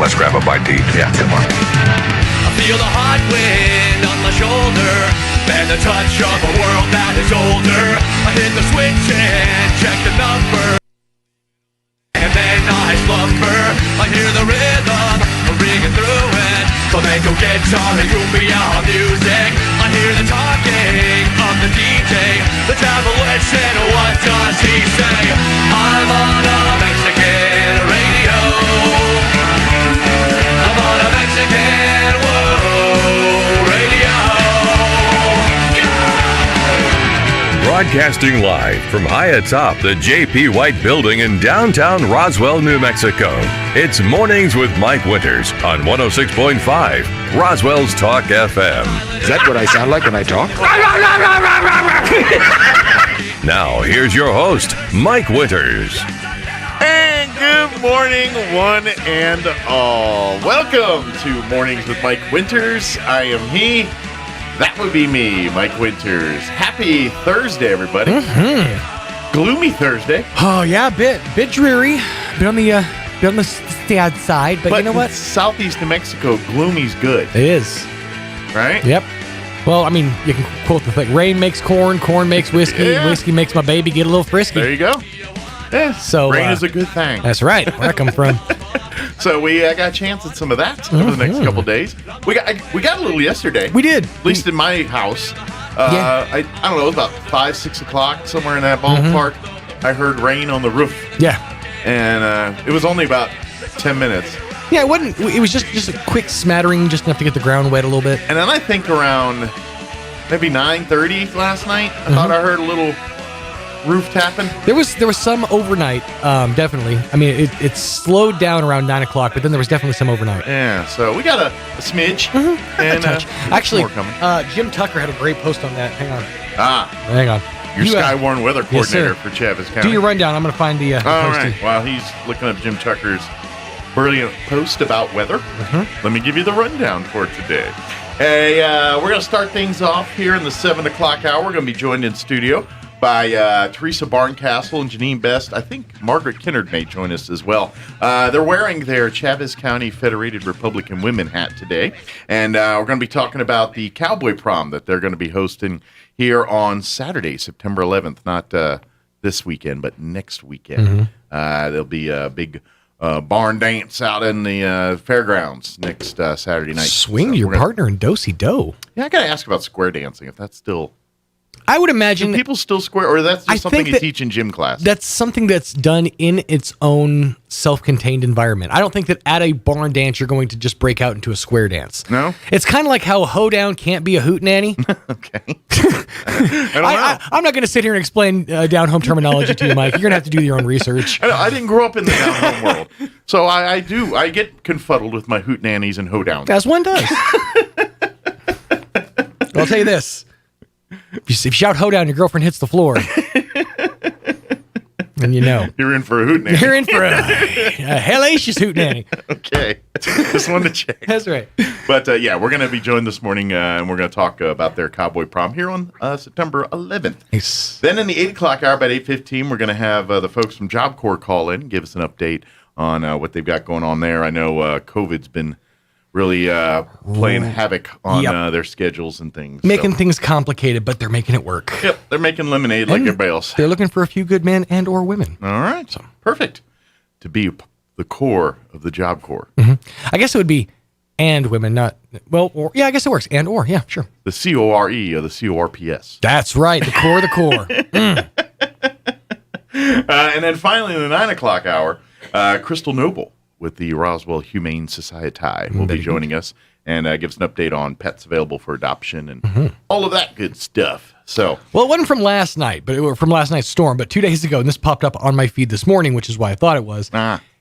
Let's grab a bite to eat. Yeah, come on. I feel the hot wind on my shoulder and the touch of a world that is older. I hit the switch and check the number, and then I slumber. I hear the rhythm ringing through it. Flamenco guitar and cumbia music. I hear the talking of the DJ. The devil listen, what does he say? I'm on a Mexican radio. I'm on a Mexican radio. Broadcasting live from high atop the J.P. White Building in downtown Roswell, New Mexico. It's Mornings with Mike Winters on 106.5 Roswell's Talk FM. Is that what I sound like when I talk? Now, here's your host, Mike Winters. And good morning, one and all. Welcome to Mornings with Mike Winters. I am he. That would be me, Mike Winters. Happy Thursday, everybody. Gloomy Thursday. Oh yeah, bit dreary. Bit on the sad side, but you know what? In Southeast New Mexico, gloomy's good, It is. right? Yep. Well, I mean, you can quote the thing: "Rain makes corn, corn makes whiskey, Yeah. whiskey makes my baby get a little frisky." There you go. Yeah. So, rain is a good thing. That's right. Where I come from. So we got a chance at some of that over the next couple days. We got a little yesterday. We did. At least in my house. Yeah. I don't know, it was about 5, 6 o'clock, somewhere in that ballpark. I heard rain on the roof. Yeah. And it was only about 10 minutes. Yeah. It wasn't. It was just a quick smattering, just enough to get the ground wet a little bit. And then I think around maybe 9:30 last night, I thought I heard a little roof tapping. There was some overnight. Definitely. I mean, it slowed down around 9 o'clock, but then there was definitely some overnight. Yeah, so we got a smidge. And Touch. there's Actually, more coming. Jim Tucker had a great post on that. Hang on. Hang on. Your You, Skywarn weather coordinator sir. for Chavis County. Do your rundown. I'm going to find the All posting. right. While he's looking up Jim Tucker's brilliant post about weather, let me give you the rundown for today. Hey, we're going to start things off here in the 7 o'clock hour. We're going to be joined in studio by Teresa Barncastle and Janine Best. I think Margaret Kinnard may join us as well. They're wearing their Chavis County Federated Republican Women hat today. And we're going to be talking about the Cowboy Prom that they're going to be hosting here on Saturday, September 11th. Not this weekend, but next weekend. There'll be a big barn dance out in the fairgrounds next Saturday night. Swing So your we're gonna- partner in do-si-do. Yeah, I got to ask about square dancing, if that's still... I would Do imagine people still square, or that's I just something think you that- teach in gym class? that's something that's done in its own self-contained environment. I don't think that at a barn dance you're going to just break out into a square dance. No? It's kind of like how a hoedown can't be a hootenanny. Okay. I don't know. I'm not going to sit here and explain down-home terminology to you, Mike. You're going to have to do your own research. I didn't grow up in the down-home world, so I get confuddled with my hootenannies and hoedowns. As one does. I'll tell you this. If you shout hoedown, your girlfriend hits the floor. And you know. You're in for a hootenanny. You're in for a hellacious hootenanny. Okay. Just wanted to check. That's right. But yeah, we're going to be joined this morning, and we're going to talk about their Cowboy Prom here on September 11th. Nice. Then in the 8 o'clock hour, about 8:15, we're going to have the folks from Job Corps call in, give us an update on what they've got going on there. I know COVID's been really playing havoc on their schedules and things. Making things complicated, but they're making it work. Yep, they're making lemonade like And everybody else. They're looking for a few good men and or women. All right, so perfect. To be the core of the Job Corps. I guess it would be and women, not, well, or, yeah, I guess it works. And or, yeah, sure. The CORE or the CORPS. That's right. The core of the core. And then finally in the 9 o'clock hour, Crystal Noble with the Roswell Humane Society will be joining us and give us an update on pets available for adoption and all of that good stuff. So, Well, it wasn't from last night, but it was from last night's storm. But 2 days ago, and this popped up on my feed this morning, which is why I thought it was.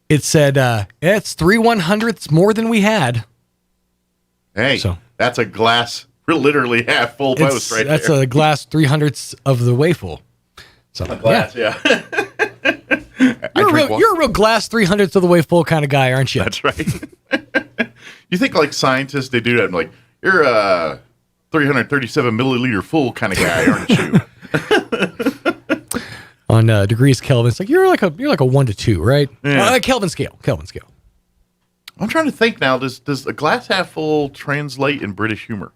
It said, it's 3/100ths more than we had. hey, So- that's a glass, literally half full post right That's there. a glass 3/100ths of the way full. So, Glass, yeah. You're a real glass 3/100ths of the way full kind of guy, aren't you? That's right. You think like scientists, they do that. I'm like, you're a 337 milliliter full kind of guy, aren't you? On degrees Kelvin, it's like you're like a 1 to 2, right? Yeah. Kelvin scale. I'm trying to think now. Does a glass half full translate in British humor?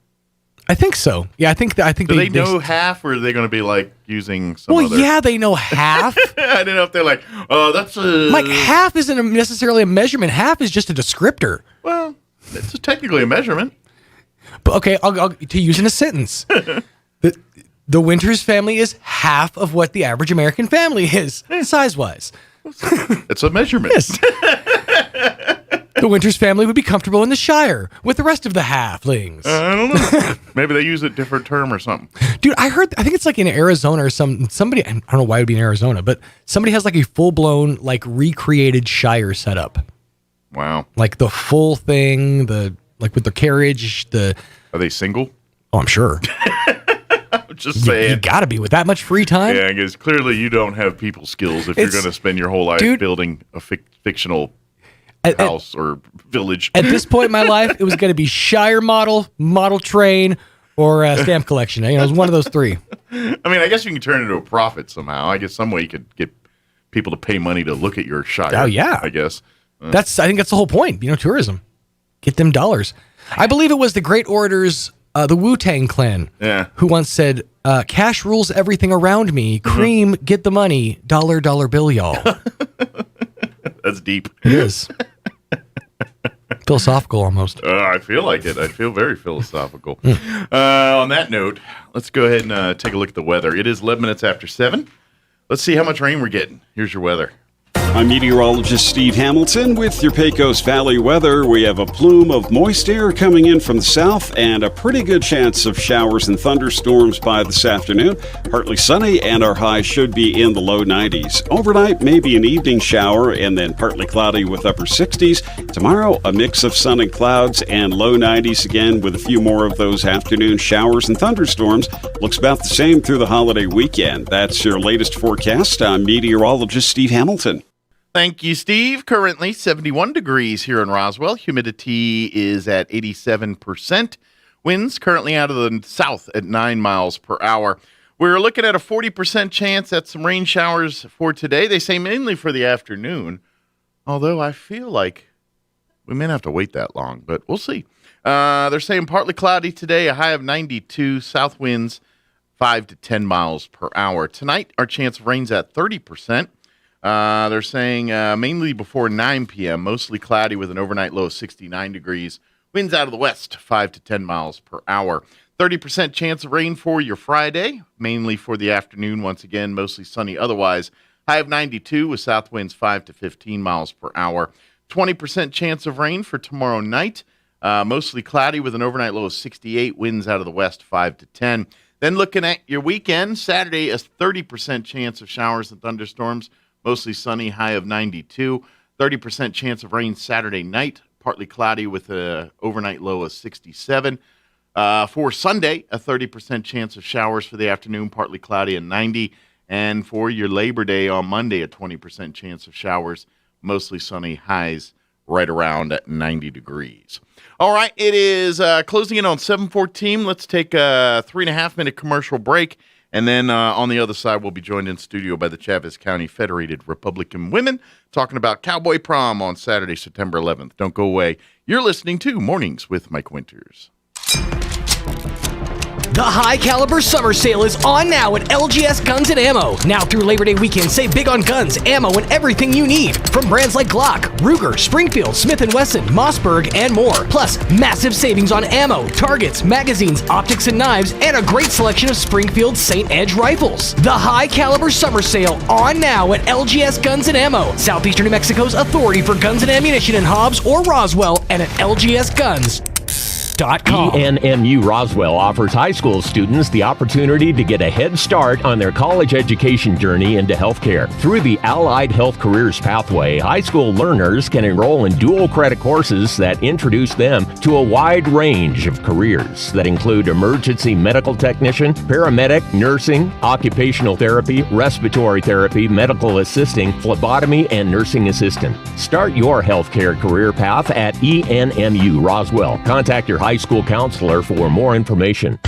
I think so. Yeah, I think Do they know half, or are they going to be like using some well, other? yeah, they know half. I don't know if they're like, oh, that's a... Like, half isn't necessarily a measurement. Half is just a descriptor. Well, it's technically a measurement. But okay, I'll to use in a sentence. The Winters family is half of what the average American family is, size-wise. It's a measurement. Yes. The Winters family would be comfortable in the Shire with the rest of the halflings. I don't know. Maybe they use a different term or something. Dude, I think it's like in Arizona or somebody, I don't know why it would be in Arizona, but somebody has like a full-blown, like, recreated Shire setup. Wow. Like the full thing, like with the carriage, Are they single? Oh, I'm sure. I'm just saying. You gotta be with that much free time. Yeah, because clearly you don't have people skills if you're going to spend your whole life building a fictional house or village. At this point in my life, it was going to be Shire model train, or a stamp collection. You know, it was one of those three. I mean, I guess you can turn it into a profit somehow. I guess some way you could get people to pay money to look at your Shire. Oh, yeah. I guess. I think that's the whole point. You know, tourism. Get them dollars. I believe it was the Great Orators, the Wu-Tang Clan, who once said, cash rules everything around me. Cream, get the money. Dollar bill, y'all. That's deep. It is. Philosophical almost. I feel like it. I feel very philosophical. On that note, let's go ahead and take a look at the weather. It is 11 minutes after 7. Let's see how much rain we're getting. Here's your weather. I'm meteorologist Steve Hamilton with your Pecos Valley weather. We have a plume of moist air coming in from the south and a pretty good chance of showers and thunderstorms by this afternoon. Partly sunny, and our high should be in the low 90s. Overnight, maybe an evening shower and then partly cloudy with upper 60s. Tomorrow, a mix of sun and clouds and low 90s again with a few more of those afternoon showers and thunderstorms. Looks about the same through the holiday weekend. That's your latest forecast. I'm meteorologist Steve Hamilton. Thank you, Steve. Currently 71 degrees here in Roswell. Humidity is at 87%. Winds currently out of the south at 9 miles per hour. We're looking at a 40% chance at some rain showers for today. They say mainly for the afternoon, although I feel like we may not have to wait that long, but we'll see. They're saying partly cloudy today, a high of 92, south winds 5 to 10 miles per hour. Tonight, our chance of rain's at 30%. They're saying mainly before 9 p.m., mostly cloudy with an overnight low of 69 degrees. Winds out of the west, 5 to 10 miles per hour. 30% chance of rain for your Friday, mainly for the afternoon. Once again, mostly sunny otherwise. High of 92 with south winds 5 to 15 miles per hour. 20% chance of rain for tomorrow night. Mostly cloudy with an overnight low of 68. Winds out of the west, 5 to 10. Then looking at your weekend, Saturday, a 30% chance of showers and thunderstorms. Mostly sunny, high of 92. 30% chance of rain Saturday night, partly cloudy with an overnight low of 67. For Sunday, a 30% chance of showers for the afternoon, partly cloudy and 90. And for your Labor Day on Monday, a 20% chance of showers, mostly sunny, highs right around at 90 degrees. All right, it is closing in on 7:14. Let's take a 3.5-minute commercial break. And then on the other side, we'll be joined in studio by the Chaves County Federated Republican Women talking about Cowboy Prom on Saturday, September 11th. Don't go away. You're listening to Mornings with Mike Winters. The High Caliber Summer Sale is on now at LGS Guns and Ammo. Now through Labor Day weekend, save big on guns, ammo, and everything you need. From brands like Glock, Ruger, Springfield, Smith & Wesson, Mossberg, and more. Plus, massive savings on ammo, targets, magazines, optics, and knives, and a great selection of Springfield St. Edge rifles. The High Caliber Summer Sale on now at LGS Guns and Ammo. Southeastern New Mexico's authority for guns and ammunition in Hobbs or Roswell, and at LGSGuns.com. ENMU Roswell offers high school students the opportunity to get a head start on their college education journey into healthcare. Through the Allied Health Careers Pathway, high school learners can enroll in dual credit courses that introduce them to a wide range of careers that include emergency medical technician, paramedic, nursing, occupational therapy, respiratory therapy, medical assisting, phlebotomy, and nursing assistant. Start your healthcare career path at ENMU Roswell. Contact your high school counselor for more information.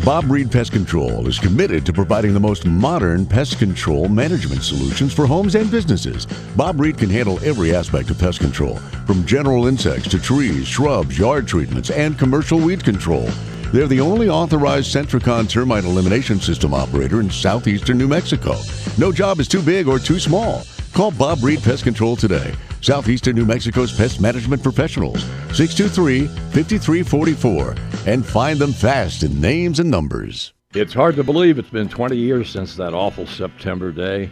Bob Reed Pest Control is committed to providing the most modern pest control management solutions for homes and businesses. Bob Reed can handle every aspect of pest control, from general insects to trees, shrubs, yard treatments, and commercial weed control. They're the only authorized Centricon termite elimination system operator in southeastern New Mexico. No job is too big or too small. Call Bob Reed Pest Control today. Southeastern New Mexico's pest management professionals, 623-5344, and find them fast in names and numbers. It's hard to believe it's been 20 years since that awful September day.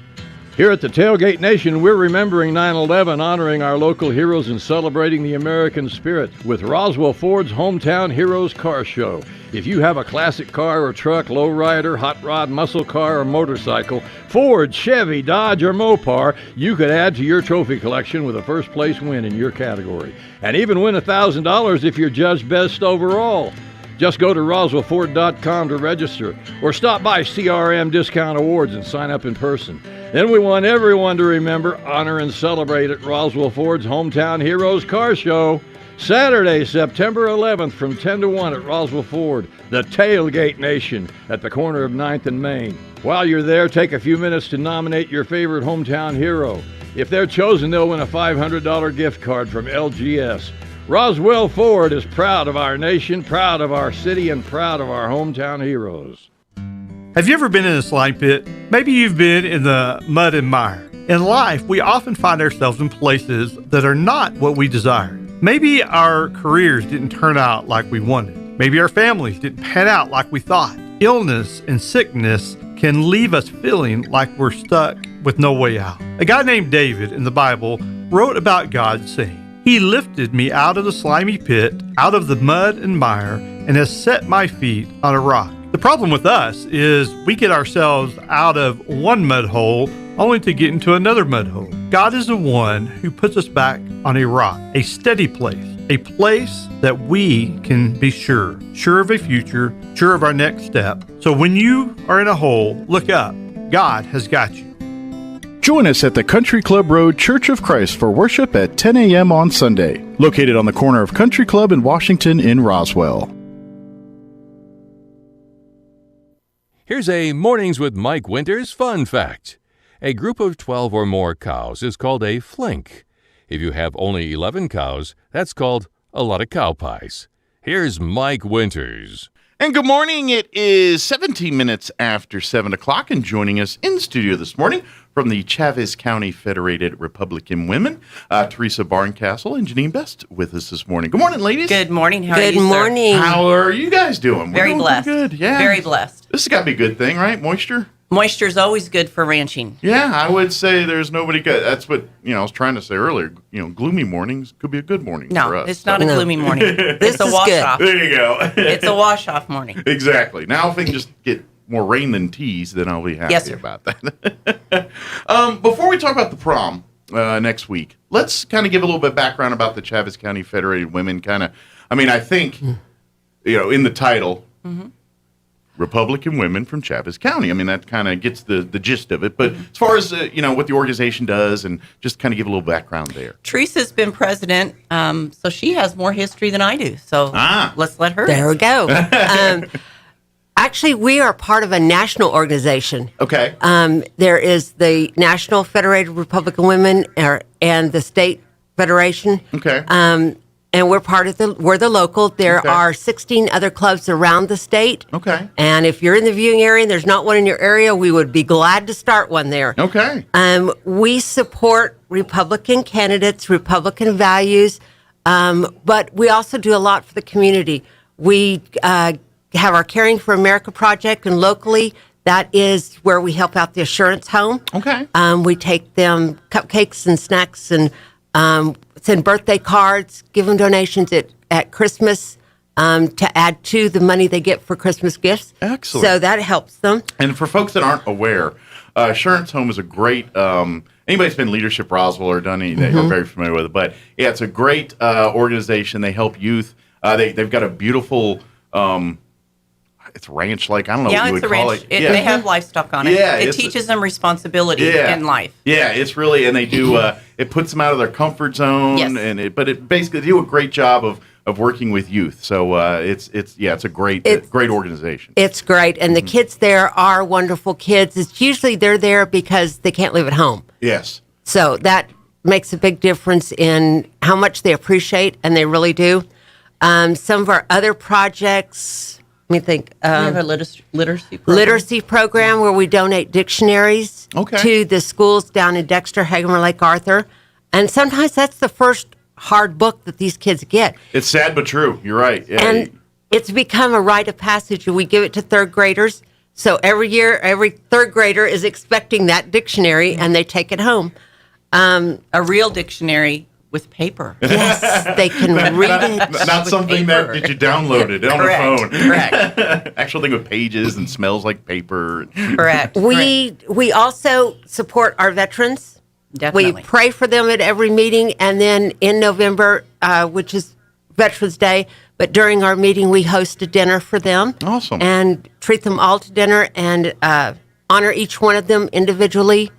Here at the Tailgate Nation, we're remembering 9/11, honoring our local heroes and celebrating the American spirit with Roswell Ford's Hometown Heroes Car Show. If you have a classic car or truck, lowrider, hot rod, muscle car, or motorcycle, Ford, Chevy, Dodge, or Mopar, you could add to your trophy collection with a first-place win in your category. And even win $1,000 if you're judged best overall. Just go to RoswellFord.com to register, or stop by CRM Discount Awards and sign up in person. Then we want everyone to remember, honor, and celebrate at Roswell Ford's Hometown Heroes Car Show, Saturday, September 11th from 10 to 1 at Roswell Ford, the Tailgate Nation, at the corner of 9th and Main. While you're there, take a few minutes to nominate your favorite hometown hero. If they're chosen, they'll win a $500 gift card from LGS. Roswell Ford is proud of our nation, proud of our city, and proud of our hometown heroes. Have you ever been in a slime pit? Maybe you've been in the mud and mire. In life, we often find ourselves in places that are not what we desired. Maybe our careers didn't turn out like we wanted. Maybe our families didn't pan out like we thought. Illness and sickness can leave us feeling like we're stuck with no way out. A guy named David in the Bible wrote about God saying, "He lifted me out of the slimy pit, out of the mud and mire, and has set my feet on a rock." The problem with us is we get ourselves out of one mud hole only to get into another mud hole. God is the one who puts us back on a rock, a steady place that we can be sure of a future, sure of our next step. So when you are in a hole, look up. God has got you. Join us at the Country Club Road Church of Christ for worship at 10 a.m. on Sunday, located on the corner of Country Club and Washington in Roswell. Here's a Mornings with Mike Winters fun fact. A group of 12 or more cows is called a flink. If you have only 11 cows, that's called a lot of cow pies. Here's Mike Winters. And good morning. It is 17 minutes after 7 o'clock, and joining us in studio this morning from the Chavez County Federated Republican Women, Teresa Barncastle and Janine Best with us this morning. Good morning, ladies. Good morning. How are you, Good morning. sir? How are you guys doing? Very blessed. Good, yeah. Very blessed. This has got to be a good thing, right? Moisture? Moisture is always good for ranching. Yeah, I would say there's nobody good. That's what, I was trying to say earlier. Gloomy mornings could be a good morning for us. No, it's not a gloomy morning. It's a wash-off. There you go. It's a wash-off morning. Exactly. Now, if we can just get more rain than teas, then I'll be happy about that. Before we talk about the prom next week, let's kind of give a little bit of background about the Chavez County Federated Women. I think, in the title, Republican Women from Chavez County. That kind of gets the gist of it. But as far as, what the organization does, and just kind of give a little background there. Teresa's been president, so she has more history than I do. So let's let her. There we go. Actually, we are part of a national organization. Okay. There is the National Federated Republican Women and the State Federation. Okay. And we're we're the local. There are 16 other clubs around the state. Okay. And if you're in the viewing area and there's not one in your area, we would be glad to start one there. Okay. We support Republican candidates, Republican values, but we also do a lot for the community. We have our Caring for America project, and locally, that is where we help out the Assurance Home. Okay. We take them cupcakes and snacks and send birthday cards, give them donations at Christmas to add to the money they get for Christmas gifts. Excellent. So that helps them. And for folks that aren't aware, Assurance Home is a great, anybody's been Leadership Roswell or done anything, are very familiar with it. But yeah, it's a great organization. They help youth. They've got a beautiful, it's ranch-like, I don't know what you would call it. They have livestock on it. Yeah, it teaches them responsibility in life. Yeah, it's really, and they do, it puts them out of their comfort zone. Yes. But it basically do a great job of of working with youth. So it's a great organization. It's great, and the kids there are wonderful kids. It's usually they're there because they can't live at home. Yes. So that makes a big difference in how much they appreciate, and they really do. Some of our other projects, let me think. We have a literacy program. Literacy program where we donate dictionaries to the schools down in Dexter, Hagemer, Lake Arthur. And sometimes that's the first hard book that these kids get. It's sad but true. You're right. Yeah. And it's become a rite of passage. We give it to third graders. So every year, every third grader is expecting that dictionary, and they take it home. A real dictionary with paper. Yes, they can read it. Not something that you downloaded on a phone. Correct. Actual thing with pages and smells like paper. Correct. We also support our veterans. Definitely. We pray for them at every meeting, and then in November, which is Veterans Day, but during our meeting, we host a dinner for them. Awesome. And treat them all to dinner and honor each one of them individually.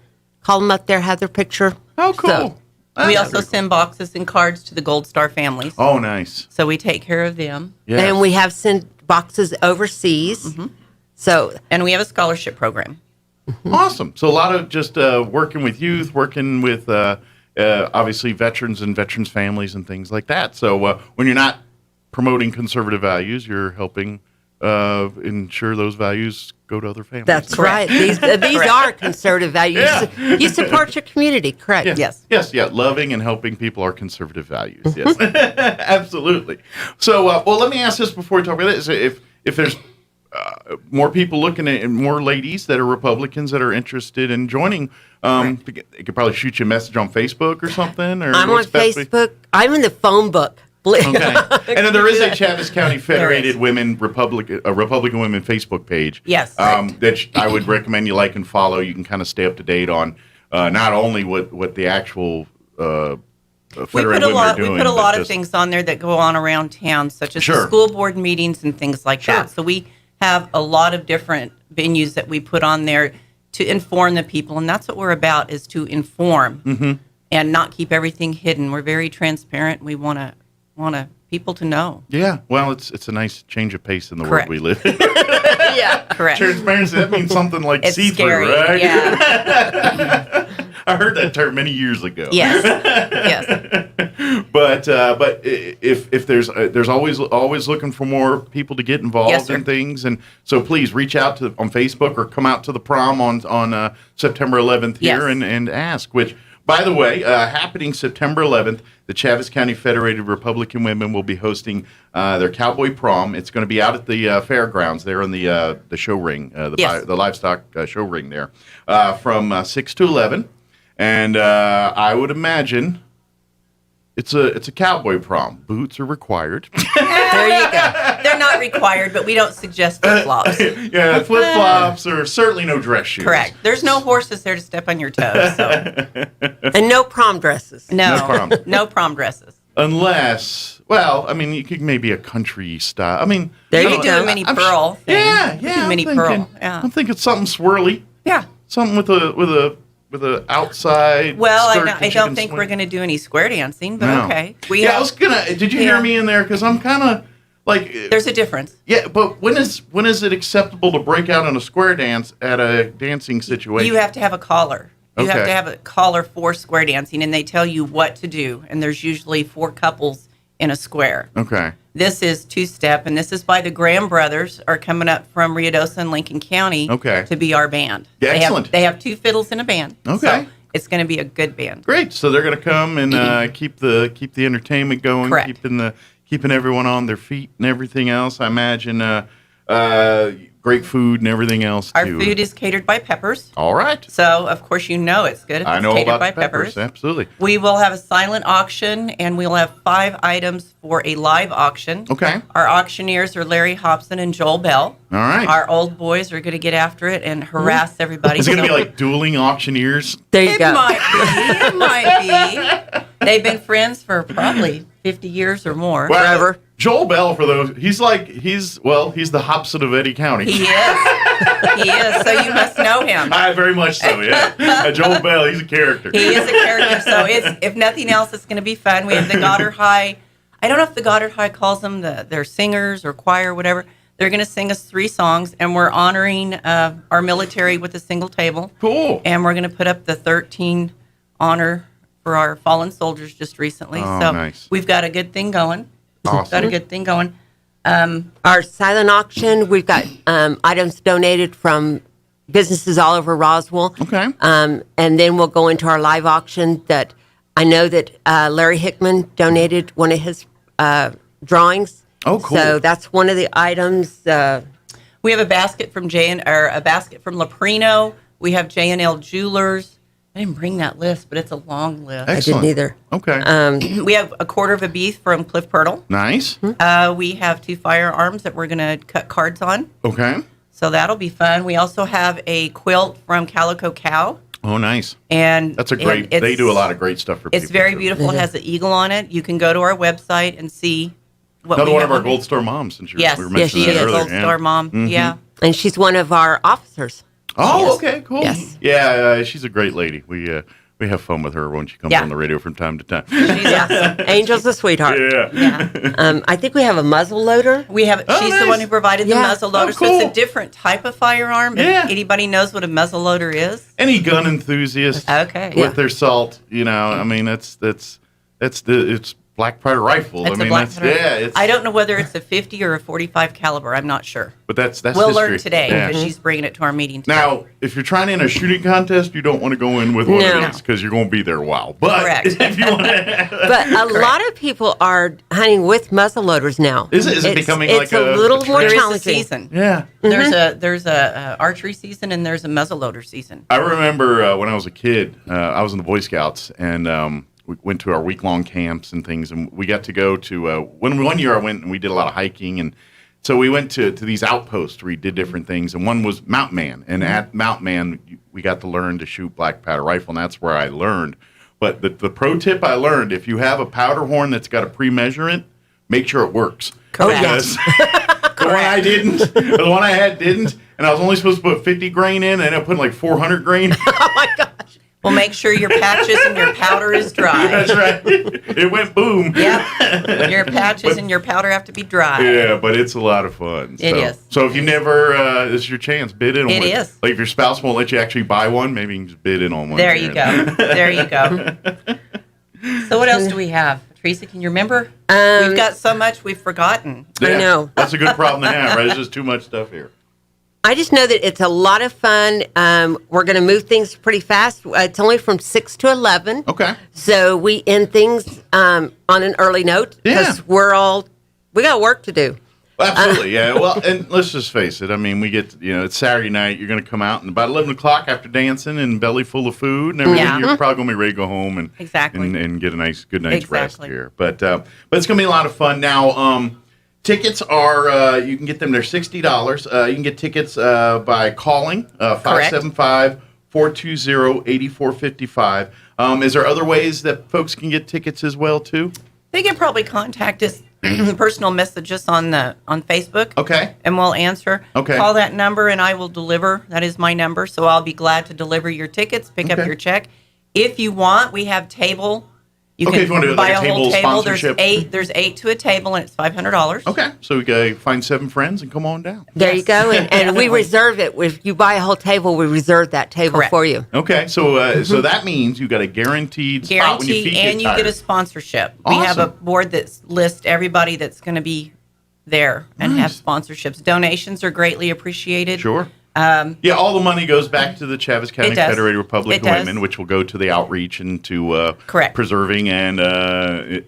Call them up there, have their picture. Oh, cool. So, we also send boxes and cards to the Gold Star families. Oh, nice. So we take care of them. Yes. And we have sent boxes overseas. Mm-hmm. And we have a scholarship program. Awesome. So a lot of just working with youth, working with obviously veterans and veterans families and things like that. So when you're not promoting conservative values, you're helping ensure those values go to other families. That's right. These are conservative values. Yeah. You support your community, correct? Yeah. Yes. Yeah. Loving and helping people are conservative values. Yes. Absolutely. So, well, let me ask this before we talk about this. If there's more people looking at, and more ladies that are Republicans that are interested in joining, they could probably shoot you a message on Facebook or something. Or I'm on Facebook. I'm in the phone book. Okay. And then there is a Chaves County Federated Republican Women Facebook page. Yes. That I would recommend you like and follow. You can kind of stay up to date on not only what the actual Federated Women are doing. We put a lot of things on there that go on around town, such as the school board meetings and things like that. So we have a lot of different venues that we put on there to inform the people, and that's what we're about, is to inform and not keep everything hidden. We're very transparent. We want people to know. Yeah, well, it's a nice change of pace in the world we live in. Yeah, correct. Transparency, that means something like it's see-through, scary, right? Yeah. I heard that term many years ago. Yes. Yes. But if there's always looking for more people to get involved in things, and so please reach out on Facebook or come out to the prom on September 11th here and ask. Which, by the way, happening September 11th, the Chaves County Federated Republican Women will be hosting their cowboy prom. It's going to be out at the fairgrounds there on the show ring, the livestock show ring there, from 6 to 11. And I would imagine it's a cowboy prom. Boots are required. There you go. They're not required, but we don't suggest flip-flops. Yeah, flip-flops or certainly no dress shoes. Correct. There's no horses there to step on your toes. So. And no prom dresses. No prom dresses. Unless, well, I mean, you could maybe a country style. I mean, there you do a mini pearl thing. Yeah, mini pearl. Yeah. I'm thinking something swirly. Yeah. Something with a outside. Well, I don't think we're going to do any square dancing, but okay. I was gonna. Did you hear me in there? Because I'm kind of like. There's a difference. Yeah, but when is it acceptable to break out in a square dance at a dancing situation? You have to have a collar. You have to have a collar for square dancing, and they tell you what to do. And there's usually 4 couples in a square. Okay. This is 2-step, and this is by the Graham Brothers, are coming up from Ruidoso and Lincoln County to be our band. Yeah, excellent. They have 2 fiddles in a band. Okay. So it's going to be a good band. Great. So they're going to come and keep the entertainment going, keeping everyone on their feet and everything else. I imagine great food and everything else. Our food is catered by Peppers. All right. So, of course, you know it's good if it's catered by Peppers. Absolutely. We will have a silent auction, and we'll have 5 items for a live auction. Okay. Our auctioneers are Larry Hobson and Joel Bell. All right. Our old boys are going to get after it and harass everybody. Is it going to be like dueling auctioneers? There you go. It might be. They've been friends for probably 50 years or more. Well, forever. Joel Bell, for those, he's the Hobson of Eddy County. He is. So you must know him. Very much so, yeah. Joel Bell, he's a character. He is a character. So if nothing else, it's going to be fun. We have the Goddard High I don't know if the Goddard High calls them their singers or choir or whatever. They're going to sing us 3 songs, and we're honoring our military with a single table. Cool. And we're going to put up the 13 honor for our fallen soldiers just recently. Oh, so nice. we've got a good thing going. Awesome. Got a good thing going. Our silent auction, we've got items donated from businesses all over Roswell. Okay. And then we'll go into our live auction that I know that Larry Hickman donated one of his drawings. Oh, cool. So that's one of the items. We have a basket from Leprino. We have J&L Jewelers. I didn't bring that list, but it's a long list. Excellent. I didn't either. Okay. We have a quarter of a beef from Cliff Pirtle. Nice. We have 2 firearms that we're going to cut cards on. Okay. So that'll be fun. We also have a quilt from Calico Cow. Oh, nice. And that's a great, they do a lot of great stuff for people. It's very beautiful. It has an eagle on it. You can go to our website and see what Another we one have of our on Gold it. Star moms, since you Yes, were mentioning she is that a earlier. Gold Star mom. Mhm. Yeah. And she's one of our officers. Oh, Yes. okay, cool. Yes. Yeah, she's a great lady. We have fun with her when she comes Yeah. on the radio from time to time. She's awesome. Angel's a sweetheart. Yeah. I think we have a muzzle loader. We have. She's the one who provided the muzzle loader, so it's a different type of firearm. Yeah. If anybody knows what a muzzle loader is, Any gun enthusiast Okay. with their salt, I mean, it's Black Powder rifle. It's I a mean, black that's powder. it's. I don't know whether it's a 50 or a 45 caliber. I'm not sure. But that's we'll history. learn today Yeah. because she's bringing it to our meeting today. Now, if you're trying in a shooting contest, you don't want to go in with one of these because you're going to be there a while. But Correct. if you want But a lot of people are hunting with muzzle loaders now. Is it becoming it's like a little more There is a challenging? season. Yeah. There's a archery season and there's a muzzleloader season. I remember when I was a kid, I was in the Boy Scouts, and we went to our week-long camps and things, and we got to go to, one year I went and we did a lot of hiking, and so we went to these outposts where we did different things, and one was Mount Man, and at Mount Man, we got to learn to shoot black powder rifle, and that's where I learned. But the pro tip I learned, if you have a powder horn that's got a pre-measurement, make sure it works. Correct. Because the one I didn't, the one I had didn't, and I was only supposed to put 50 grain in, and I ended up putting like 400 grain. Oh my gosh. Well, make sure your patches and your powder is dry. That's right. It went boom. Yep. Your patches and your powder have to be dry. Yeah, but it's a lot of fun. It is. So if you never, this is your chance, bid in on It one. is. Like if your spouse won't let you actually buy one, maybe you can just bid in on one. There you go. There you go. So what else do we have? Teresa, can you remember? We've got so much we've forgotten. Yeah, I know. That's a good problem to have, right? There's just too much stuff here. I just know that it's a lot of fun. We're going to move things pretty fast. It's only from 6 to 11. Okay. So we end things on an early note because we got work to do. Absolutely, yeah. Well, and let's just face it. I mean, we get, it's Saturday night. You're going to come out, and about 11 o'clock after dancing and belly full of food and everything, Yeah. you're probably going to be ready to go home and and get a good night's rest here. But it's going to be a lot of fun. Now, tickets are, you can get them, they're $60. You can get tickets by calling 575-420-8455. Is there other ways that folks can get tickets as well, too? They can probably contact us, personal message us on Facebook. Okay. And we'll answer. Okay. Call that number and I will deliver. That is my number. So I'll be glad to deliver your tickets, pick up your check. If you want, we have table. You if you want to do buy like a whole table There's sponsorship. There's 8 to a table and it's $500. Okay. So we can find 7 friends and come on down. There you go. And we reserve it. If you buy a whole table, we reserve that table for you. Okay. So so that means you got a guaranteed spot when your feet and get you tired. get a sponsorship. We have a board that lists everybody that's going to be there and have sponsorships. Donations are greatly appreciated. Sure. All the money goes back to the Chaves County Federated Republic of Women, which will go to the outreach and to preserving and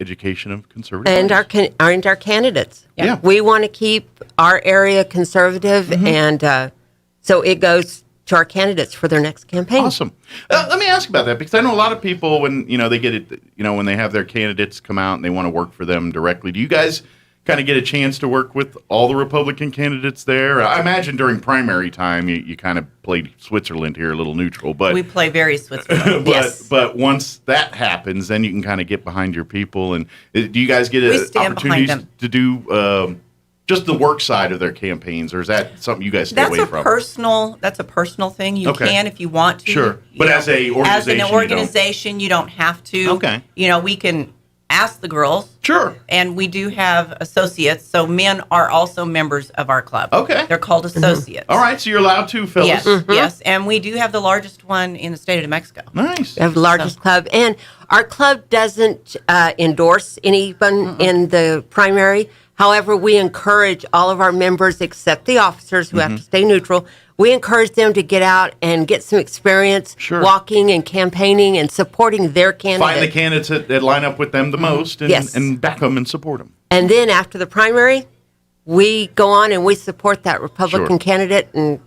education of conservative And values. our candidates. Yeah. We want to keep our area conservative, and so it goes to our candidates for their next campaign. Awesome. Let me ask about that, because I know a lot of people when they get it, when they have their candidates come out and they want to work for them directly. Do you guys kind of get a chance to work with all the Republican candidates there? I imagine during primary time you kind of played Switzerland here, a little neutral, but we play very Switzerland. but once that happens, then you can kind of get behind your people. And do you guys get opportunities to do just the work side of their campaigns, or is that something you guys stay away from? That's a personal thing. You can if you want to. Sure, but as an organization, you don't have to. Okay. We can ask the girls. Sure. And we do have associates, so men are also members of our club. Okay. They're called associates. All right, so you're allowed to, fellas. Yes, yes, and we do have the largest one in the state of New Mexico. Nice. We have the largest club, and our club doesn't endorse anyone in the primary. However, we encourage all of our members, except the officers who have to stay neutral. We encourage them to get out and get some experience walking and campaigning and supporting their candidate. Find the candidates that line up with them the most and back them and support them. And then after the primary, we go on and we support that Republican candidate and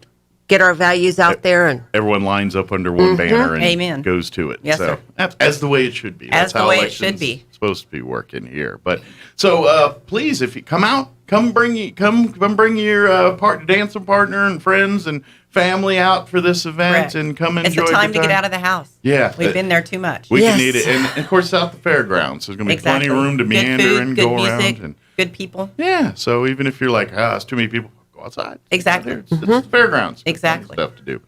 get our values out there. And everyone lines up under one banner and Amen. goes to it. Yes, so, sir. As the way it should be. As the way it should be. Supposed to be working here. But so please, if you come out, come bring your dancing partner and friends and family out for this event. Correct. And come enjoy. It's the time to get out of the house. Yeah, we've been there too much. We can need it, and of course, it's out the fairgrounds. So there's going to be plenty of room to meander food, and good go music, around. And good people. yeah, so even if you're like, it's too many people, go outside. Exactly. It's the fairgrounds. Exactly. Stuff to do.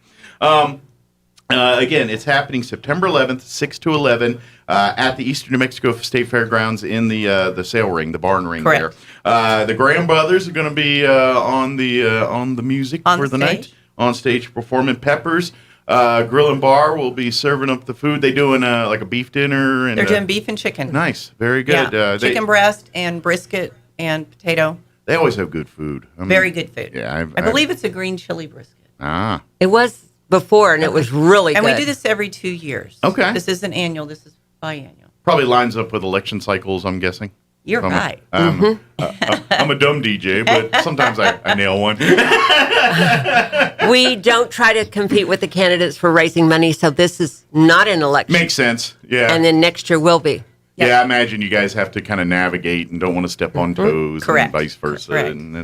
Again, it's happening September 11th, 6 to 11, at the Eastern New Mexico State Fairgrounds in the sale ring, the barn ring. Correct. there. The Graham Brothers are going to be on the music for the night, on stage performing. Peppers Grill and Bar will be serving up the food. They doing like a beef dinner. And they're doing beef and chicken. Nice, very good. Yeah. Chicken breast and brisket and potato. They always have good food. Very good food. Yeah, I believe it's a green chili brisket. It was before, and it was really and good. we do this every 2 years. Okay. This isn't annual. This is biannual. Probably lines up with election cycles, I'm guessing. You're right. I'm a dumb DJ, but sometimes I nail one. We don't try to compete with the candidates for raising money, so this is not an election. Makes sense, yeah. And then next year will be. Yeah, I imagine you guys have to kind of navigate and don't want to step on toes Correct. and vice versa. Correct. And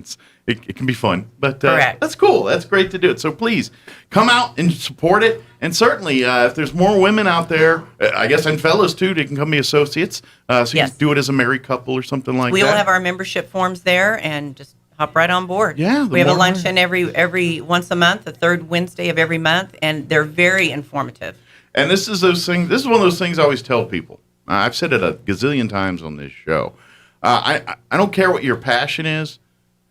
it can be fun. But Correct. that's cool. That's great to do it. So please come out and support it. And certainly, if there's more women out there, I guess, and fellas too, they can come be associates. So you can do it as a married couple or something like that. We will have our membership forms there and just hop right on board. Yeah. We have a luncheon every once a month, the third Wednesday of every month, and they're very informative. And this is those things. This is one of those things I always tell people. I've said it a gazillion times on this show. I don't care what your passion is,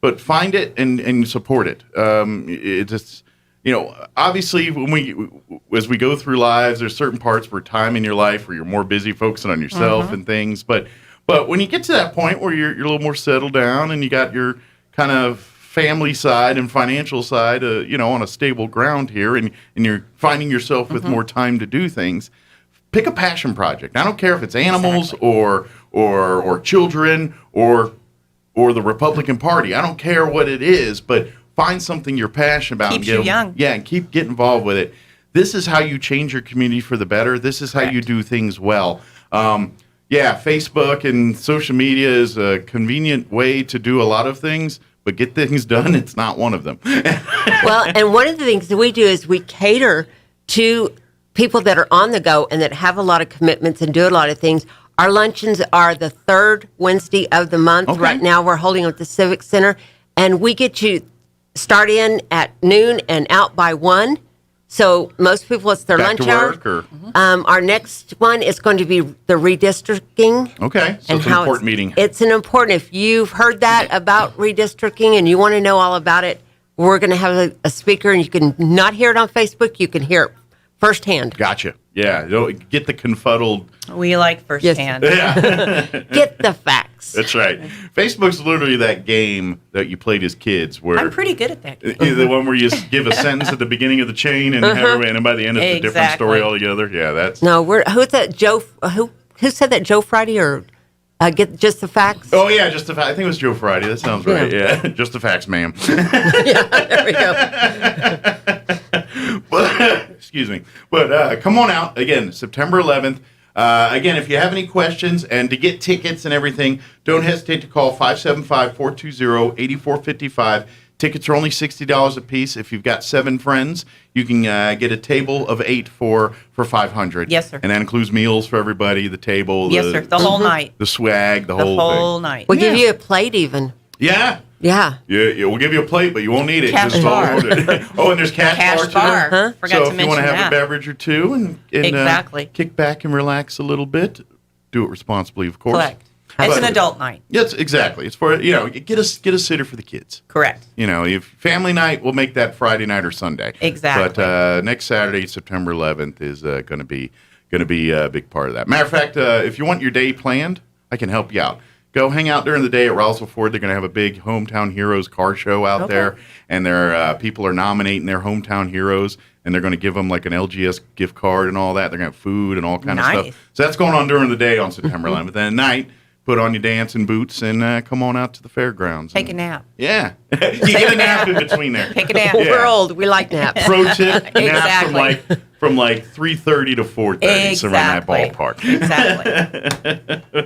but find it and support it. It's obviously as we go through lives, there's certain parts where time in your life where you're more busy focusing on yourself and things. But when you get to that point where you're a little more settled down and you got your kind of family side and financial side, on a stable ground here, and you're finding yourself with more time to do things. Pick a passion project. I don't care if it's animals or children or the Republican Party. I don't care what it is, but find something you're passionate about. Keeps you young. Yeah, and keep getting involved with it. This is how you change your community for the better. This is how you do things well. Facebook and social media is a convenient way to do a lot of things, but get things done, it's not one of them. Well, and one of the things that we do is we cater to people that are on the go and that have a lot of commitments and do a lot of things. Our luncheons are the third Wednesday of the month. Okay. Right now we're holding them at the Civic Center, and we get you start in at noon and out by 1. So most people, it's their Back lunch to hour. work, or? Our next one is going to be the redistricting. Okay, so it's an important meeting. It's an important. If you've heard that about redistricting and you want to know all about it, we're going to have a speaker, and you can not hear it on Facebook. You can hear it firsthand. Gotcha. Yeah, get the confuddled. We like firsthand. Get the facts. That's right. Facebook's literally that game that you played as kids, where I'm pretty good at that game. The one where you give a sentence at the beginning of the chain and and by the end it's a different story altogether. Yeah, that's. No, who's that? Joe? Who said that? Joe Friday or get just the facts? Oh yeah, just the facts. I think it was Joe Friday. That sounds right. Yeah, just the facts, ma'am. Yeah, there we go. Excuse me. But come on out again, September 11th. Again, if you have any questions and to get tickets and everything, don't hesitate to call 575-420-8455. Tickets are only $60 a piece. If you've got 7 friends, you can get a table of 8 for $500. Yes, sir. And that includes meals for everybody, the table. Yes, sir. The whole night. The swag, the whole thing. Night. We'll give you a plate even. Yeah. Yeah. Yeah, we'll give you a plate, but you won't need it. Cash Just bar. hold it. Oh, and there's cash bar too. Forgot So to if you want to mention have that. a beverage or two and Exactly. kick back and relax a little bit, do it responsibly, of course. Correct. It's an adult night. Yes, exactly. It's for, get a sitter for the kids. Correct. If family night, we'll make that Friday night or Sunday. Exactly. But next Saturday, September 11th, is going to be a big part of that. Matter of fact, if you want your day planned, I can help you out. Go hang out during the day at Roswell Ford. They're going to have a big Hometown Heroes car show out there, and people are nominating their hometown heroes, and they're going to give them like an LGS gift card and all that. They're going to have food and all kind of stuff. So that's going on during the day on September 11th. Then at night, put on your dancing boots and come on out to the fairgrounds. Take a nap. Yeah. You get a nap in between there. Take a nap. Yeah. We're old. We like naps. Pro tip, nap Exactly. from 3:30 to 4:30, so around that ballpark. Exactly.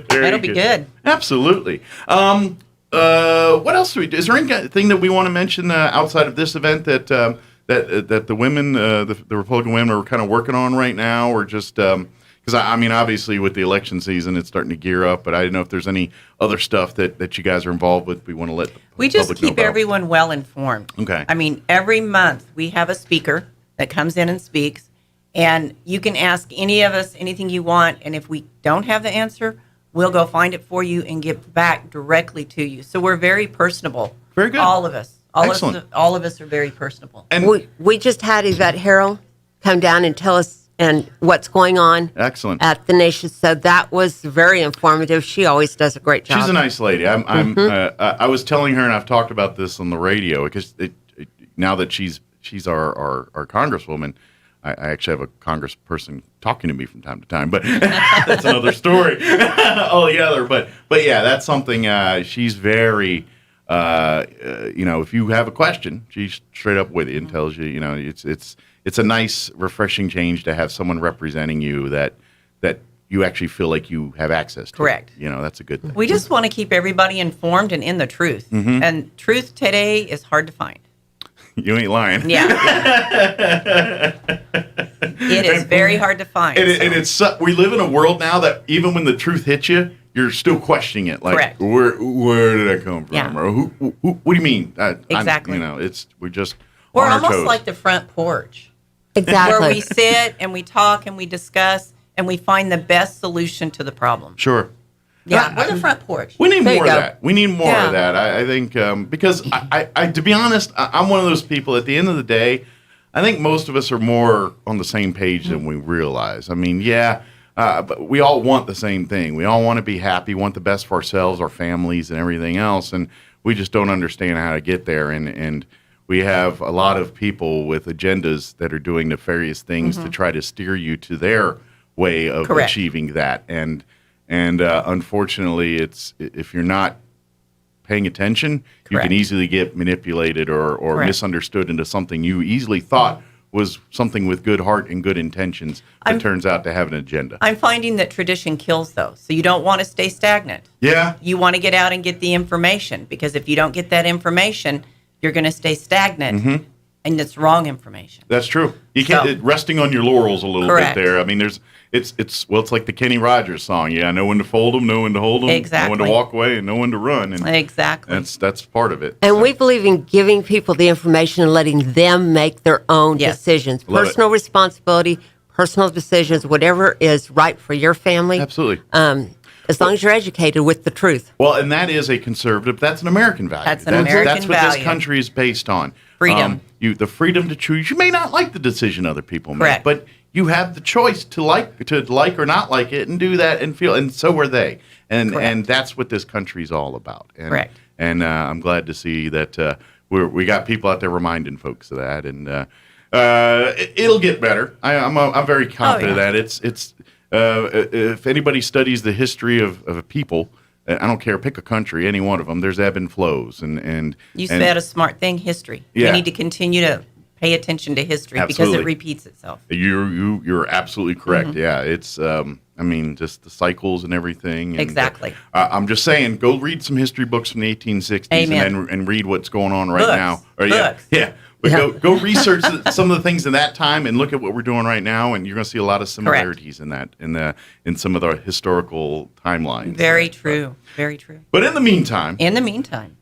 That'll be good. Absolutely. What else do we do? Is there anything that we want to mention outside of this event that the women, the Republican women, are kind of working on right now, or just because obviously with the election season, it's starting to gear up. But I don't know if there's any other stuff that you guys are involved with. We want to let we just keep everyone well informed. Okay. Every month we have a speaker that comes in and speaks, and you can ask any of us anything you want, and if we don't have the answer, we'll go find it for you and get back directly to you. So we're very personable. Very good. All of us. Excellent. All of us are very personable. And we just had Yvette Harrell come down and tell us and what's going on. Excellent. At the Nation. So that was very informative. She always does a great job. She's a nice lady. I was telling her, and I've talked about this on the radio, because now that she's our congresswoman, I actually have a congressperson talking to me from time to time, but that's another story altogether. But yeah, that's something. She's very, if you have a question, she's straight up with you and tells you. It's a nice, refreshing change to have someone representing you that you actually feel like you have access to. Correct. That's a good thing. We just want to keep everybody informed and in the truth. Mm-hmm. And truth today is hard to find. You ain't lying. Yeah. It is very hard to find. And it's we live in a world now that even when the truth hits you, you're still questioning it. Like, correct. Where did that come from? Yeah. Or who? What do you mean? Exactly. We're almost on our toes. like the front porch. Exactly. Where we sit and we talk and we discuss and we find the best solution to the problem. Sure. Yeah, we're the front porch. We need There you more of go. that. We need more of that. I think because I to be honest, I'm one of those people. At the end of the day, I think most of us are more on the same page than we realize. But we all want the same thing. We all want to be happy, want the best for ourselves, our families, and everything else. And we just don't understand how to get there. And we have a lot of people with agendas that are doing nefarious things to try to steer you to their way of Correct. achieving that. And unfortunately, if you're not paying attention, you Correct. can easily get manipulated or Correct. misunderstood into something you easily thought was something with good heart and good intentions that turns out to have an agenda. I'm finding that tradition kills, though. So you don't want to stay stagnant. Yeah. You want to get out and get the information, because if you don't get that information, you're going to stay stagnant, and it's wrong information. That's true. You can't resting on your laurels a little Correct. bit there. It's like the Kenny Rogers song. Yeah, know when to fold them, know when to hold them, Exactly. know when to walk away, and know when to run. And Exactly. that's part of it. And we believe in giving people the information and letting them make their own Yes. decisions. Love it. Personal responsibility, personal decisions, whatever is right for your family. Absolutely. As long as you're educated with the truth. Well, and that is a conservative. That's an American value. That's an American That's what value. this country is based on. Freedom. The freedom to choose. You may not like the decision other people make, Correct. but you have the choice to like or not like it, and do that and feel. And so are they. And that's what this country is all about. And, Correct. And I'm glad to see that we got people out there reminding folks of that. And it'll get better. I'm very confident that it's. If anybody studies the history of a people, I don't care, pick a country, any one of them, there's ebb and flows. And You said a smart thing, history. Yeah. We need to continue to pay attention to history because it repeats itself. You're absolutely correct. Yeah, it's just the cycles and everything. And, Exactly. I'm just saying, go read some history books from the 1860s Amen. and read what's going on right Books. now. Books. Yeah. But go research some of the things in that time and look at what we're doing right now, and you're going to see a lot of similarities in that in some of the historical timelines. Very true. Very true. But in the meantime,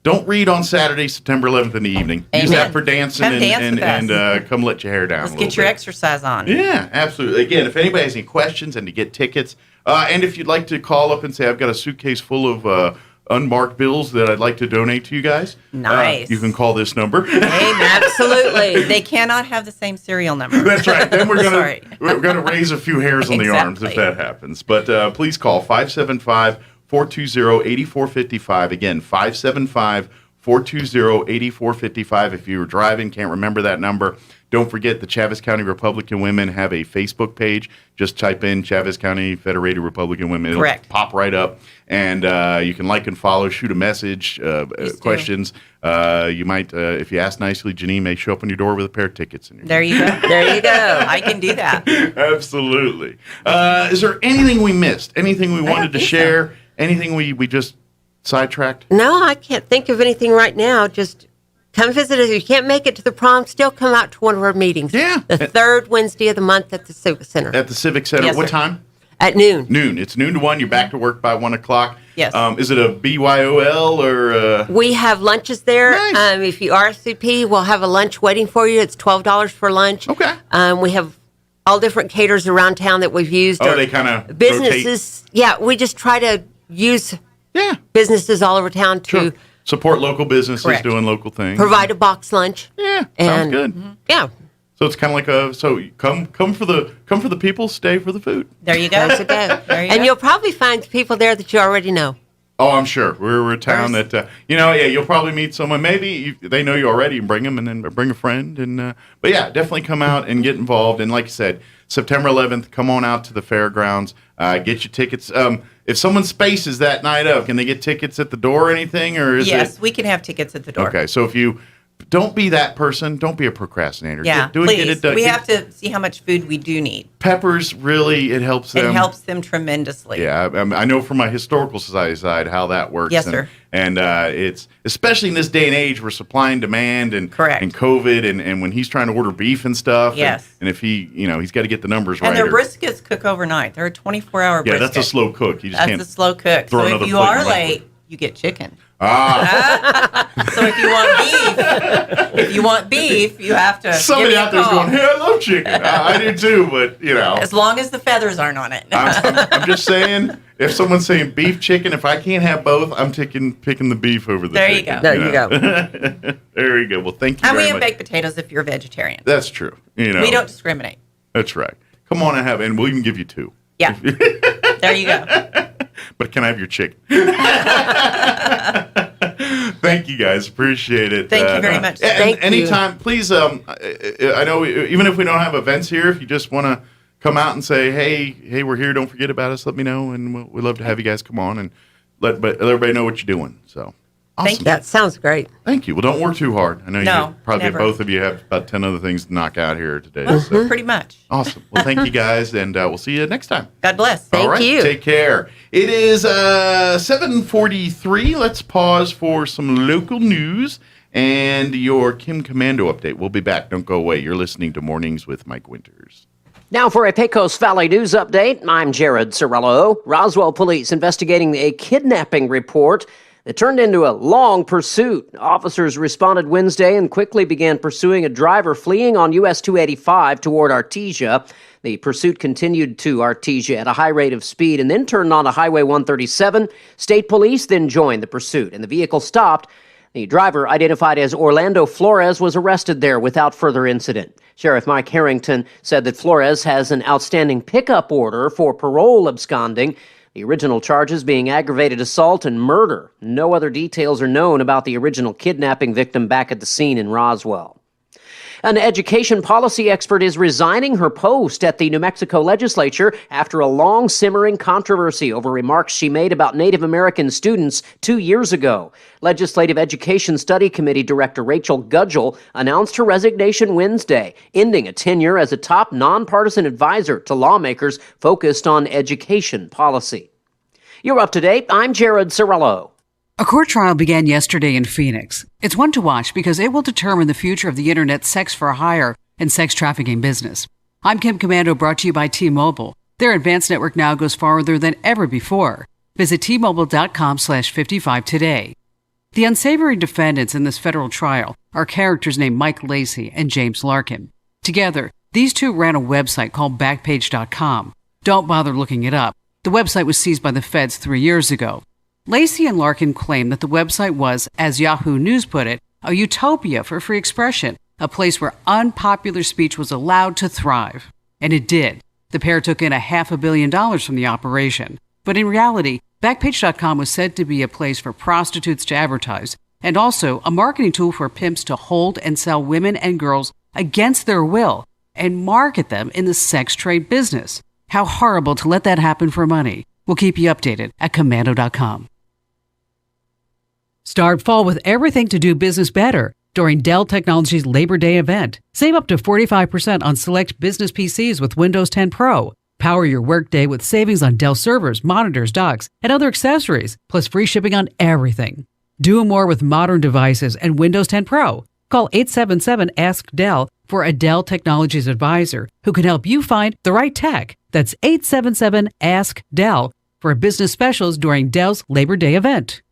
don't read on Saturday, September 11th in the evening. Amen. Use that for dancing and come let your hair down. Let's get your exercise on. Yeah, absolutely. Again, if anybody has any questions and to get tickets, and if you'd like to call up and say, I've got a suitcase full of unmarked bills that I'd like to donate to you guys. Nice. You can call this number. Absolutely. They cannot have the same serial number. That's right. Then we're gonna raise a few hairs on the arms if that happens. But please call 575-420-8455. Again, 575-420-8455. If you were driving, can't remember that number, don't forget the Chaves County Republican Women have a Facebook page. Just type in Chaves County Federated Republican Women. It'll pop right up. And you can like and follow, shoot a message, questions. You might, if you ask nicely, Janine may show up on your door with a pair of tickets. In your There you go. There you go. I can do that. Absolutely. Is there anything we missed? Anything we wanted to share? Anything we just sidetracked? No, I can't think of anything right now. Just come visit us. If you can't make it to the prom, still come out to one of our meetings. Yeah. The third Wednesday of the month at the Civic Center. At the Civic Center. Yes, what sir. time? At noon. Noon. It's noon to 1. You're back to work by 1 o'clock. Yes. Is it a BYOL or? We have lunches there. Nice. If you RSVP, we'll have a lunch waiting for you. It's $12 for lunch. Okay. We have all different caterers around town that we've used. Oh, they kind of businesses. rotate. Yeah, we just try to use businesses all over town to support local businesses doing local things. provide a box lunch. Yeah, sounds good. Yeah. So it's kind of like come for the people, stay for the food. There you go. And you'll probably find people there that you already know. Oh, I'm sure. We're a town that you'll probably meet someone. Maybe they know you already, and bring them, and then bring a friend. And but yeah, definitely come out and get involved. And like I said, September 11th, come on out to the fairgrounds. Get your tickets. If someone spaces that night of, can they get tickets at the door or anything? Or yes, we can have tickets at the door. Okay, so if you don't be that person, don't be a procrastinator. Yeah, please. Get it done. We have to see how much food we do need. Peppers, really, it helps them. It helps them tremendously. Yeah, I know from my historical society side how that works. Yes, sir. And it's, especially in this day and age where supply and demand and COVID and when he's trying to order beef and stuff. Yes. And if he's got to get the numbers right. And their briskets cook overnight. They're a 24-hour brisket. Yeah, that's a slow cook. You just that's can't a slow cook. So if you are late, you get chicken. So if you want beef, you have to. Somebody out there's going, hey, I love chicken. I do too, but as long as the feathers aren't on it. I'm just saying, if someone's saying beef, chicken, if I can't have both, I'm picking the beef over the chicken. There you go. There you go. Well, thank you and very we have much. baked potatoes if you're a vegetarian. That's true. We don't discriminate. That's right. Come on and we'll even give you 2. Yeah. There you go. But can I have your chicken? Thank you guys. Appreciate it. Thank you very much. Anytime, please. I know even if we don't have events here, if you just want to come out and say, hey, we're here. Don't forget about us. Let me know, and we'd love to have you guys come on and let everybody know what you're doing. So. Awesome. Thank you. That sounds great. Thank you. Well, don't work too hard. I know both of you have about 10 other things to knock out here today. Well, so. Pretty much. Awesome. Well, thank you guys, and we'll see you next time. God bless. Thank you. Take care. It is 7:43. Let's pause for some local news and your Kim Commando update. We'll be back. Don't go away. You're listening to Mornings with Mike Winters. Now for a Pecos Valley news update. I'm Jared Cirillo. Roswell police investigating a kidnapping report that turned into a long pursuit. Officers responded Wednesday and quickly began pursuing a driver fleeing on US 285 toward Artesia. The pursuit continued to Artesia at a high rate of speed and then turned onto Highway 137. State police then joined the pursuit, and the vehicle stopped. The driver, identified as Orlando Flores, was arrested there without further incident. Sheriff Mike Harrington said that Flores has an outstanding pickup order for parole absconding. The original charges being aggravated assault and murder. No other details are known about the original kidnapping victim back at the scene in Roswell. An education policy expert is resigning her post at the New Mexico legislature after a long simmering controversy over remarks she made about Native American students 2 years ago. Legislative Education Study Committee Director Rachel Gudgel announced her resignation Wednesday, ending a tenure as a top nonpartisan advisor to lawmakers focused on education policy. You're up to date. I'm Jared Cirillo. A court trial began yesterday in Phoenix. It's one to watch because it will determine the future of the internet's sex for hire and sex trafficking business. I'm Kim Commando, brought to you by T-Mobile. Their advanced network now goes farther than ever before. Visit T-Mobile.com/55 today. The unsavory defendants in this federal trial are characters named Mike Lacey and James Larkin. Together, these two ran a website called Backpage.com. Don't bother looking it up. The website was seized by the feds 3 years ago. Lacey and Larkin claimed that the website was, as Yahoo News put it, a utopia for free expression, a place where unpopular speech was allowed to thrive. And it did. The pair took in $500 million from the operation. But in reality, Backpage.com was said to be a place for prostitutes to advertise, and also a marketing tool for pimps to hold and sell women and girls against their will and market them in the sex trade business. How horrible to let that happen for money. We'll keep you updated at Commando.com. Start fall with everything to do business better during Dell Technologies Labor Day event. Save up to 45% on select business PCs with Windows 10 Pro. Power your workday with savings on Dell servers, monitors, docks, and other accessories, plus free shipping on everything. Do more with modern devices and Windows 10 Pro. Call 877-ASK-DELL for a Dell Technologies advisor who can help you find the right tech. That's 877-ASK-DELL for business specials during Dell's Labor Day event.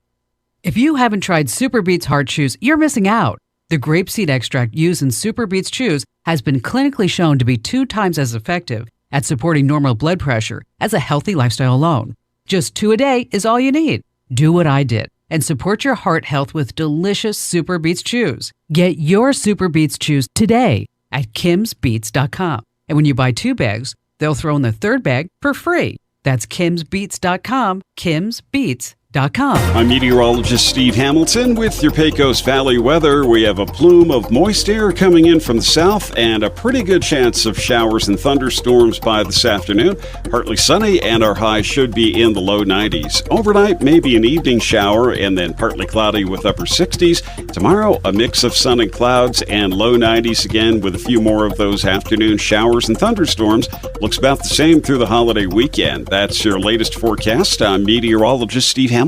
If you haven't tried Super Beets Heart Chews, you're missing out. The grapeseed extract used in Super Beets Chews has been clinically shown to be 2 times as effective at supporting normal blood pressure as a healthy lifestyle alone. Just 2 a day is all you need. Do what I did and support your heart health with delicious Super Beets Chews. Get your Super Beets Chews today at kimsbeets.com. And when you buy 2 bags, they'll throw in the 3rd bag for free. That's kimsbeets.com, kimsbeets.com. I'm meteorologist Steve Hamilton with your Pecos Valley weather. We have a plume of moist air coming in from the south and a pretty good chance of showers and thunderstorms by this afternoon. Partly sunny, and our high should be in the low 90s. Overnight, maybe an evening shower and then partly cloudy with upper 60s. Tomorrow, a mix of sun and clouds and low 90s again with a few more of those afternoon showers and thunderstorms. Looks about the same through the holiday weekend. That's your latest forecast. I'm meteorologist Steve Hamilton.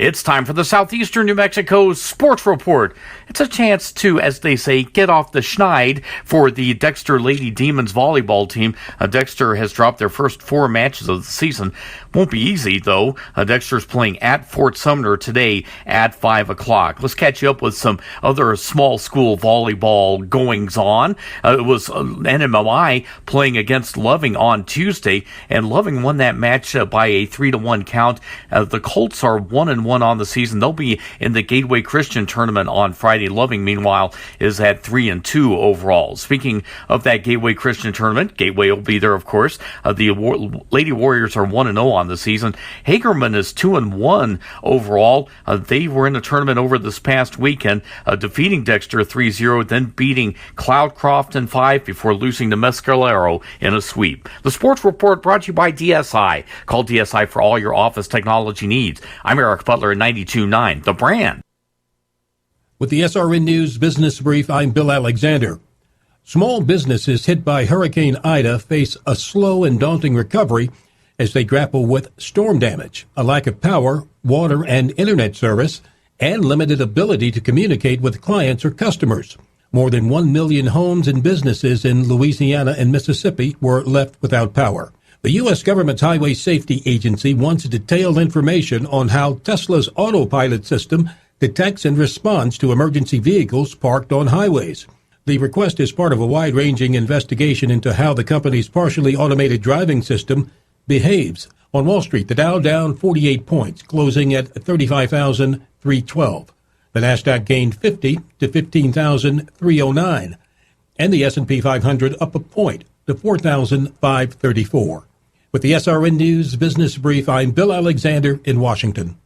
It's time for the Southeastern New Mexico Sports Report. It's a chance to, as they say, get off the schneid for the Dexter Lady Demons volleyball team. Dexter has dropped their first 4 matches of the season. Won't be easy, though. Dexter's playing at Fort Sumner today at 5 o'clock. Let's catch you up with some other small school volleyball goings-on. It was NMI playing against Loving on Tuesday, and Loving won that match by a 3-1 count. The Colts are 1-1 on the season. They'll be in the Gateway Christian tournament on Friday. Loving, meanwhile, is at 3-2 overall. Speaking of that Gateway Christian tournament, Gateway will be there, of course. The Lady Warriors are 1-0 on the season. Hagerman is 2-1 overall. They were in the tournament over this past weekend, defeating Dexter 3-0, then beating Cloudcroft in 5 before losing to Mescalero in a sweep. The Sports Report brought to you by DSI. Call DSI for all your office technology needs. I'm Eric Butler at 92.9, The Brand. With the SRN News Business Brief, I'm Bill Alexander. Small businesses hit by Hurricane Ida face a slow and daunting recovery as they grapple with storm damage, a lack of power, water, and internet service, and limited ability to communicate with clients or customers. More than 1 million homes and businesses in Louisiana and Mississippi were left without power. The U.S. government's Highway Safety Agency wants detailed information on how Tesla's autopilot system detects and responds to emergency vehicles parked on highways. The request is part of a wide-ranging investigation into how the company's partially automated driving system behaves. On Wall Street, the Dow down 48 points, closing at 35,312. The Nasdaq gained 50 to 15,309. And the S&P 500 up a point to 4,534. With the SRN News Business Brief, I'm Bill Alexander in Washington.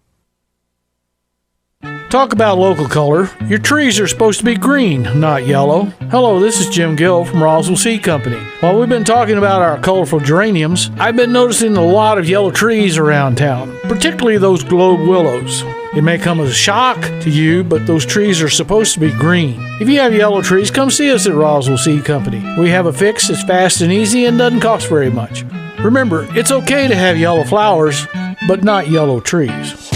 Talk about local color. Your trees are supposed to be green, not yellow. Hello, this is Jim Gill from Roswell Seed Company. While we've been talking about our colorful geraniums, I've been noticing a lot of yellow trees around town, particularly those globe willows. It may come as a shock to you, but those trees are supposed to be green. If you have yellow trees, come see us at Roswell Seed Company. We have a fix that's fast and easy and doesn't cost very much. Remember, it's okay to have yellow flowers, but not yellow trees.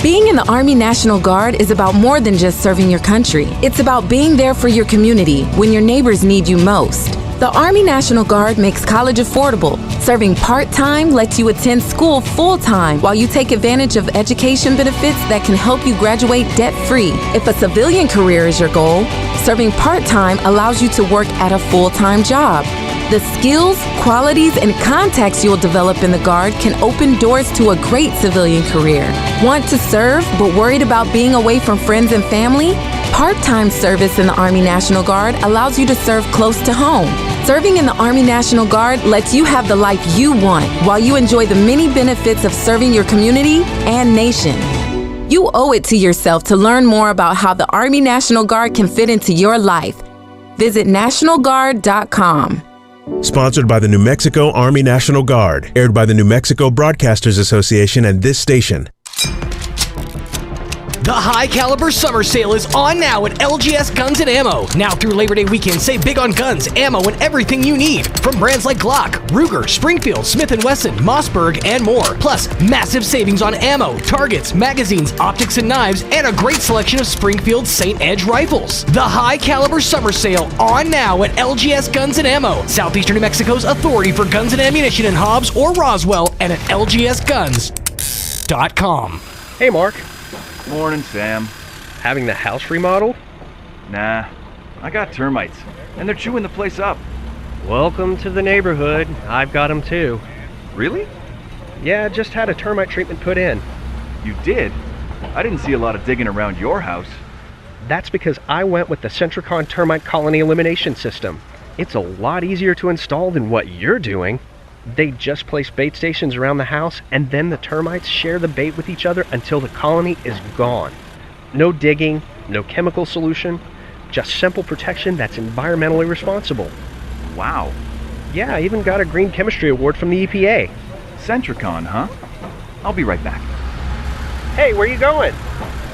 Being in the Army National Guard is about more than just serving your country. It's about being there for your community when your neighbors need you most. The Army National Guard makes college affordable. Serving part-time lets you attend school full-time while you take advantage of education benefits that can help you graduate debt-free. If a civilian career is your goal, serving part-time allows you to work at a full-time job. The skills, qualities, and contacts you'll develop in the Guard can open doors to a great civilian career. Want to serve but worried about being away from friends and family? Part-time service in the Army National Guard allows you to serve close to home. Serving in the Army National Guard lets you have the life you want while you enjoy the many benefits of serving your community and nation. You owe it to yourself to learn more about how the Army National Guard can fit into your life. Visit NationalGuard.com. Sponsored by the New Mexico Army National Guard. Aired by the New Mexico Broadcasters Association and this station. The High Caliber Summer Sale is on now at LGS Guns and Ammo. Now through Labor Day weekend, save big on guns, ammo, and everything you need. From brands like Glock, Ruger, Springfield, Smith & Wesson, Mossberg, and more. Plus, massive savings on ammo, targets, magazines, optics, and knives, and a great selection of Springfield St. Edge rifles. The High Caliber Summer Sale on now at LGS Guns and Ammo. Southeastern New Mexico's authority for guns and ammunition in Hobbs or Roswell, and at lgsguns.com. Hey, Mark. Morning, Sam. Having the house remodeled? Nah, I got termites, and they're chewing the place up. Welcome to the neighborhood. I've got them too. Really? Yeah, just had a termite treatment put in. You did? I didn't see a lot of digging around your house. That's because I went with the Centricon Termite Colony Elimination System. It's a lot easier to install than what you're doing. They just place bait stations around the house, and then the termites share the bait with each other until the colony is gone. No digging, no chemical solution, just simple protection that's environmentally responsible. Wow. Yeah, I even got a green chemistry award from the EPA. Centricon, huh? I'll be right back. Hey, where you going?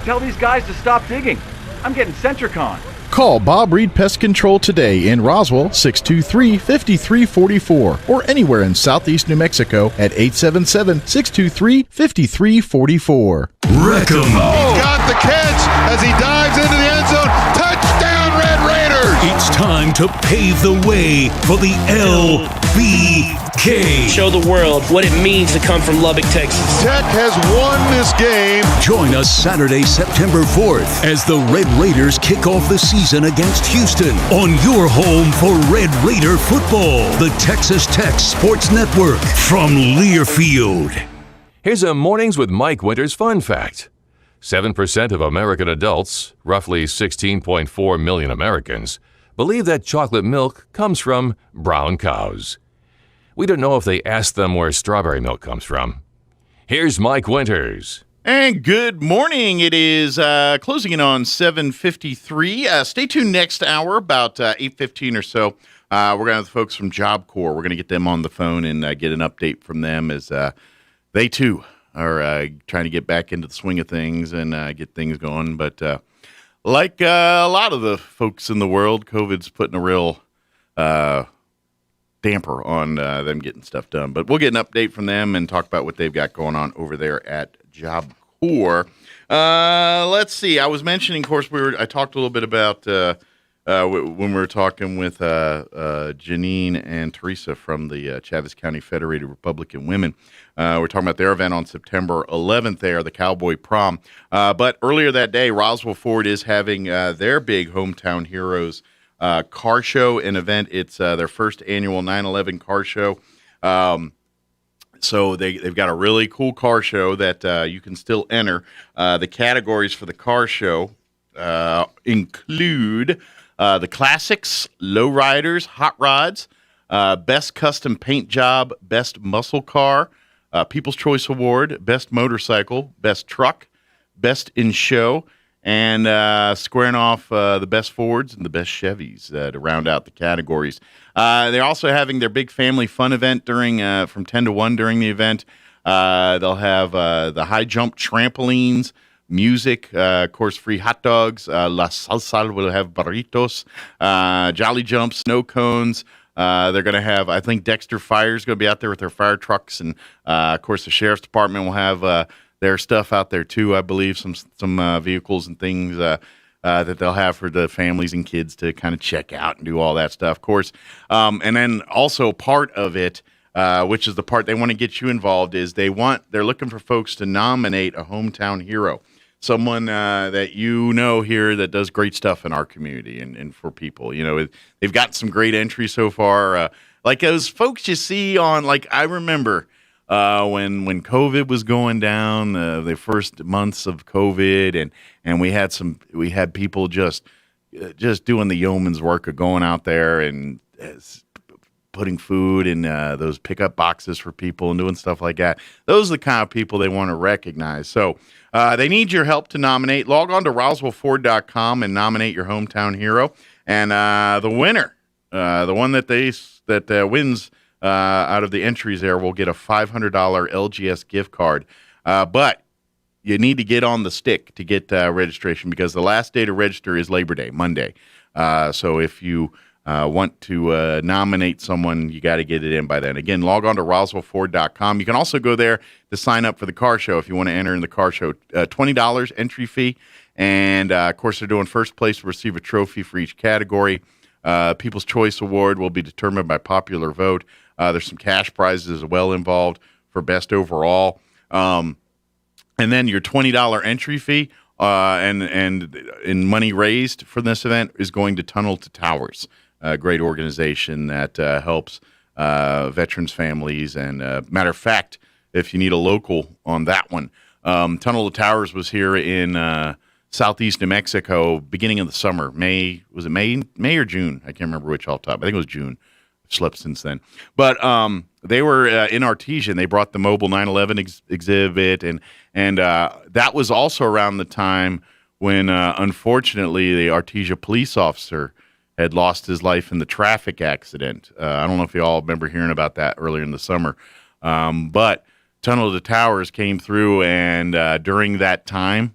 Tell these guys to stop digging. I'm getting Centricon. Call Bob Reed Pest Control today in Roswell, 623-5344, or anywhere in southeast New Mexico at 877-623-5344. Wreck 'em. He's got the catch as he dives into the end zone. Touchdown, Red Raiders! It's time to pave the way for the LBK. Show the world what it means to come from Lubbock, Texas. Tech has won this game. Join us Saturday, September 4th, as the Red Raiders kick off the season against Houston on your home for Red Raider football. The Texas Tech Sports Network from Learfield. Here's a Mornings with Mike Winters fun fact. 7% of American adults, roughly 16.4 million Americans, believe that chocolate milk comes from brown cows. We don't know if they asked them where strawberry milk comes from. Here's Mike Winters. And good morning. It is closing in on 7:53. Stay tuned next hour, about 8:15 or so. We're going to have the folks from Job Corps. We're going to get them on the phone and get an update from them as they, too, are trying to get back into the swing of things and get things going. But like a lot of the folks in the world, COVID's putting a real damper on them getting stuff done. But we'll get an update from them and talk about what they've got going on over there at Job Corps. Let's see. I was mentioning, of course, I talked a little bit about when we were talking with Janine and Teresa from the Chaves County Federated Republican Women. We're talking about their event on September 11th there, the Cowboy Prom. But earlier that day, Roswell Ford is having their big Hometown Heroes car show, an event. It's their first annual 9/11 car show. So they've got a really cool car show that you can still enter. The categories for the car show include the classics, lowriders, hot rods, best custom paint job, best muscle car, People's Choice Award, best motorcycle, best truck, best in show, and squaring off the best Fords and the best Chevys to round out the categories. They're also having their big family fun event during from 10 to 1 during the event. They'll have the high jump trampolines, music, of course, free hot dogs. La Salsa will have burritos, Jolly Jump, snow cones. They're going to have, I think Dexter Fire is going to be out there with their fire trucks. And, of course, the Sheriff's Department will have their stuff out there too. I believe some vehicles and things that they'll have for the families and kids to kind of check out and do all that stuff, of course. And then also part of it, which is the part they want to get you involved, is they're looking for folks to nominate a hometown hero, someone that you know here that does great stuff in our community and for people. You know, they've got some great entries so far. Like those folks you see on, like, I remember when COVID was going down, the first months of COVID, and we had people just doing the yeoman's work of going out there and putting food in those pickup boxes for people and doing stuff like that. Those are the kind of people they want to recognize. So they need your help to nominate. Log on to RoswellFord.com and nominate your hometown hero. And the winner, the one that wins out of the entries there, will get a $500 LGS gift card. But you need to get on the stick to get registration, because the last day to register is Labor Day, Monday. So if you want to nominate someone, you got to get it in by then. Again, log on to RoswellFord.com. You can also go there to sign up for the car show if you want to enter in the car show. $20 entry fee. And, of course, they're doing first place to receive a trophy for each category. People's Choice Award will be determined by popular vote. There's some cash prizes as well involved for best overall. And then your $20 entry fee and money raised for this event is going to Tunnel to Towers, a great organization that helps veterans' families. And matter of fact, if you need a local on that one, Tunnel to Towers was here in southeast New Mexico beginning of the summer. May or June? I can't remember which off the top. I think it was June. I've slept since then. But they were in Artesia. They brought the mobile 9/11 exhibit, and that was also around the time when, unfortunately, the Artesia police officer had lost his life in the traffic accident. I don't know if you all remember hearing about that earlier in the summer. But Tunnel to Towers came through, and during that time,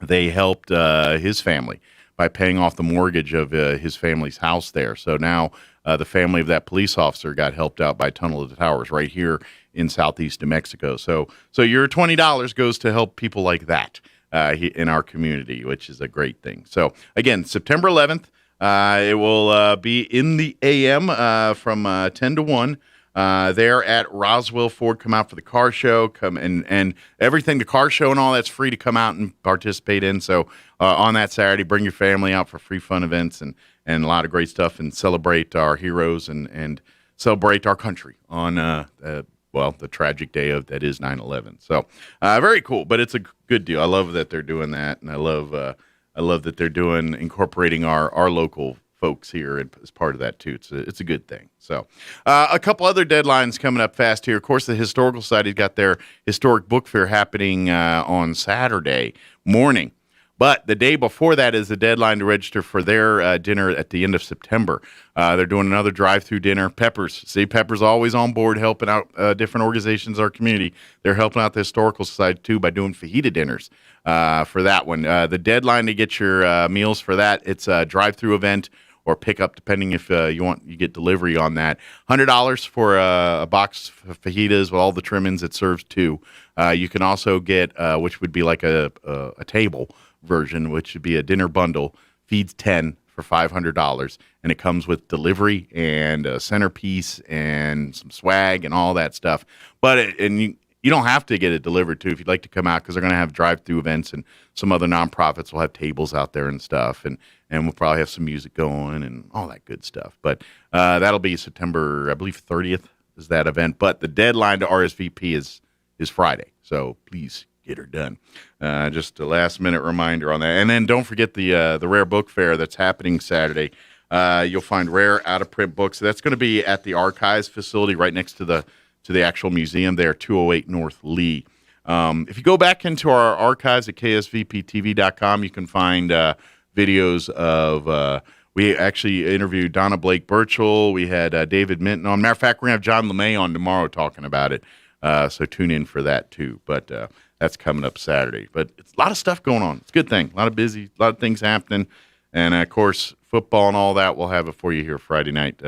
they helped his family by paying off the mortgage of his family's house there. So now the family of that police officer got helped out by Tunnel to Towers right here in southeast New Mexico. So your $20 goes to help people like that in our community, which is a great thing. So again, September 11th, it will be in the AM from 10 to 1. There at Roswell Ford. Come out for the car show, come and everything, the car show and all that's free to come out and participate in. So on that Saturday, bring your family out for free fun events and a lot of great stuff, and celebrate our heroes and celebrate our country on the tragic day that is 9/11. So very cool, but it's a good deal. I love that they're doing that, and I love that they're incorporating our local folks here as part of that too. It's a good thing. So a couple other deadlines coming up fast here. Of course, the Historical Society's got their historic book fair happening on Saturday morning. But the day before that is the deadline to register for their dinner at the end of September. They're doing another drive-through dinner. Peppers. See, Peppers always on board helping out different organizations in our community. They're helping out the Historical Society, too, by doing fajita dinners for that one. The deadline to get your meals for that, it's a drive-through event or pickup, depending if you get delivery on that. $100 for a box of fajitas with all the trimmings. It serves 2. You can also get, which would be like a table version, which would be a dinner bundle, feeds 10 for $500, and it comes with delivery and a centerpiece and some swag and all that stuff. But you don't have to get it delivered too if you'd like to come out, because they're going to have drive-through events, and some other nonprofits will have tables out there and stuff, and we'll probably have some music going and all that good stuff. But that'll be September, I believe, 30th is that event. But the deadline to RSVP is Friday, so please get her done. Just a last-minute reminder on that. And then don't forget the Rare Book Fair that's happening Saturday. You'll find rare out-of-print books. That's going to be at the Archives facility right next to the actual museum there, 208 North Lee. If you go back into our archives at ksvptv.com, you can find videos of we actually interviewed Donna Blake Birchall. We had David Minton on. Matter of fact, we're going to have John LeMay on tomorrow talking about it. So tune in for that, too. But that's coming up Saturday. But it's a lot of stuff going on. It's a good thing. A lot of things happening. And, of course, football and all that, we'll have it for you here Friday night.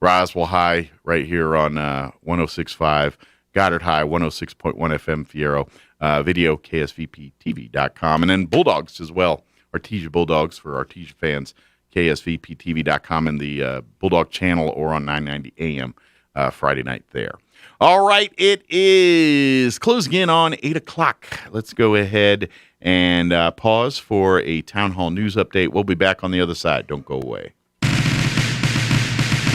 Roswell High right here on 106.5, Goddard High, 106.1 FM Fierro. video, ksvptv.com. And then Bulldogs as well, Artesia Bulldogs for Artesia fans, ksvptv.com and the Bulldog channel or on 990 AM Friday night there. All right, it is closing in on 8 o'clock. Let's go ahead and pause for a town hall news update. We'll be back on the other side. Don't go away.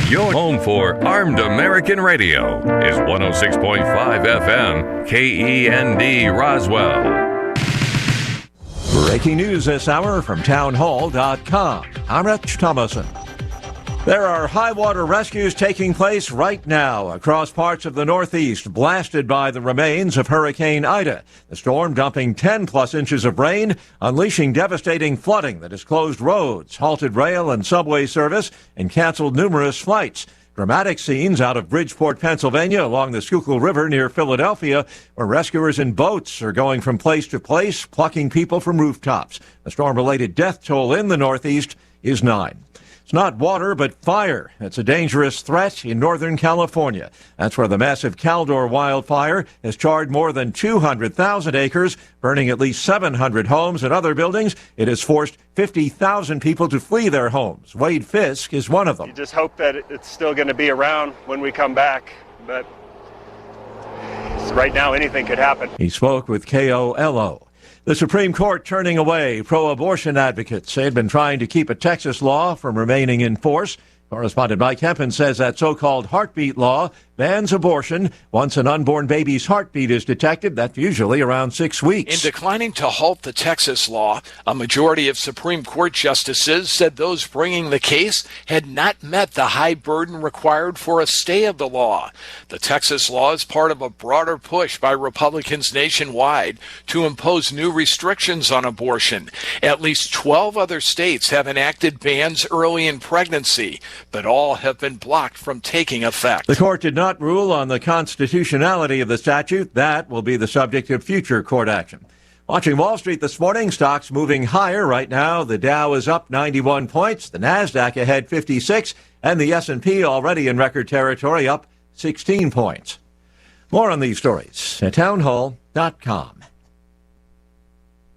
Your home for Armed American Radio is 106.5 FM, KEND Roswell. Breaking news this hour from townhall.com. I'm Rich Thomason. There are high water rescues taking place right now across parts of the Northeast, blasted by the remains of Hurricane Ida. The storm dumping 10-plus inches of rain, unleashing devastating flooding that has closed roads, halted rail and subway service, and canceled numerous flights. Dramatic scenes out of Bridgeport, Pennsylvania, along the Schuylkill River near Philadelphia, where rescuers in boats are going from place to place, plucking people from rooftops. The storm-related death toll in the Northeast is 9. It's not water, but fire. It's a dangerous threat in Northern California. That's where the massive Caldor wildfire has charred more than 200,000 acres, burning at least 700 homes and other buildings. It has forced 50,000 people to flee their homes. Wade Fisk is one of them. You just hope that it's still going to be around when we come back, but right now anything could happen. He spoke with KOLO. The Supreme Court turning away pro-abortion advocates. They had been trying to keep a Texas law from remaining in force. Correspondent Mike Hempen says that so-called heartbeat law bans abortion once an unborn baby's heartbeat is detected. That's usually around 6 weeks. In declining to halt the Texas law, a majority of Supreme Court justices said those bringing the case had not met the high burden required for a stay of the law. The Texas law is part of a broader push by Republicans nationwide to impose new restrictions on abortion. At least 12 other states have enacted bans early in pregnancy, but all have been blocked from taking effect. The court did not rule on the constitutionality of the statute. That will be the subject of future court action. Watching Wall Street this morning, stocks moving higher right now. The Dow is up 91 points, the Nasdaq ahead 56, and the S&P already in record territory up 16 points. More on these stories at townhall.com.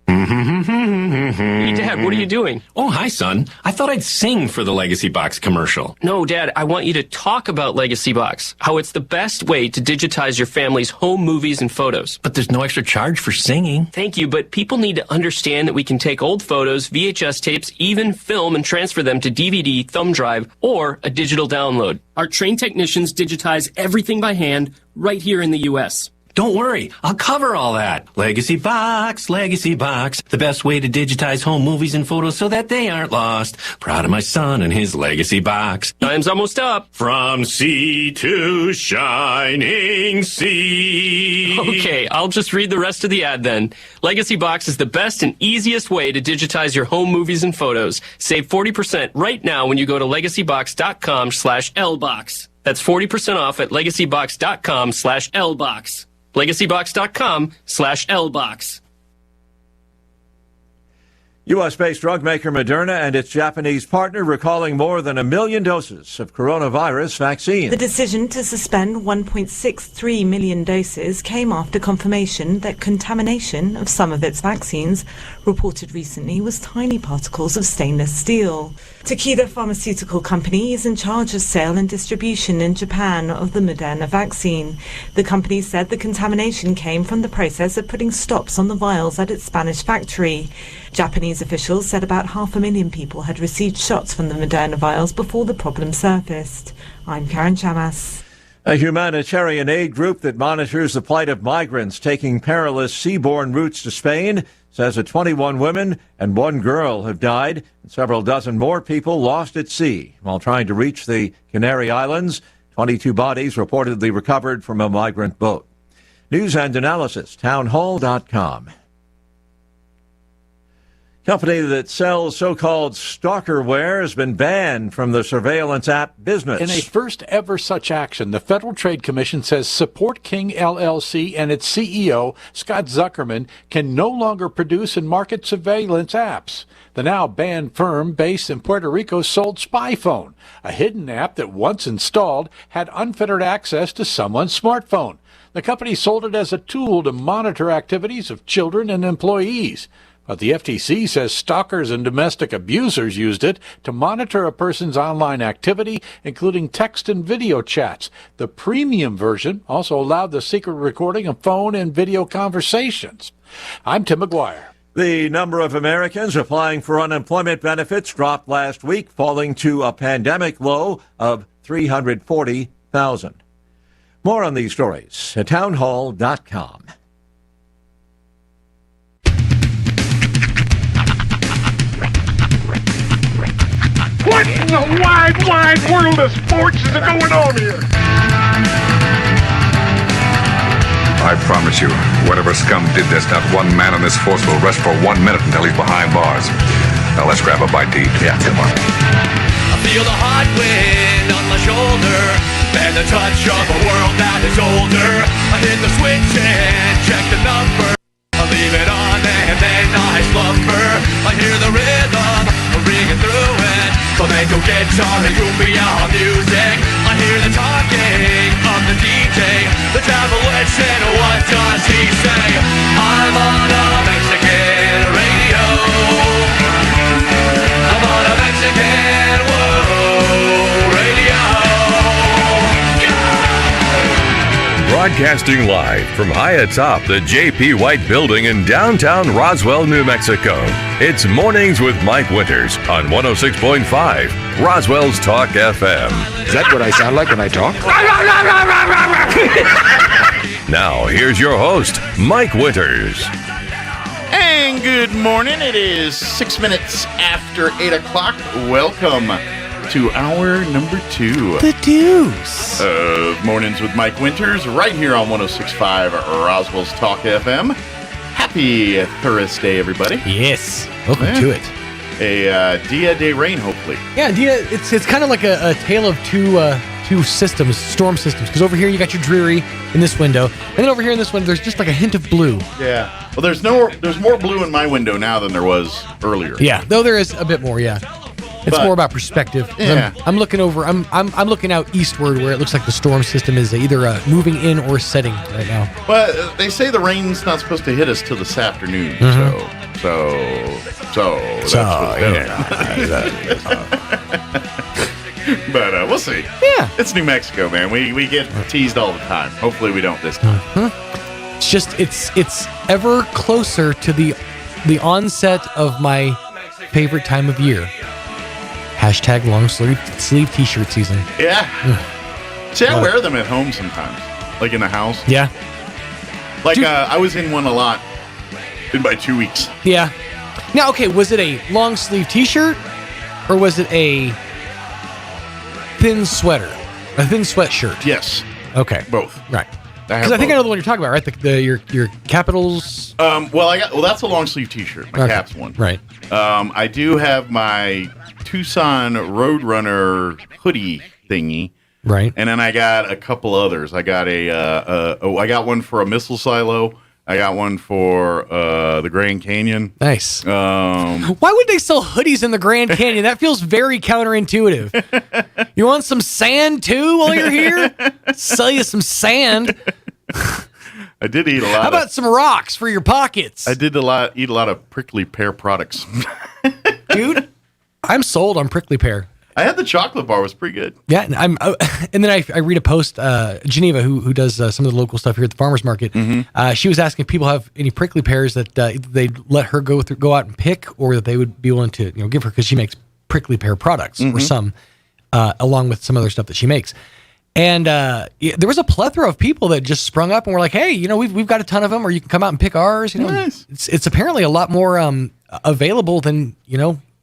Hey, Dad, what are you doing? Oh, hi, son. I thought I'd sing for the Legacy Box commercial. No, Dad, I want you to talk about Legacy Box, how it's the best way to digitize your family's home movies and photos. But there's no extra charge for singing. Thank you, but people need to understand that we can take old photos, VHS tapes, even film and transfer them to DVD, thumb drive, or a digital download. Our trained technicians digitize everything by hand right here in the U.S. Don't worry, I'll cover all that. Legacy Box, the best way to digitize home movies and photos so that they aren't lost. Proud of my son and his Legacy Box. Time's almost up. From sea to shining sea. Okay, I'll just read the rest of the ad then. Legacy Box is the best and easiest way to digitize your home movies and photos. Save 40% right now when you go to legacybox.com/lbox. That's 40% off at legacybox.com/lbox. legacybox.com/lbox. U.S.-based drug maker Moderna and its Japanese partner recalling more than 1 million doses of coronavirus vaccine. The decision to suspend 1.63 million doses came after confirmation that contamination of some of its vaccines reported recently was tiny particles of stainless steel. Takeda Pharmaceutical Company is in charge of sale and distribution in Japan of the Moderna vaccine. The company said the contamination came from the process of putting stops on the vials at its Spanish factory. Japanese officials said about 500,000 people had received shots from the Moderna vials before the problem surfaced. I'm Karen Chamas. A humanitarian aid group that monitors the plight of migrants taking perilous seaborne routes to Spain says that 21 women and 1 girl have died and several dozen more people lost at sea while trying to reach the Canary Islands. 22 bodies reportedly recovered from a migrant boat. News and analysis, townhall.com. Company that sells so-called stalkerware has been banned from the surveillance app business. In a first ever such action, the Federal Trade Commission says Support King LLC and its CEO, Scott Zuckerman, can no longer produce and market surveillance apps. The now banned firm based in Puerto Rico sold SpyPhone, a hidden app that once installed had unfettered access to someone's smartphone. The company sold it as a tool to monitor activities of children and employees. But the FTC says stalkers and domestic abusers used it to monitor a person's online activity, including text and video chats. The premium version also allowed the secret recording of phone and video conversations. I'm Tim McGuire. The number of Americans applying for unemployment benefits dropped last week, falling to a pandemic low of 340,000. More on these stories at townhall.com. What in the wide, wide world of sports is going on here? I promise you, whatever scum did this, not one man on this force will rest for 1 minute until he's behind bars. Now let's grab a bite to eat. Yeah, come on. I feel the hot wind on my shoulder and the touch of a world that is older. I hit the switch and check the number. I leave it on and then I slumber. I hear the rhythm ringing through it. Flamenco guitar and cumbia music. I hear the talking of the DJ. The travel and what does he say? I'm on a Mexican radio. I'm on a Mexican radio. Broadcasting live from high atop the J.P. White Building in downtown Roswell, New Mexico. It's Mornings with Mike Winters on 106.5 Roswell's Talk FM. Is that what I sound like when I talk? Now, here's your host, Mike Winters. And good morning. It is 6 minutes after 8 o'clock. Welcome to hour number 2. The deuce. Of Mornings with Mike Winters, right here on 106.5 Roswell's Talk FM. Happy Thursday, everybody. Yes. Welcome to it. A Dia de Rain, hopefully. Yeah, Dia, it's kind of like a tale of two systems, storm systems. Because over here you got your dreary in this window, and then over here in this window there's just like a hint of blue. Yeah. Well, there's more blue in my window now than there was earlier. Yeah, though there is a bit more. Yeah. It's more about perspective. Yeah. I'm looking over. I'm looking out eastward, where it looks like the storm system is either moving in or setting right now. Well, they say the rain's not supposed to hit us till this afternoon. Mm-hmm. So that's But we'll see. Yeah, it's New Mexico, man. We get teased all the time. Hopefully, we don't this time. Mm-hmm. It's just it's ever closer to the onset of my favorite time of year. Hashtag long sleeve t-shirt season. Yeah. See, I wear them at home sometimes, like in the house. Yeah. Like I was in one a lot in by 2 weeks. Yeah. Now, okay, was it a long sleeve t-shirt or was it a thin sweater, a thin sweatshirt? Yes. Okay. Both. Right. Because I think I know the one you're talking about, right? Your Capitals. Well, that's a long sleeve t-shirt. My Caps one. Right. I do have my Tucson Roadrunner hoodie thingy. Right. And then I got a couple others. I got I got one for a missile silo. I got one for the Grand Canyon. Nice. Why would they sell hoodies in the Grand Canyon? That feels very counterintuitive. You want some sand too while you're here? Sell you some sand. I did eat a lot. How about some rocks for your pockets? I did eat a lot of Prickly Pear products. Dude, I'm sold on Prickly Pear. I had the chocolate bar; it was pretty good. Yeah, and then I read a post. Geneva, who does some of the local stuff here at the farmers market, she was asking if people have any prickly pears that they'd let her go out and pick, or that they would be willing to give her, because she makes prickly pear products or some, along with some other stuff that she makes. And there was a plethora of people that just sprung up and were like, "Hey, we've got a ton of them, or you can come out and pick ours." Nice. It's apparently a lot more available than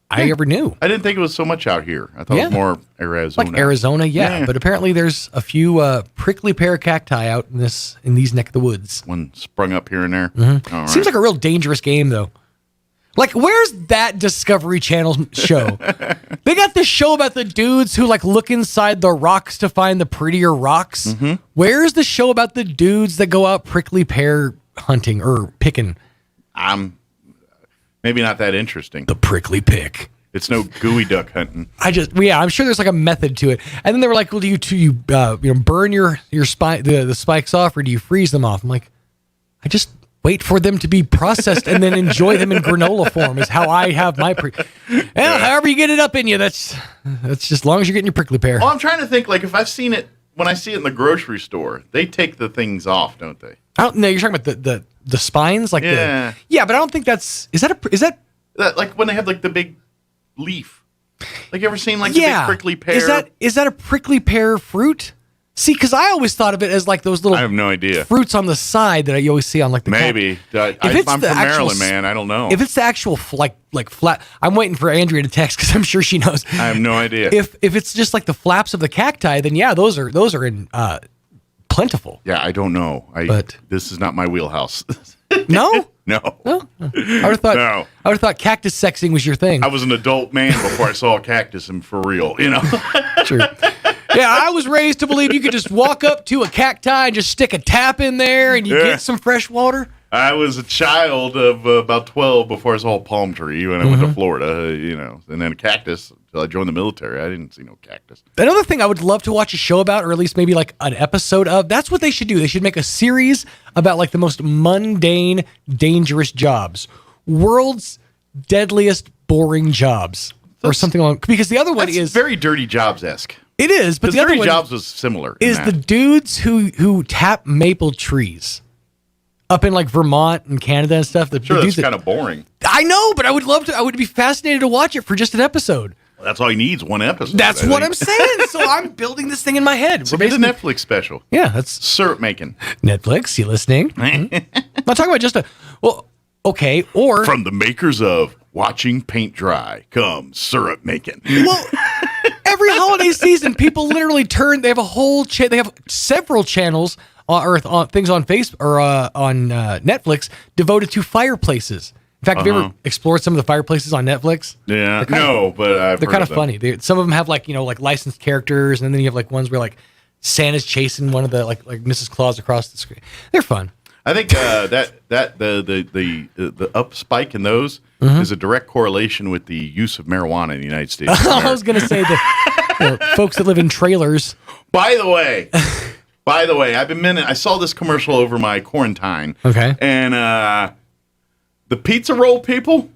I ever knew. I didn't think it was so much out here. I thought it was more Arizona. Like Arizona, yeah. But apparently there's a few prickly pear cacti out in these neck of the woods. One sprung up here and there. Mm-hmm. All right. Seems like a real dangerous game, though. Like, where's that Discovery Channel show? They got this show about the dudes who like look inside the rocks to find the prettier rocks. Mm-hmm. Where's the show about the dudes that go out prickly pear hunting or picking? Maybe not that interesting. The prickly pick. It's no gooey duck hunting. I'm sure there's like a method to it. And then they were like, well, do you burn your the spikes off, or do you freeze them off? I'm like, I just wait for them to be processed and then enjoy them in granola form is how I have my however you get it up in you, that's just as long as you're getting your prickly pear. Well, I'm trying to think, like, if I've seen it, when I see it in the grocery store, they take the things off, don't they? I don't know. You're talking about the spines? Like yeah. But I don't think that's, is that like when they have like the big leaf? Like, you ever seen like the big prickly pear? Is that a prickly pear fruit? See, because I always thought of it as like those little I have no idea. fruits on the side that you always see on like the Maybe. I'm from Maryland, man. I don't know. If it's the actual like flat, I'm waiting for Andrea to text because I'm sure she knows. I have no idea. If it's just like the flaps of the cacti, then yeah, those are in plentiful. Yeah, I don't know. But this is not my wheelhouse. No? No. I would have thought cactus sexing was your thing. I was an adult man before I saw a cactus, and for real, you know. True. Yeah, I was raised to believe you could just walk up to a cacti and just stick a tap in there and you get some fresh water. I was a child of about 12 before I saw a palm tree when I went to Florida, and then a cactus until I joined the military. I didn't see no cactus. Another thing I would love to watch a show about, or at least maybe like an episode of, that's what they should do. They should make a series about like the most mundane, dangerous jobs. World's deadliest, boring jobs. Or something along, because the other one is very Dirty Jobs-esque. It is, but the other Dirty one Jobs was similar. Is the dudes who tap maple trees up in like Vermont and Canada and stuff. Sure, that's kind of boring. I know, but I would love to. I would be fascinated to watch it for just an episode. Well, that's all he needs, one episode. That's what I'm saying. So I'm building this thing in my head. So it's a Netflix special. Yeah, that's syrup making. Netflix, you listening? I'm not talking about just okay, or from the makers of Watching Paint Dry comes syrup making. Well, every holiday season, people literally they have a whole they have several channels on things on Facebook or on Netflix devoted to fireplaces. In fact, have you ever explored some of the fireplaces on Netflix? Yeah, but they're kind of funny. Some of them have like licensed characters, and then you have like ones where like Santa's chasing one of the like Mrs. Claus across the screen. They're fun. I think the up spike in those is a direct correlation with the use of marijuana in the United States. I was going to say the folks that live in trailers. By the way, I saw this commercial over my quarantine. Okay. And the pizza roll people,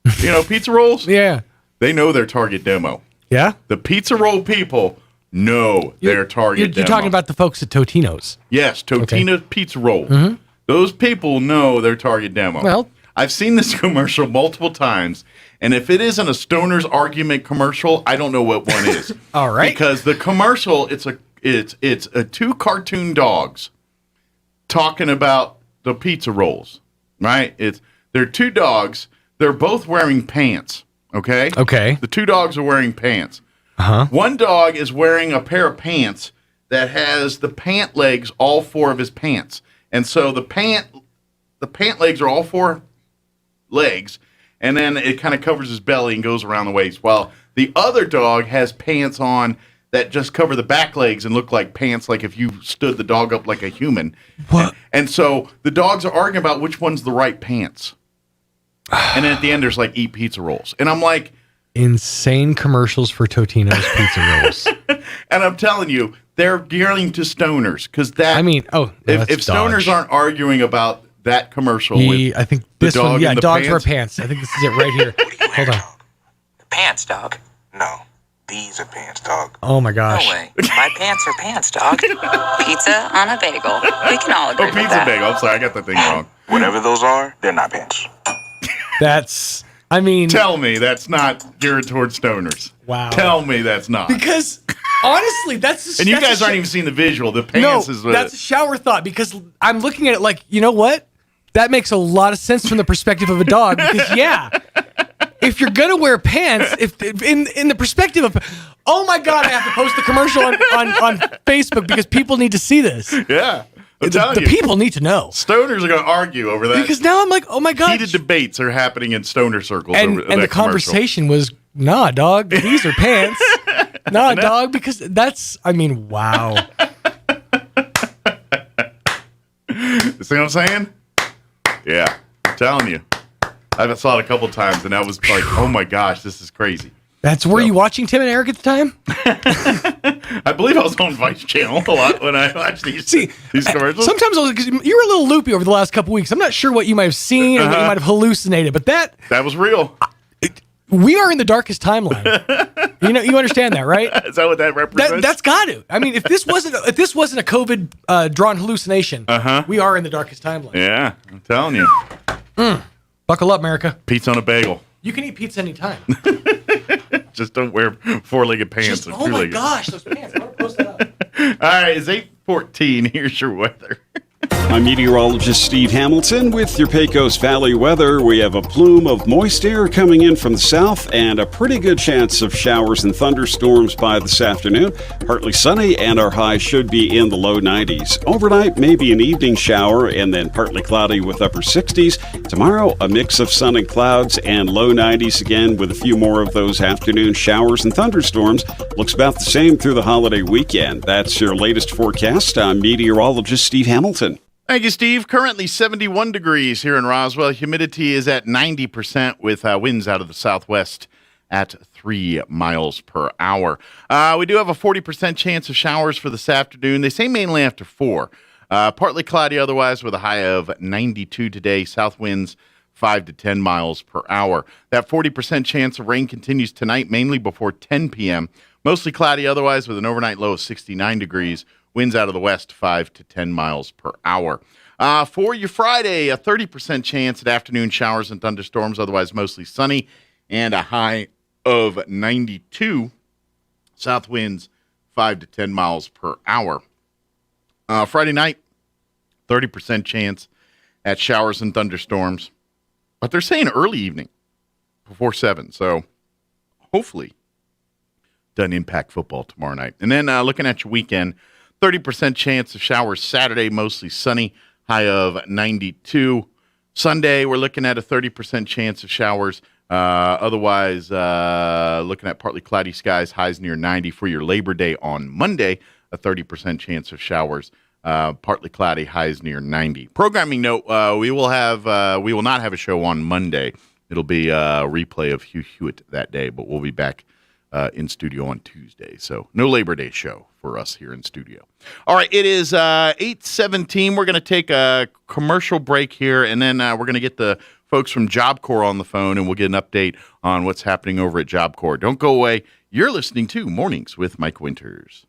pizza rolls? Yeah. They know their target demo. Yeah? The pizza roll people know their target demo. You're talking about the folks at Totino's. Yes, Totino's Pizza Roll. Mm-hmm. Those people know their target demo. Well, I've seen this commercial multiple times, and if it isn't a stoner's argument commercial, I don't know what one is. All right. Because the commercial, it's two cartoon dogs talking about the pizza rolls, right? They're two dogs. They're both wearing pants, okay? Okay. The two dogs are wearing pants. Uh-huh. One dog is wearing a pair of pants that has the pant legs, all four of his pants. And so the pant legs are all four legs, and then it kind of covers his belly and goes around the waist, while the other dog has pants on that just cover the back legs and look like pants, like if you stood the dog up like a human. What? And so the dogs are arguing about which one's the right pants. And then at the end, there's like, eat pizza rolls. And I'm like... Insane commercials for Totino's pizza rolls. And I'm telling you, they're gearing to stoners, because that... I mean, if stoners aren't arguing about that commercial with I think the this dog one, yeah, and the dogs wear pants. pants. I think this is it right here. Hold on. Pants, dog? No, these are pants, dog. Oh my gosh. No way. My pants are pants, dog. Pizza on a bagel. We can all agree with pizza that. bagel. I'm sorry, I got the thing wrong. Whatever those are, they're not pants. Tell me that's not geared towards stoners. Wow. Tell me that's not. Because honestly, that's and you guys aren't even seeing the visual. The pants is that's a shower thought, because I'm looking at it like, you know what? That makes a lot of sense from the perspective of a dog. Because if you're gonna wear pants, if in the perspective of, oh my God, I have to post the commercial on Facebook because people need to see this. Yeah. The people need to know. Stoners are going to argue over that. Because now I'm like, oh my God. Heated debates are happening in stoner circles. And the conversation was, nah, dog, these are pants. Nah, dog, because wow. See what I'm saying? Yeah, I'm telling you. I saw it a couple times, and I was like, oh my gosh, this is crazy. Were you watching Tim and Eric at the time? I believe I was on Vice Channel a lot when I watched these commercials. Sometimes because you were a little loopy over the last couple weeks. I'm not sure what you might have seen or what you might have hallucinated, but that was real. We are in the darkest timeline. You understand that, right? Is that what that represents? That's got to. I mean, if this wasn't a COVID drawn hallucination, we are in the darkest timeline. Yeah, I'm telling you. Buckle up, America. Pizza on a bagel. You can eat pizza anytime. Just don't wear four-legged pants. Oh my gosh, those pants. I want to post that up. All right, it's 8:14. Here's your weather. I'm meteorologist Steve Hamilton with your Pecos Valley weather. We have a plume of moist air coming in from the south and a pretty good chance of showers and thunderstorms by this afternoon. Partly sunny, and our high should be in the low 90s. Overnight, maybe an evening shower and then partly cloudy with upper 60s. Tomorrow, a mix of sun and clouds and low 90s again with a few more of those afternoon showers and thunderstorms. Looks about the same through the holiday weekend. That's your latest forecast. I'm meteorologist Steve Hamilton. Thank you, Steve. Currently 71 degrees here in Roswell. Humidity is at 90% with winds out of the southwest at 3 miles per hour. We do have a 40% chance of showers for this afternoon. They say mainly after 4. Partly cloudy otherwise with a high of 92 today. South winds 5 to 10 miles per hour. That 40% chance of rain continues tonight, mainly before 10 p.m. Mostly cloudy otherwise with an overnight low of 69 degrees. Winds out of the west, 5 to 10 miles per hour. For your Friday, a 30% chance at afternoon showers and thunderstorms, otherwise mostly sunny, and a high of 92. South winds, 5 to 10 miles per hour. Friday night, 30% chance at showers and thunderstorms. But they're saying early evening, before 7. So hopefully doesn't impact football tomorrow night. And then looking at your weekend, 30% chance of showers Saturday, mostly sunny, high of 92. Sunday, we're looking at a 30% chance of showers. Otherwise, looking at partly cloudy skies, highs near 90 for your Labor Day on Monday, a 30% chance of showers. Partly cloudy, highs near 90. Programming note, we will not have a show on Monday. It'll be a replay of Hugh Hewitt that day, but we'll be back in studio on Tuesday. So no Labor Day show for us here in studio. All right, it is 8:17. We're going to take a commercial break here, and then we're going to get the folks from Job Corps on the phone, and we'll get an update on what's happening over at Job Corps. Don't go away. You're listening to Mornings with Mike Winters.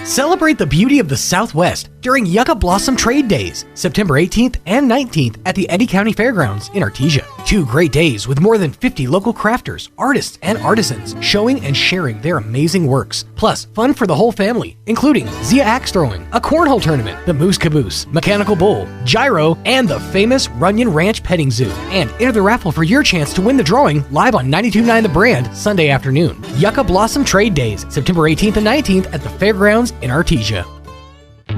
Celebrate the beauty of the Southwest during Yucca Blossom Trade Days, September 18th and 19th at the Eddy County Fairgrounds in Artesia. 2 great days with more than 50 local crafters, artists, and artisans showing and sharing their amazing works. Plus, fun for the whole family, including Zia axe throwing, a cornhole tournament, the Moose Caboose, Mechanical Bull, Gyro, and the famous Runyon Ranch Petting Zoo. And enter the raffle for your chance to win the drawing live on 92.9 The Brand Sunday afternoon. Yucca Blossom Trade Days, September 18th and 19th at the Fairgrounds in Artesia.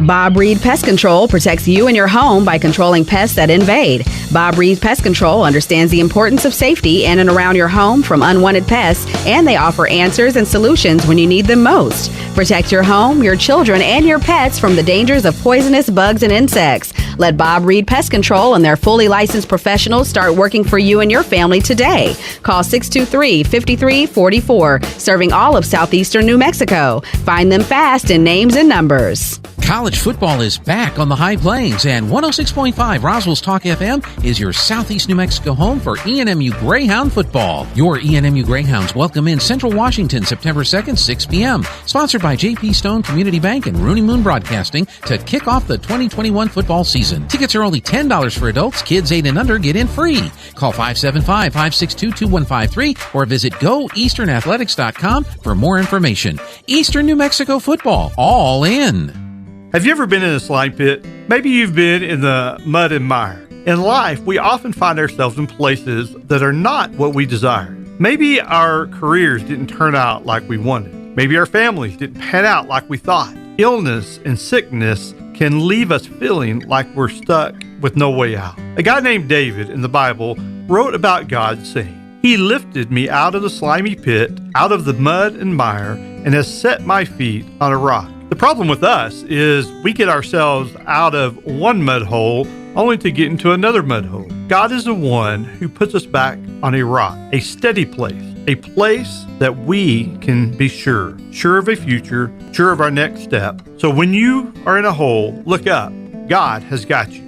Bob Reed Pest Control protects you and your home by controlling pests that invade. Bob Reed Pest Control understands the importance of safety in and around your home from unwanted pests, and they offer answers and solutions when you need them most. Protect your home, your children, and your pets from the dangers of poisonous bugs and insects. Let Bob Reed Pest Control and their fully licensed professionals start working for you and your family today. Call 623-5344, serving all of southeastern New Mexico. Find them fast in names and numbers. College football is back on the High Plains, and 106.5 Roswell's Talk FM is your southeast New Mexico home for ENMU Greyhound football. Your ENMU Greyhounds welcome in Central Washington September 2nd, 6 p.m. Sponsored by J.P. Stone Community Bank and Rooney Moon Broadcasting to kick off the 2021 football season. Tickets are only $10 for adults. Kids 8 and under get in free. Call 575-562-2153 or visit GoEasternAthletics.com for more information. Eastern New Mexico football, all in. Have you ever been in a slime pit? Maybe you've been in the mud and mire. In life, we often find ourselves in places that are not what we desire. Maybe our careers didn't turn out like we wanted. Maybe our families didn't pan out like we thought. Illness and sickness can leave us feeling like we're stuck with no way out. A guy named David in the Bible wrote about God saying, "He lifted me out of the slimy pit, out of the mud and mire, and has set my feet on a rock." The problem with us is we get ourselves out of one mud hole only to get into another mud hole. God is the one who puts us back on a rock, a steady place, a place that we can be sure of a future, sure of our next step. So when you are in a hole, look up. God has got you.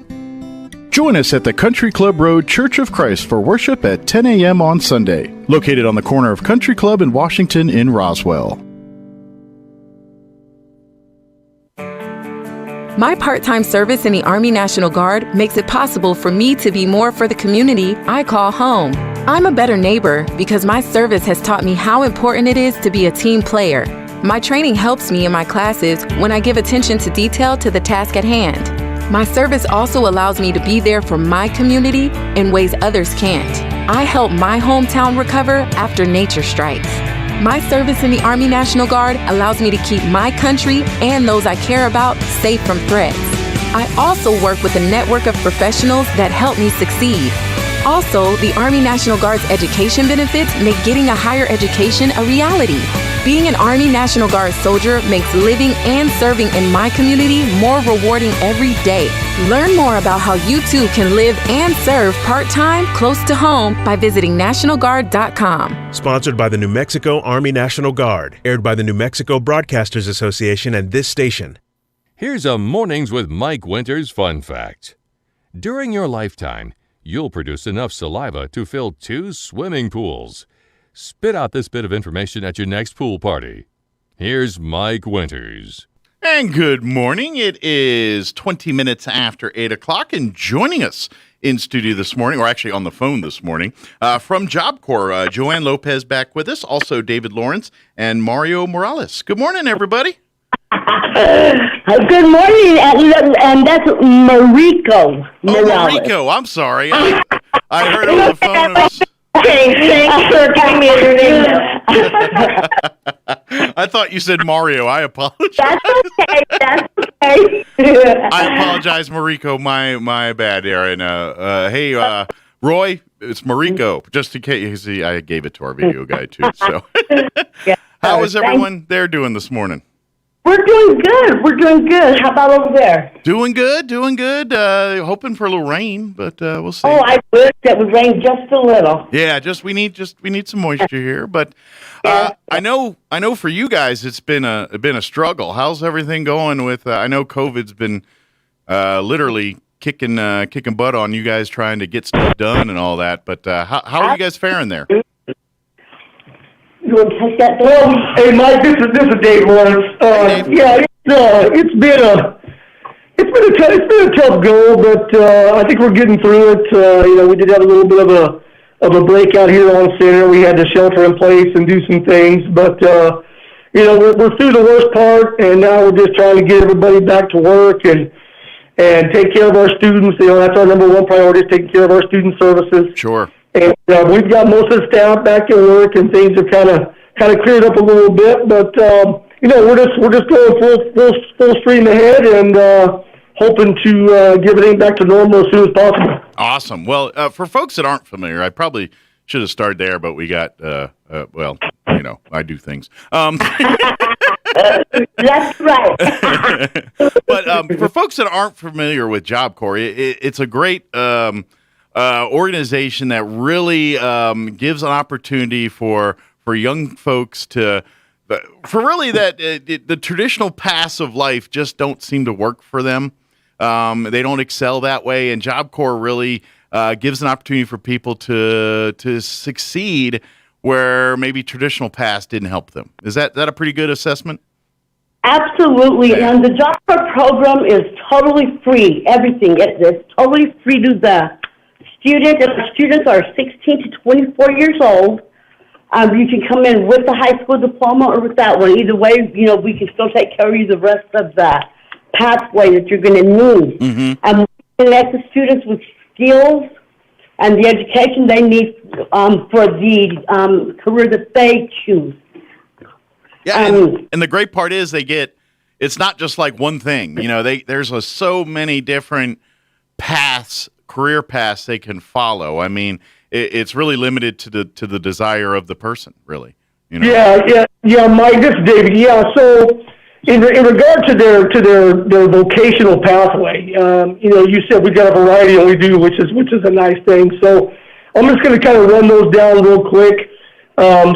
Join us at the Country Club Road Church of Christ for worship at 10 a.m. on Sunday, located on the corner of Country Club and Washington in Roswell. My part-time service in the Army National Guard makes it possible for me to be more for the community I call home. I'm a better neighbor because my service has taught me how important it is to be a team player. My training helps me in my classes when I give attention to detail to the task at hand. My service also allows me to be there for my community in ways others can't. I help my hometown recover after nature strikes. My service in the Army National Guard allows me to keep my country and those I care about safe from threats. I also work with a network of professionals that help me succeed. Also, the Army National Guard's education benefits make getting a higher education a reality. Being an Army National Guard soldier makes living and serving in my community more rewarding every day. Learn more about how you too can live and serve part-time close to home by visiting NationalGuard.com. Sponsored by the New Mexico Army National Guard. Aired by the New Mexico Broadcasters Association and this station. Here's a Mornings with Mike Winters fun fact. During your lifetime, you'll produce enough saliva to fill 2 swimming pools. Spit out this bit of information at your next pool party. Here's Mike Winters. And good morning. It is 20 minutes after 8 o'clock, and joining us in studio this morning, or actually on the phone this morning, from Job Corps, Joanne Lopez back with us, also David Lawrence and Mario Morales. Good morning, everybody. Good morning, and that's Mariko Morales. Oh, Mariko, I'm sorry. I heard over the phone. Okay, thanks for giving me your name. I thought you said Mario. I apologize. That's okay. I apologize, Mariko. My bad, Aaron. Hey, Roy, it's Mariko. Just in case, I gave it to our video guy too. So, how is everyone there doing this morning? We're doing good. How about over there? Doing good. Hoping for a little rain, but we'll see. Oh, I wish it would rain just a little. Yeah, we need some moisture here. But I know for you guys, it's been a struggle. How's everything going with? I know COVID's been literally kicking butt on you guys trying to get stuff done and all that. But how are you guys faring there? You want to take that? Hey, Mike, this is Dave Lawrence. Yeah, it's been a tough go, but I think we're getting through it. We did have a little bit of a breakout here on center. We had to shelter in place and do some things, but we're through the worst part, and now we're just trying to get everybody back to work and take care of our students. That's our number one priority, is taking care of our student services. Sure. And we've got most of the staff back at work, and things have kind of cleared up a little bit. But we're just going full stream ahead, and hoping to get everything back to normal as soon as possible. Awesome. Well, for folks that aren't familiar, I probably should have started there, but we got I do things. That's right. But for folks that aren't familiar with Job Corps, it's a great organization that really gives an opportunity for young folks the traditional paths of life just don't seem to work for them. They don't excel that way, and Job Corps really gives an opportunity for people to succeed where maybe traditional paths didn't help them. Is that a pretty good assessment? Absolutely, Yeah. and the Job Corps program is totally free. Everything is totally free to the student, and our students are 16 to 24 years old. You can come in with the high school diploma or without one. Either way, we can still take care of you the rest of the pathway that you're going to need. Mm-hmm. We connect the students with skills and the education they need for the career that they choose. Yeah, and the great part is they get it's not just like one thing. There's so many different paths, career paths they can follow. I mean, it's really limited to the desire of the person, really. Yeah, Mike, this is David. Yeah, so in regard to their vocational pathway, you said we've got a variety, and we do, which is a nice thing. So I'm just going to kind of run those down real quick.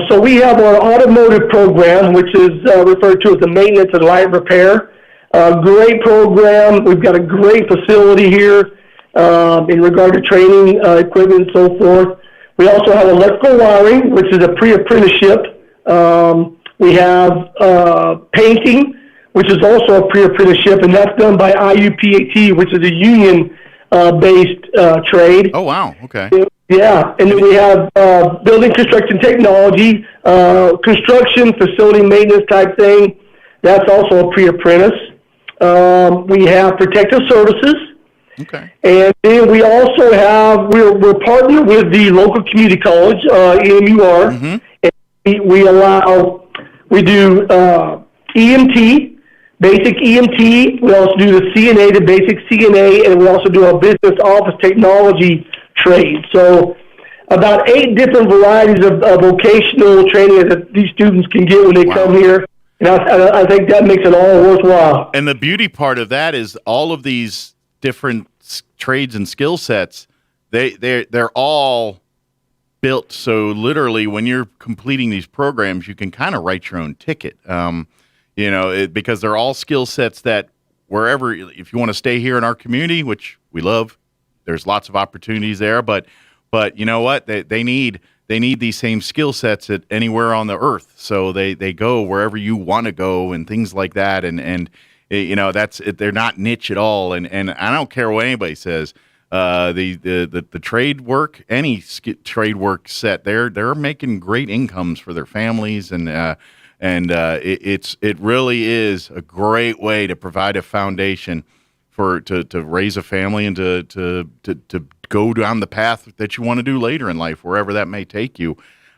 So we have our automotive program, which is referred to as the maintenance and light repair. Great program. We've got a great facility here in regard to training equipment and so forth. We also have electrical wiring, which is a pre-apprenticeship. We have painting, which is also a pre-apprenticeship, and that's done by IUPAT, which is a union-based trade. Oh, wow. Okay. Yeah, and then we have building construction technology, construction, facility maintenance type thing. That's also a pre-apprentice. We have protective services. Okay. And then we also have, we're partnered with the local community college, EMUR. Mm-hmm. And we do EMT, basic EMT. We also do the CNA, the basic CNA, and we also do a business office technology trade. So about 8 different varieties of vocational training that these students can get when they come here. And I think that makes it all worthwhile. And the beauty part of that is all of these different trades and skill sets, they're all built so literally when you're completing these programs, you can kind of write your own ticket. Because they're all skill sets that wherever, if you want to stay here in our community, which we love, there's lots of opportunities there, but you know what? They need these same skill sets at anywhere on the earth. So they go wherever you want to go and things like that. And they're not niche at all. And I don't care what anybody says. The trade work, any trade work set, they're making great incomes for their families, and it really is a great way to provide a foundation to raise a family and to go down the path that you want to do later in life, wherever that may take you.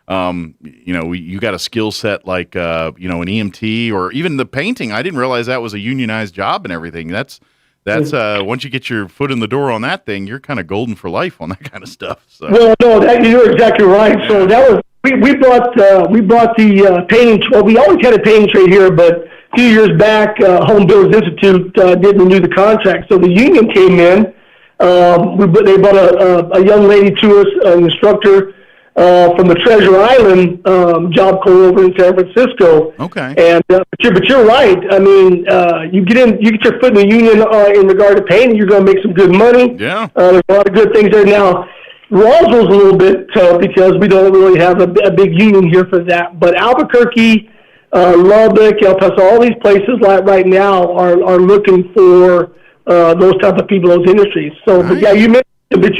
You got a skill set like an EMT or even the painting. I didn't realize that was a unionized job and everything. That's once you get your foot in the door on that thing, you're kind of golden for life on that kind of stuff. So. Well, no, you're exactly right. Yeah. So that was we brought the painting. Well, we always had a painting trade here, but a few years back, Home Builders Institute didn't renew the contract, so the union came in. They brought a young lady to us, an instructor from the Treasure Island job corps over in San Francisco. Okay. And but you're right. I mean, you get your foot in the union in regard to painting, you're going to make some good money. Yeah. There's a lot of good things there. Now, Roswell's a little bit tough because we don't really have a big union here for that. But Albuquerque, Lubbock, El Paso, all these places right now are looking for those type of people, those industries. So, right. But yeah, you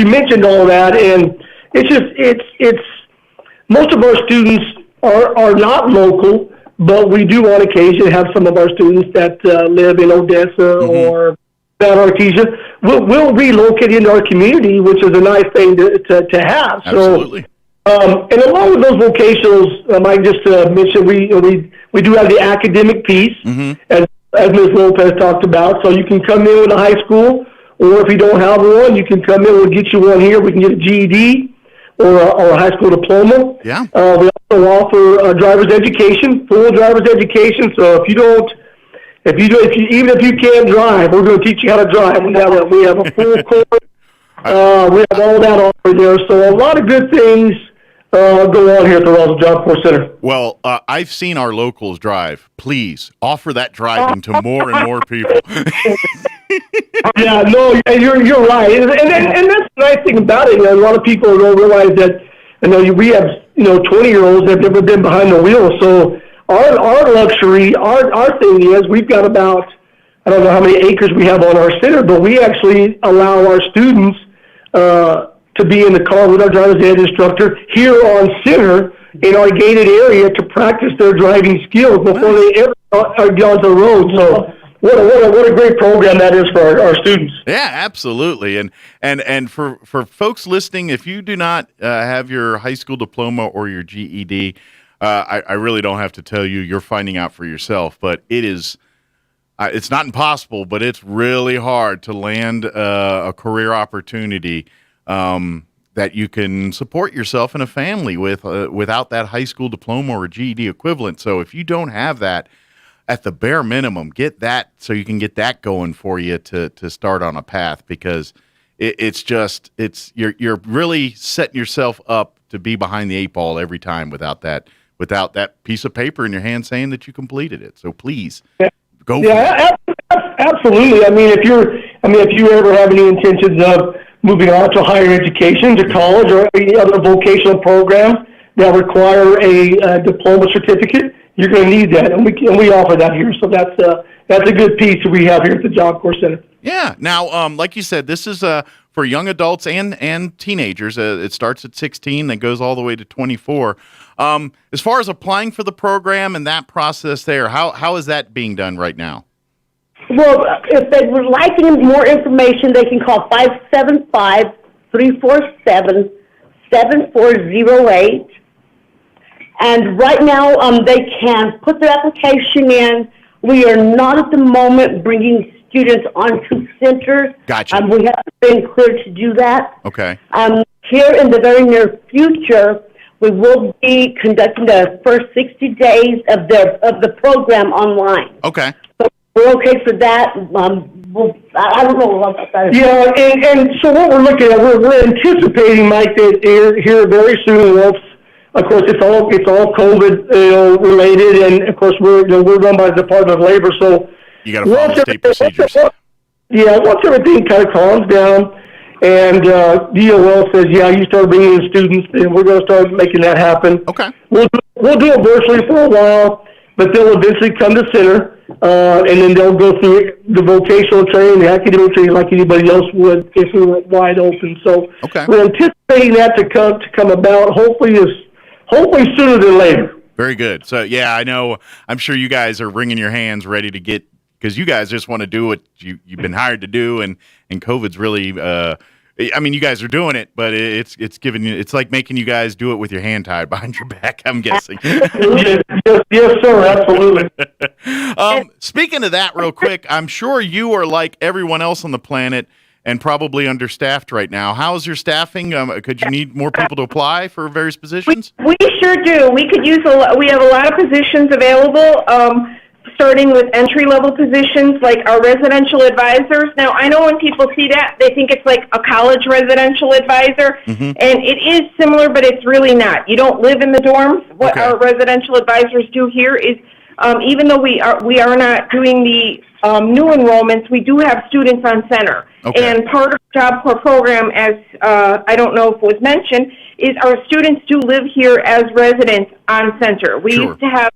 mentioned all that, and it's most of our students are not local, but we do on occasion have some of our students that live in Odessa or Artesia. We'll relocate into our community, which is a nice thing to have. Absolutely. So, and along with those vocationals, Mike just mentioned, we do have the academic piece, as Ms. Lopez talked about. So you can come in with a high school, or if you don't have one, you can come in. We'll get you one here. We can get a GED or a high school diploma. Yeah. We also offer driver's education, full driver's education. So even if you can't drive, we're going to teach you how to drive. We have a full course. We have all that offered there. So a lot of good things go on here at the Roswell Job Corps Center. Well, I've seen our locals drive. Please offer that driving to more and more people. Yeah, no, you're right, and that's the nice thing about it. A lot of people don't realize that. We have 20-year-olds that have never been behind the wheel. So our luxury, our thing is we've got about, I don't know how many acres we have on our center, but we actually allow our students to be in the car with our driver's ed instructor here on center in our gated area to practice their driving skills before they ever get on the road. So what a great program that is for our students. Yeah, absolutely. And for folks listening, if you do not have your high school diploma or your GED, I really don't have to tell you. You're finding out for yourself. But it is it's not impossible, but it's really hard to land a career opportunity that you can support yourself and a family with without that high school diploma or GED equivalent. So if you don't have that, at the bare minimum, get that so you can get that going for you to start on a path, because you're really setting yourself up to be behind the eight ball every time without that piece of paper in your hand saying that you completed it. So please go for it. Absolutely. I mean, if you ever have any intentions of moving on to higher education, to college or any other vocational program that require a diploma certificate, you're going to need that, and we offer that here. So that's a good piece that we have here at the Job Corps Center. Yeah. Now, like you said, this is for young adults and teenagers. It starts at 16, then goes all the way to 24. As far as applying for the program and that process there, how is that being done right now? Well, if they would like any more information, they can call 575-347-7408. And right now, they can put their application in. We are not at the moment bringing students onto centers. Gotcha. We have been cleared to do that. Okay. Here in the very near future, we will be conducting the first 60 days of the program online. Okay. So we're okay for that. I don't know about that. Yeah, and so what we're looking at, we're anticipating, Mike, that here very soon. Of course, it's all COVID related, and of course we're run by the Department of Labor, so you got to follow state procedures. Once everything kind of calms down, and DOL says, you start bringing in students, and we're going to start making that happen. Okay. We'll do it virtually for a while, but they'll eventually come to center, and then they'll go through the vocational training, the academic training, like anybody else would if we were wide open. So we're anticipating that to come about, hopefully sooner than later. Very good. So, yeah, I know. I'm sure you guys are wringing your hands ready to get, because you guys just want to do what you've been hired to do, and COVID's really, you guys are doing it, but it's giving you, it's like making you guys do it with your hand tied behind your back, I'm guessing. Yes, sir, absolutely. Speaking of that real quick, I'm sure you are like everyone else on the planet and probably understaffed right now. How's your staffing? Could you need more people to apply for various positions? We sure do. We could use we have a lot of positions available, starting with entry-level positions like our residential advisors. Now, I know when people see that, they think it's like a college residential advisor, and it is similar, but it's really not. You don't live in the dorms. What our residential advisors do here is, even though we are not doing the new enrollments, we do have students on center. And part of the Job Corps program, as I don't know if it was mentioned, is our students do live here as residents on center. We used to have,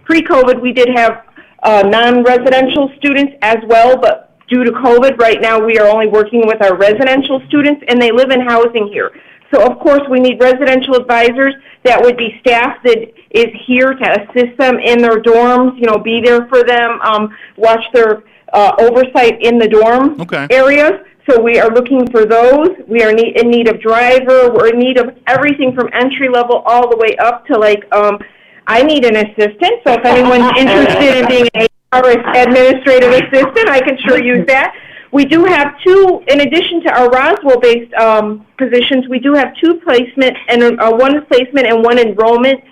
pre-COVID, we did have non-residential students as well, but due to COVID, right now we are only working with our residential students, and they live in housing here. So, of course, we need residential advisors that would be staff that is here to assist them in their dorms, be there for them, watch their oversight in the dorm areas. So we are looking for those. We are in need of driver. We're in need of everything from entry level all the way up to I need an assistant. So if anyone's interested in being an HR administrative assistant, I can sure use that. We do have two, in addition to our Roswell-based positions, we do have two placement and one placement and one enrollment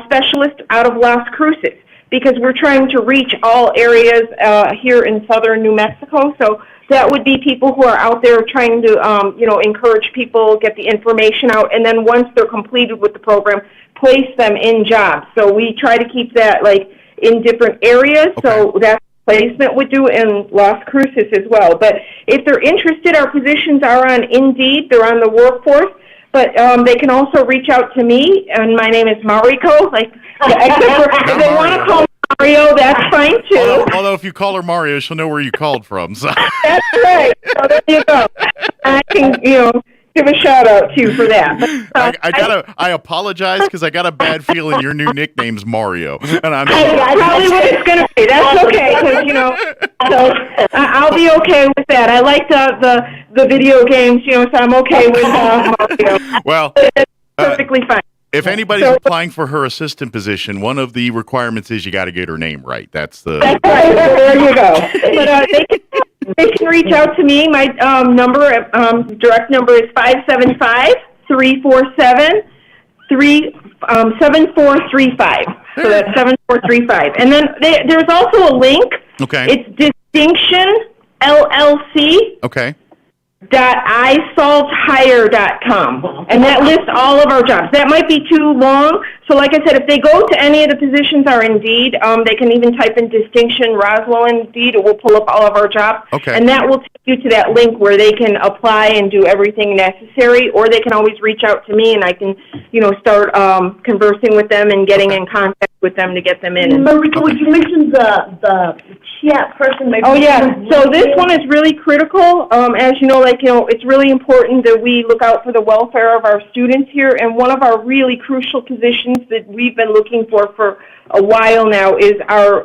specialist out of Las Cruces, because we're trying to reach all areas here in southern New Mexico. So that would be people who are out there trying to, encourage people, get the information out, and then once they're completed with the program, place them in jobs. So we try to keep that in different areas. So that's placement would do in Las Cruces as well. But if they're interested, our positions are on Indeed. They're on the workforce. But they can also reach out to me, and my name is Mariko. If they want to call me Mario, that's fine too. Although if you call her Mario, she'll know where you called from. So. That's right. So there you go. I can, give a shout out to you for that. I apologize because I got a bad feeling your new nickname's Mario, and I'm probably what it's going to be. That's okay, because so I'll be okay with that. I like the video games, so I'm okay with Mario. Well, it's perfectly fine. If anybody's applying for her assistant position, one of the requirements is you got to get her name right. That's right. There you go. But they can reach out to me. My direct number is 575-347-7435. So that's 7435. And then there's also a link. Okay. It's Distinction LLC. Okay. .isalthire.com, and that lists all of our jobs. That might be too long, so like I said, if they go to any of the positions or Indeed, they can even type in Distinction Roswell Indeed. It will pull up all of our jobs, and that will take you to that link where they can apply and do everything necessary, or they can always reach out to me, and I can, start conversing with them and getting in contact with them to get them in. Marika, would you mention the chat person? Maybe So this one is really critical. As you know, it's really important that we look out for the welfare of our students here, and one of our really crucial positions that we've been looking for a while now is our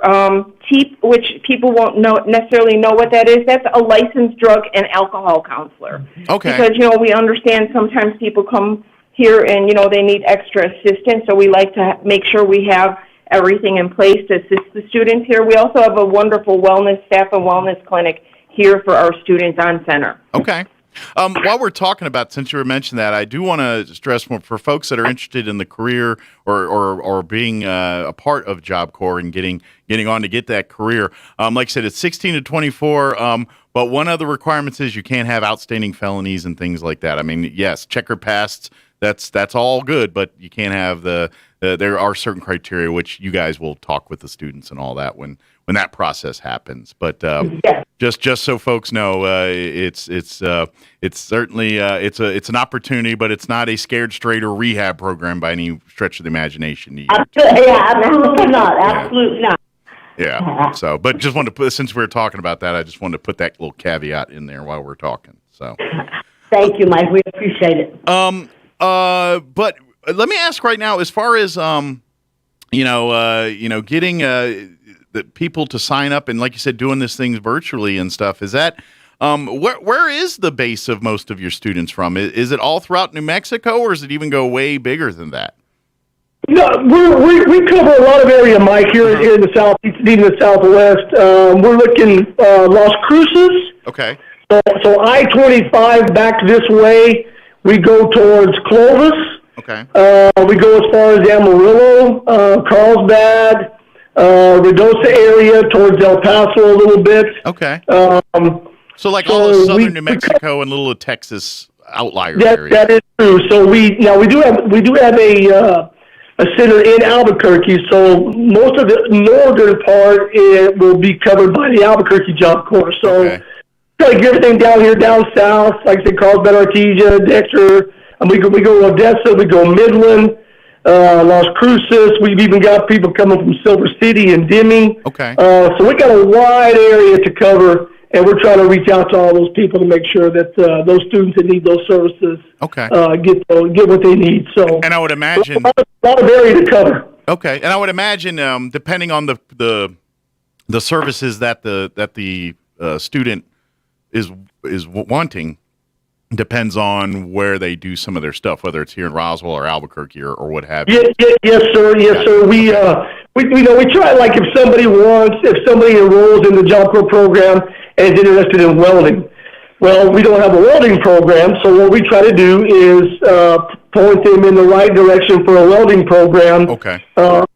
TEEP, which people won't necessarily know what that is. That's a licensed drug and alcohol counselor. Okay. Because, we understand sometimes people come here and, they need extra assistance, so we like to make sure we have everything in place to assist the students here. We also have a wonderful staff and wellness clinic here for our students on center. Okay. While we're talking about, since you were mentioning that, I do want to stress more for folks that are interested in the career or being a part of Job Corps and getting on to get that career. Like I said, it's 16 to 24. But one of the requirements is you can't have outstanding felonies and things like that. I mean, yes, checker pasts. That's all good, but you can't have there are certain criteria which you guys will talk with the students and all that when that process happens. But just so folks know, it's certainly it's an opportunity, but it's not a scared straight or rehab program by any stretch of the imagination. Absolutely not. Absolutely not. Yeah. So, but just wanted to put, since we were talking about that, I just wanted to put that little caveat in there while we're talking. So, thank you, Mike. We appreciate it. But let me ask right now, as far as getting the people to sign up and, like you said, doing this things virtually and stuff. Is that where is the base of most of your students from? Is it all throughout New Mexico, or does it even go way bigger than that? No, we cover a lot of area, Mike, here in the southeast, even the southwest. We're looking Las Cruces. Okay. So I-25 back this way. We go towards Clovis. Okay. We go as far as Amarillo, Carlsbad, Ruidoso area towards El Paso a little bit. Okay. So like all of southern New Mexico and little Texas outlier area. That is true. So we do have a center in Albuquerque. So most of the northern part will be covered by the Albuquerque Job Corps. So. Okay. Like everything down here, down south, like I said, Carlsbad, Artesia, Dexter, and we go Odessa, we go Midland, Las Cruces. We've even got people coming from Silver City and Deming. Okay. So we got a wide area to cover, and we're trying to reach out to all those people to make sure that those students that need those services get what they need. So, and I would imagine a lot of area to cover. Okay, and I would imagine depending on the services that the student is wanting, depends on where they do some of their stuff, whether it's here in Roswell or Albuquerque or what have you. Yes, sir. We try, like if somebody enrolls in the Job Corps program and is interested in welding. Well, we don't have a welding program, so what we try to do is point them in the right direction for a welding program. Okay. At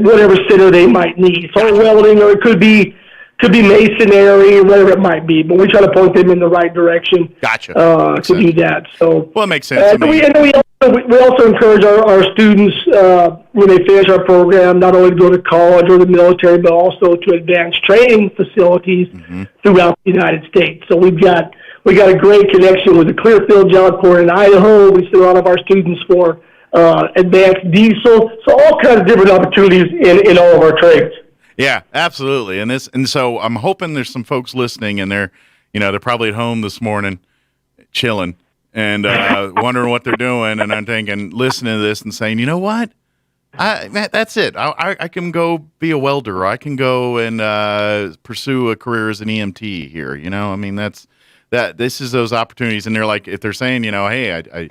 whatever center they might need. So welding, or it could be masonry, or whatever it might be, but we try to point them in the right direction. Gotcha. To do that. So, well, it makes sense. We also encourage our students when they finish our program not only to go to college or the military, but also to advanced training facilities throughout the United States. So we got a great connection with the Clearfield Job Corps in Idaho. We send a lot of our students for advanced diesel. So all kinds of different opportunities in all of our trades. Yeah, absolutely. And so I'm hoping there's some folks listening, and they're probably at home this morning, chilling and wondering what they're doing. And I'm thinking, listening to this and saying, you know what, that's it. I can go be a welder, or I can go and pursue a career as an EMT here. I mean, this is those opportunities. And they're like, if they're saying, hey,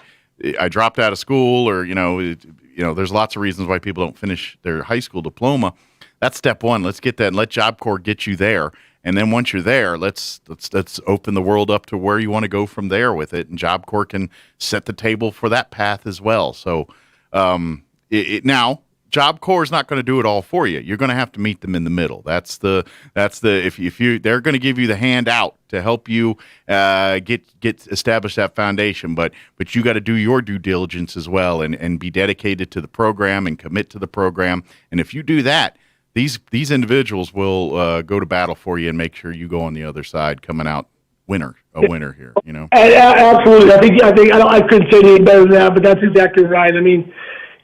I dropped out of school, or there's lots of reasons why people don't finish their high school diploma. That's step one. Let's get that and let Job Corps get you there. And then once you're there, let's open the world up to where you want to go from there with it. And Job Corps can set the table for that path as well. So now Job Corps is not going to do it all for you. You're going to have to meet them in the middle. That's the if you they're going to give you the hand out to help you get establish that foundation. But you got to do your due diligence as well and be dedicated to the program and commit to the program. And if you do that, these individuals will go to battle for you and make sure you go on the other side coming out winner here. Absolutely. I couldn't say any better than that, but that's exactly right. I mean,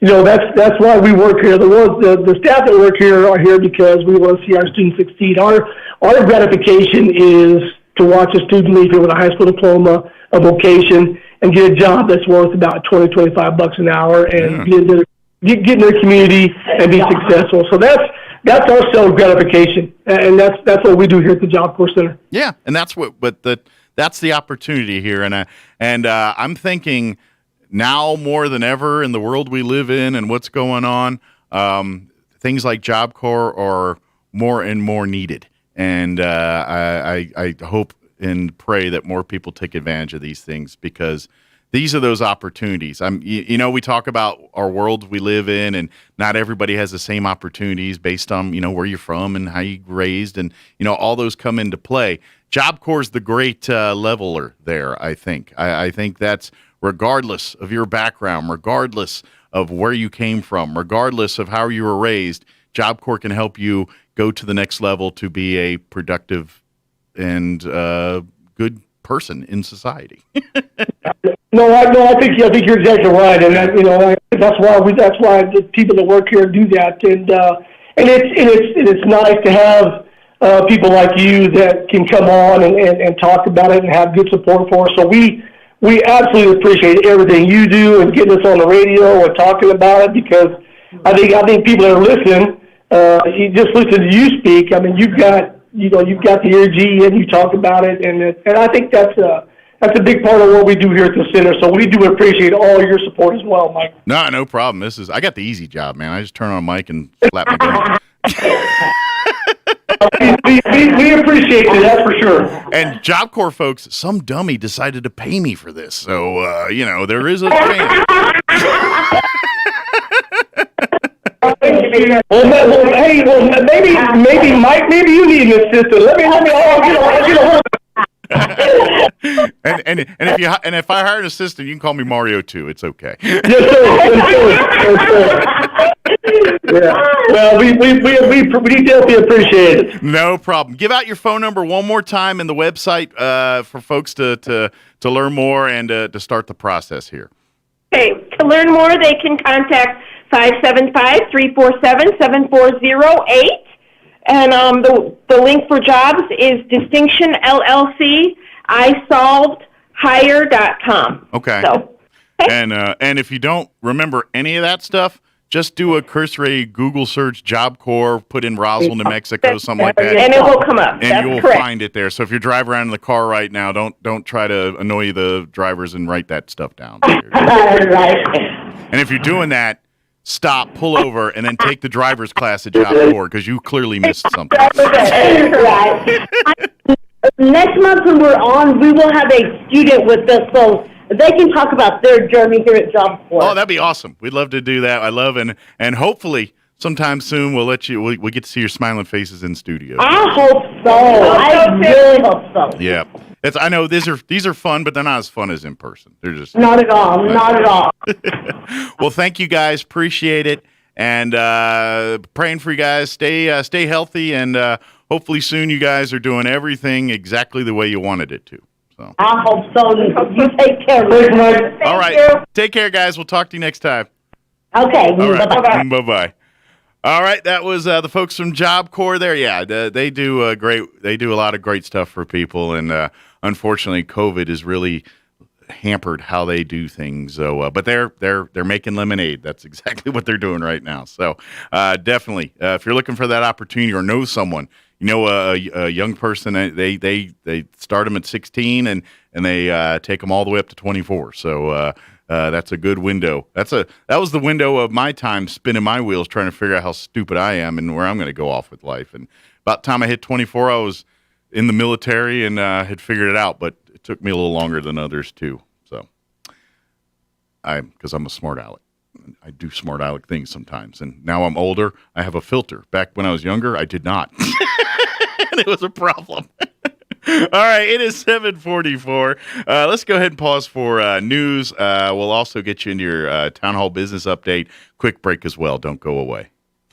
that's why we work here. The staff that work here are here because we want to see our students succeed. Our gratification is to watch a student leave here with a high school diploma, a vocation, and get a job that's worth about $20-25 an hour and get in their community and be successful. So that's our self gratification, and that's what we do here at the Job Corps Center. Yeah, and that's that's the opportunity here, and I'm thinking now more than ever in the world we live in and what's going on, things like Job Corps are more and more needed, and I hope and pray that more people take advantage of these things because these are those opportunities. We talk about our world we live in, and not everybody has the same opportunities based on, where you're from and how you raised, and, all those come into play. Job Corps is the great leveler there, I think. I think that's regardless of your background, regardless of where you came from, regardless of how you were raised, Job Corps can help you go to the next level to be a productive and good person in society. No, I think you're exactly right, and that's why the people that work here do that, and it's nice to have people like you that can come on and talk about it and have good support for us. So we absolutely appreciate everything you do and getting us on the radio and talking about it because I think people that are listening, you just listen to you speak. I mean, you've got the energy and you talk about it, and I think that's a big part of what we do here at the center. So we do appreciate all your support as well, Mike. No problem. I got the easy job, man. I just turn on a mic and slap my gun. we appreciate it, that's for sure. And Job Corps folks, some dummy decided to pay me for this, so there is a thing. Maybe Mike, maybe you need an assistant. Let me get a hold of and if I hire an assistant, you can call me Mario too. It's okay. Yes, sir. Yeah. Well, we definitely appreciate it. No problem. Give out your phone number one more time and the website for folks to learn more and to start the process here. Okay. To learn more, they can contact 575-347-7408. And the link for jobs is Distinction LLC, isolvedhire.com. Okay. So, And if you don't remember any of that stuff, just do a cursory Google search, Job Corps, put in Roswell, New Mexico, something like that. And it will come up. And you will find it there. So if you're driving around in the car right now, don't try to annoy the drivers and write that stuff down. Right. And if you're doing that, stop, pull over, and then take the driver's class at Job Corps because you clearly missed something. Right. Next month when we're on, we will have a student with us, so they can talk about their journey here at Job Corps. Oh, that'd be awesome. We'd love to do that. I love and hopefully sometime soon we'll get to see your smiling faces in studio. I hope so. I really hope so. Yeah. I know these are fun, but they're not as fun as in person. They're just not at all. Not at all. Well, thank you guys. Appreciate it, and praying for you guys. Stay healthy, and hopefully soon you guys are doing everything exactly the way you wanted it to. So I hope so. You take care. All right. Take care, guys. We'll talk to you next time. Okay. All right. Bye-bye. Bye-bye. All right, that was the folks from Job Corps there. Yeah, they do They do a lot of great stuff for people, and unfortunately, COVID has really hampered how they do things. So, but they're making lemonade. That's exactly what they're doing right now. So, definitely, if you're looking for that opportunity or know someone, a young person, they start them at 16 and they take them all the way up to 24. So, That's a good window. That was the window of my time spinning my wheels trying to figure out how stupid I am and where I'm going to go off with life. And about the time I hit 24, I was in the military and had figured it out, but it took me a little longer than others too. So because I'm a smart aleck. I do smart aleck things sometimes. And now I'm older, I have a filter. Back when I was younger, I did not. And it was a problem. All right, it is 7:44. Let's go ahead and pause for news. We'll also get you into your town hall business update. Quick break as well. Don't go away.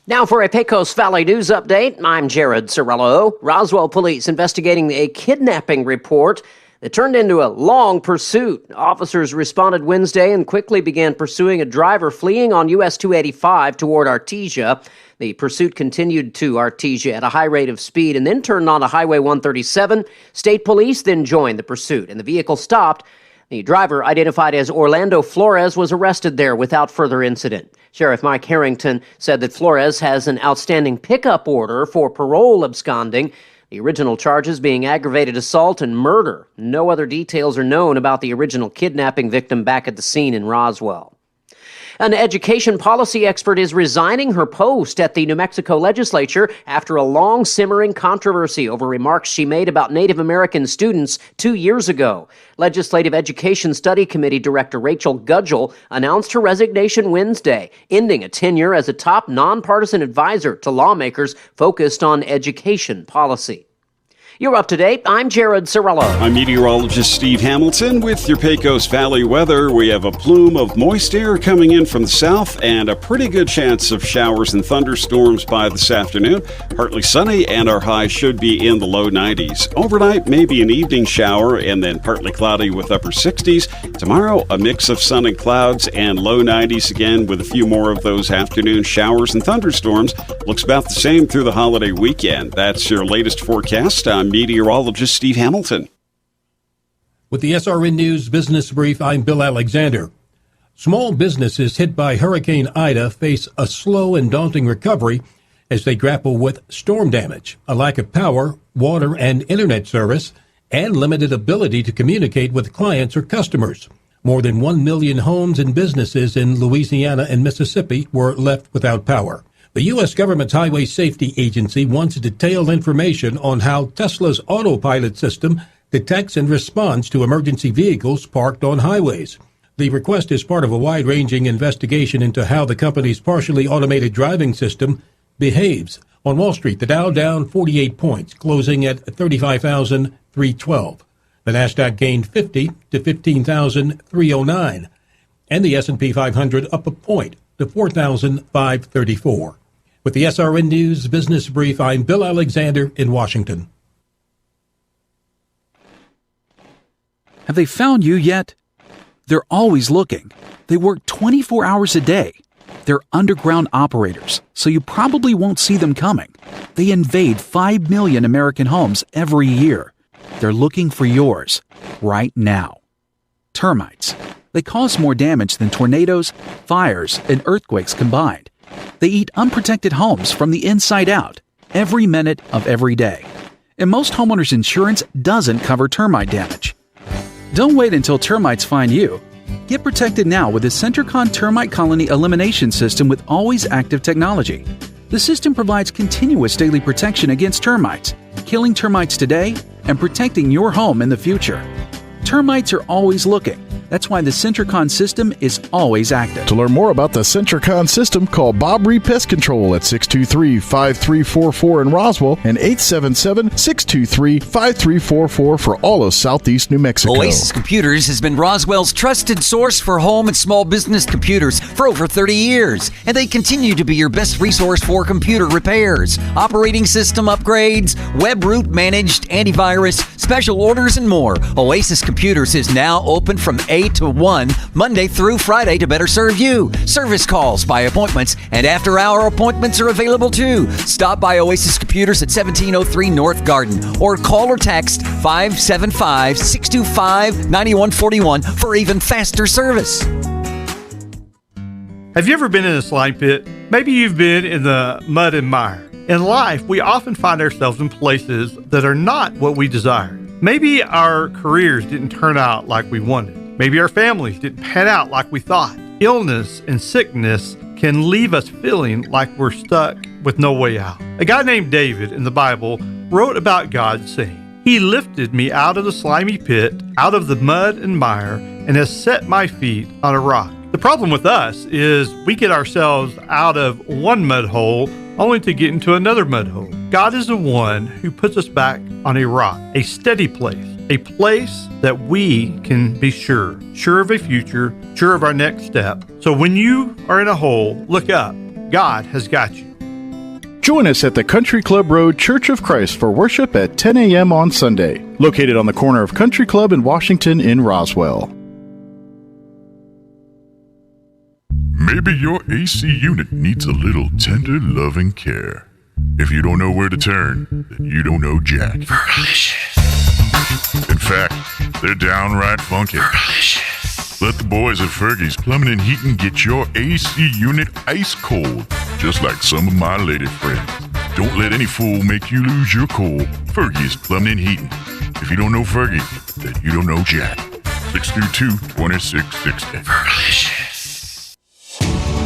Now for a Pecos Valley news update. I'm Jared Cirillo. Roswell police investigating a kidnapping report that turned into a long pursuit. Officers responded Wednesday and quickly began pursuing a driver fleeing on US 285 toward Artesia. The pursuit continued to Artesia at a high rate of speed and then turned onto Highway 137. State police then joined the pursuit, and the vehicle stopped. The driver, identified as Orlando Flores, was arrested there without further incident. Sheriff Mike Harrington said that Flores has an outstanding pickup order for parole absconding, the original charges being aggravated assault and murder. No other details are known about the original kidnapping victim back at the scene in Roswell. An education policy expert is resigning her post at the New Mexico legislature after a long simmering controversy over remarks she made about Native American students 2 years ago. Legislative Education Study Committee Director Rachel Gudgel announced her resignation Wednesday, ending a tenure as a top nonpartisan advisor to lawmakers focused on education policy. You're up to date. I'm Jared Cirillo. I'm meteorologist Steve Hamilton with your Pecos Valley weather. We have a plume of moist air coming in from the south and a pretty good chance of showers and thunderstorms by this afternoon. Partly sunny, and our high should be in the low 90s. Overnight, maybe an evening shower and then partly cloudy with upper 60s. Tomorrow, a mix of sun and clouds and low 90s again with a few more of those afternoon showers and thunderstorms. Looks about the same through the holiday weekend. That's your latest forecast. I'm meteorologist Steve Hamilton. With the SRN News Business Brief, I'm Bill Alexander. Small businesses hit by Hurricane Ida face a slow and daunting recovery as they grapple with storm damage, a lack of power, water, and internet service, and limited ability to communicate with clients or customers. More than 1 million homes and businesses in Louisiana and Mississippi were left without power. The U.S. government's Highway Safety Agency wants detailed information on how Tesla's autopilot system detects and responds to emergency vehicles parked on highways. The request is part of a wide-ranging investigation into how the company's partially automated driving system behaves. On Wall Street, the Dow down 48 points, closing at 35,312. The Nasdaq gained 50 to 15,309. And the S&P 500 up a point to 4,534. With the SRN News Business Brief, I'm Bill Alexander in Washington. Have they found you yet? They're always looking. They work 24 hours a day. They're underground operators, so you probably won't see them coming. They invade 5 million American homes every year. They're looking for yours right now. Termites. They cause more damage than tornadoes, fires, and earthquakes combined. They eat unprotected homes from the inside out, every minute of every day. And most homeowners' insurance doesn't cover termite damage. Don't wait until termites find you. Get protected now with the Centricon Termite Colony Elimination System with always active technology. The system provides continuous daily protection against termites, killing termites today and protecting your home in the future. Termites are always looking. That's why the Centricon system is always active. To learn more about the Centricon system, call Bob Reed Pest Control at 623-5344 in Roswell and 877-623-5344 for all of Southeast New Mexico. Oasis Computers has been Roswell's trusted source for home and small business computers for over 30 years, and they continue to be your best resource for computer repairs, operating system upgrades, web root managed, antivirus, special orders, and more. Oasis Computers is now open from 8 to 1, Monday through Friday to better serve you. Service calls by appointments and after-hour appointments are available too. Stop by Oasis Computers at 1703 North Garden or call or text 575-625-9141 for even faster service. Have you ever been in a slime pit? Maybe you've been in the mud and mire. In life, we often find ourselves in places that are not what we desire. Maybe our careers didn't turn out like we wanted. Maybe our families didn't pan out like we thought. Illness and sickness can leave us feeling like we're stuck with no way out. A guy named David in the Bible wrote about God saying, "He lifted me out of the slimy pit, out of the mud and mire, and has set my feet on a rock." The problem with us is we get ourselves out of one mud hole only to get into another mud hole. God is the one who puts us back on a rock, a steady place, a place that we can be sure of a future, sure of our next step. So when you are in a hole, look up. God has got you. Join us at the Country Club Road Church of Christ for worship at 10 a.m. on Sunday, located on the corner of Country Club and Washington in Roswell. Maybe your AC unit needs a little tender, loving care. If you don't know where to turn, then you don't know Jack. Fergalicious. In fact, they're downright funky. Fergalicious. Let the boys at Fergie's Plumbing and Heating get your AC unit ice cold, just like some of my lady friends. Don't let any fool make you lose your cool. Fergie's Plumbing and Heating. If you don't know Fergie, then you don't know Jack. 632-2660. Fergalicious.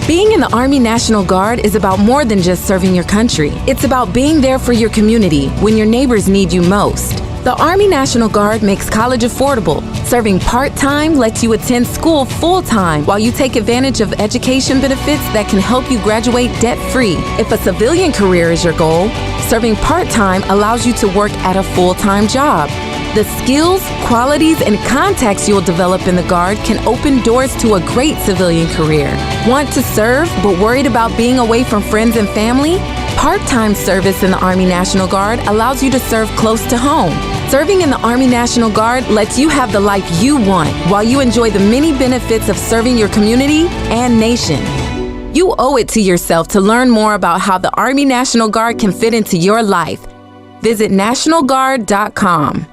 Being in the Army National Guard is about more than just serving your country. It's about being there for your community when your neighbors need you most. The Army National Guard makes college affordable. Serving part-time lets you attend school full-time while you take advantage of education benefits that can help you graduate debt-free. If a civilian career is your goal, serving part-time allows you to work at a full-time job. The skills, qualities, and contacts you'll develop in the Guard can open doors to a great civilian career. Want to serve but worried about being away from friends and family? Part-time service in the Army National Guard allows you to serve close to home. Serving in the Army National Guard lets you have the life you want while you enjoy the many benefits of serving your community and nation. You owe it to yourself to learn more about how the Army National Guard can fit into your life. Visit NationalGuard.com.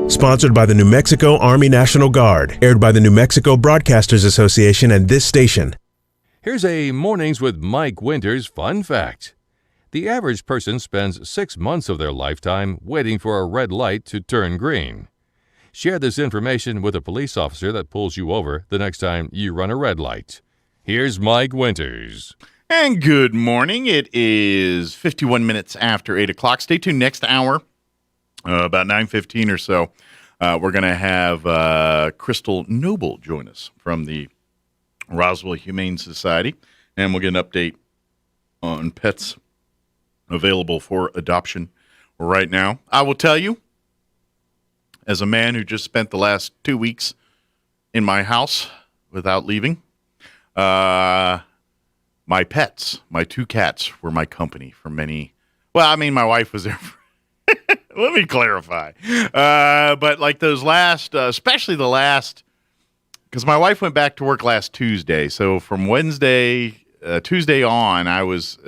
Sponsored by the New Mexico Army National Guard. Aired by the New Mexico Broadcasters Association and this station. Here's a Mornings with Mike Winters fun fact. The average person spends 6 months of their lifetime waiting for a red light to turn green. Share this information with a police officer that pulls you over the next time you run a red light. Here's Mike Winters. And good morning. It is 51 minutes after 8 o'clock. Stay tuned next hour. About 9:15 or so, we're going to have Crystal Noble join us from the Roswell Humane Society, and we'll get an update on pets available for adoption right now. I will tell you, as a man who just spent the last 2 weeks in my house without leaving, my pets, my 2 cats, were my company for many. Well, I mean, my wife was there. Let me clarify. But like those last, especially the last, because my wife went back to work last Tuesday. So from Tuesday on, I was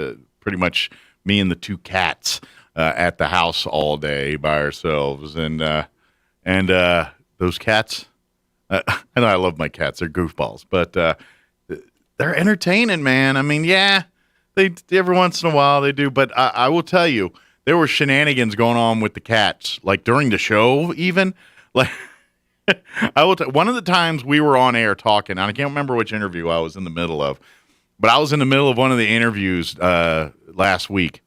pretty much me and the 2 cats at the house all day by ourselves. And those cats, I know I love my cats. They're goofballs, but they're entertaining, man. I mean, yeah, they every once in a while they do. But I will tell you, there were shenanigans going on with the cats, like during the show, even. Like, one of the times we were on air talking, and I can't remember which interview I was in the middle of, but I was in the middle of one of the interviews last week,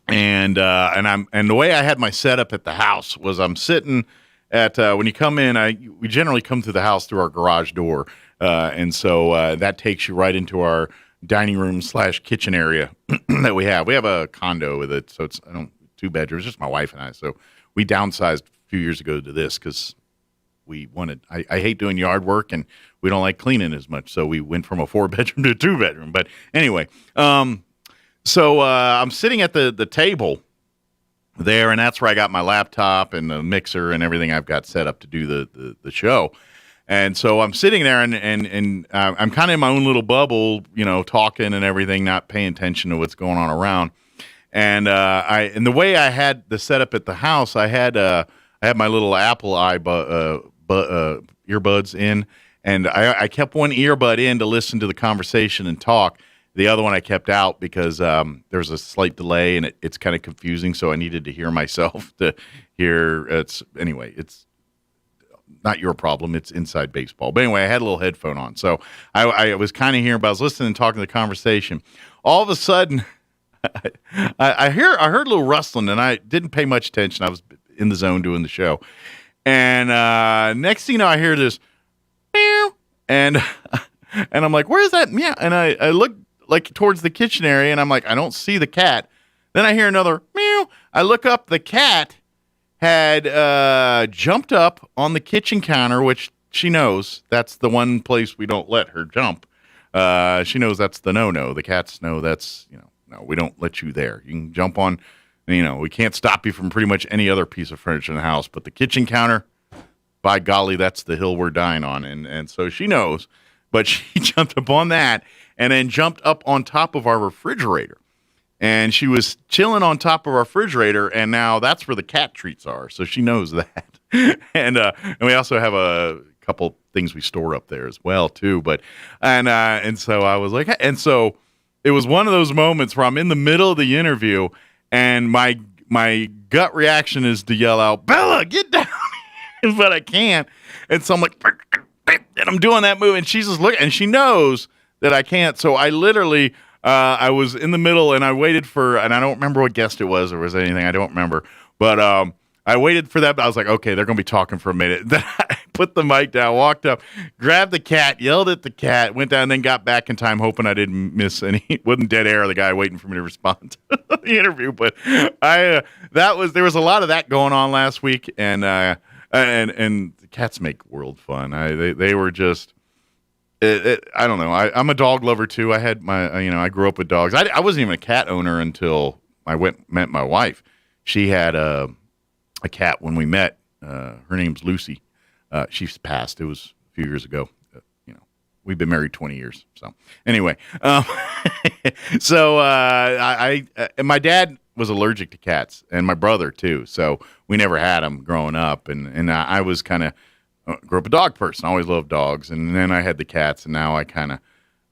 and the way I had my setup at the house was I'm sitting at when you come in, we generally come through the house through our garage door, and so that takes you right into our dining room / kitchen area that we have. We have a condo with it, so it's 2 bedrooms, just my wife and I. So we downsized a few years ago to this because we wanted. I hate doing yard work, and we don't like cleaning as much. So we went from a 4-bedroom to a 2-bedroom. But anyway, so I'm sitting at the table there, and that's where I got my laptop and the mixer and everything I've got set up to do the show. And so I'm sitting there, and I'm kind of in my own little bubble, you know, talking and everything, not paying attention to what's going on around. And and the way I had the setup at the house, I had my little Apple earbuds in, and I kept one earbud in to listen to the conversation and talk. The other one I kept out because there's a slight delay, and it's kind of confusing. So I needed to hear myself to hear. It's not your problem. It's inside baseball. But anyway, I had a little headphone on. So I was kind of hearing, but I was listening and talking to the conversation. All of a sudden, I heard a little rustling, and I didn't pay much attention. I was in the zone doing the show. And next thing you know, I hear this, meow, and I'm like, where is that meow? And I look like towards the kitchen area, and I'm like, I don't see the cat. Then I hear another meow. I look up, the cat had jumped up on the kitchen counter, which she knows that's the one place we don't let her jump. She knows that's the no-no. The cats know that's, no, we don't let you there. You can jump on, we can't stop you from pretty much any other piece of furniture in the house, but the kitchen counter, by golly, that's the hill we're dying on. And so she knows, but she jumped up on that and then jumped up on top of our refrigerator. And she was chilling on top of our refrigerator, and now that's where the cat treats are. So she knows that. And we also have a couple things we store up there as well, too. And so I was like, and so it was one of those moments where I'm in the middle of the interview, and my gut reaction is to yell out, Bella, get down. But I can't. And so I'm like, and I'm doing that move, and she's just looking, and she knows that I can't. So I literally, I was in the middle, and I waited for, and I don't remember what guest it was or was anything. I don't remember. But I waited for that. But I was like, okay, they're going to be talking for a minute. Then I put the mic down, walked up, grabbed the cat, yelled at the cat, went down, and then got back in time, hoping I didn't miss any. Wasn't dead air, the guy waiting for me to respond to the interview. But there was a lot of that going on last week, and the cats make world fun. They were just. I don't know. I'm a dog lover too. I had I grew up with dogs. I wasn't even a cat owner until I met my wife. She had a cat when we met. Her name's Lucy. She's passed. It was a few years ago. We've been married 20 years. So anyway, so and my dad was allergic to cats, and my brother too. So we never had them growing up, and I was kind of. Grew up a dog person. I always loved dogs, and then I had the cats, and now I kind of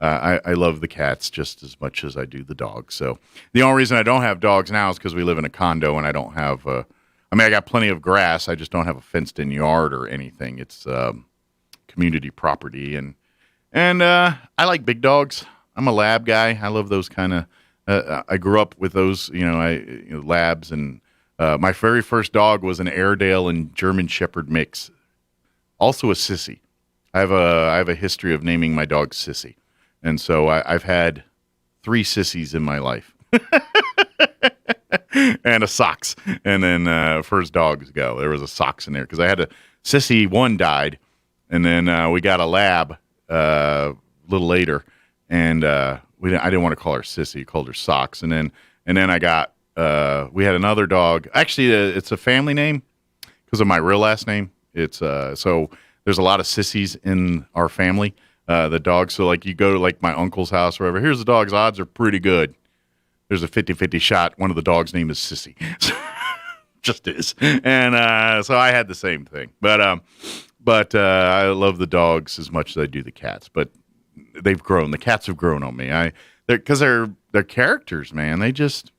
I love the cats just as much as I do the dogs. So the only reason I don't have dogs now is because we live in a condo, and I don't have. I got plenty of grass. I just don't have a fenced-in yard or anything. It's community property, and I like big dogs. I'm a lab guy. I love those kind of. I grew up with those, labs, and my very first dog was an Airedale and German Shepherd mix. Also a sissy. I have a history of naming my dog Sissy, and so I've had 3 sissies in my life, and a Sox. And then for his dogs go, there was a Sox in there because I had a Sissy. One died, and then we got a lab a little later, and I didn't want to call her Sissy, called her Sox, and then I got we had another dog. Actually, it's a family name because of my real last name. It's so there's a lot of sissies in our family, the dogs. So like you go to like my uncle's house or whatever, here's the dog's odds are pretty good. There's a 50-50 shot. One of the dogs' name is Sissy. Just is. And so I had the same thing. But I love the dogs as much as I do the cats. But they've grown. The cats have grown on me. Because they're characters, man. They just,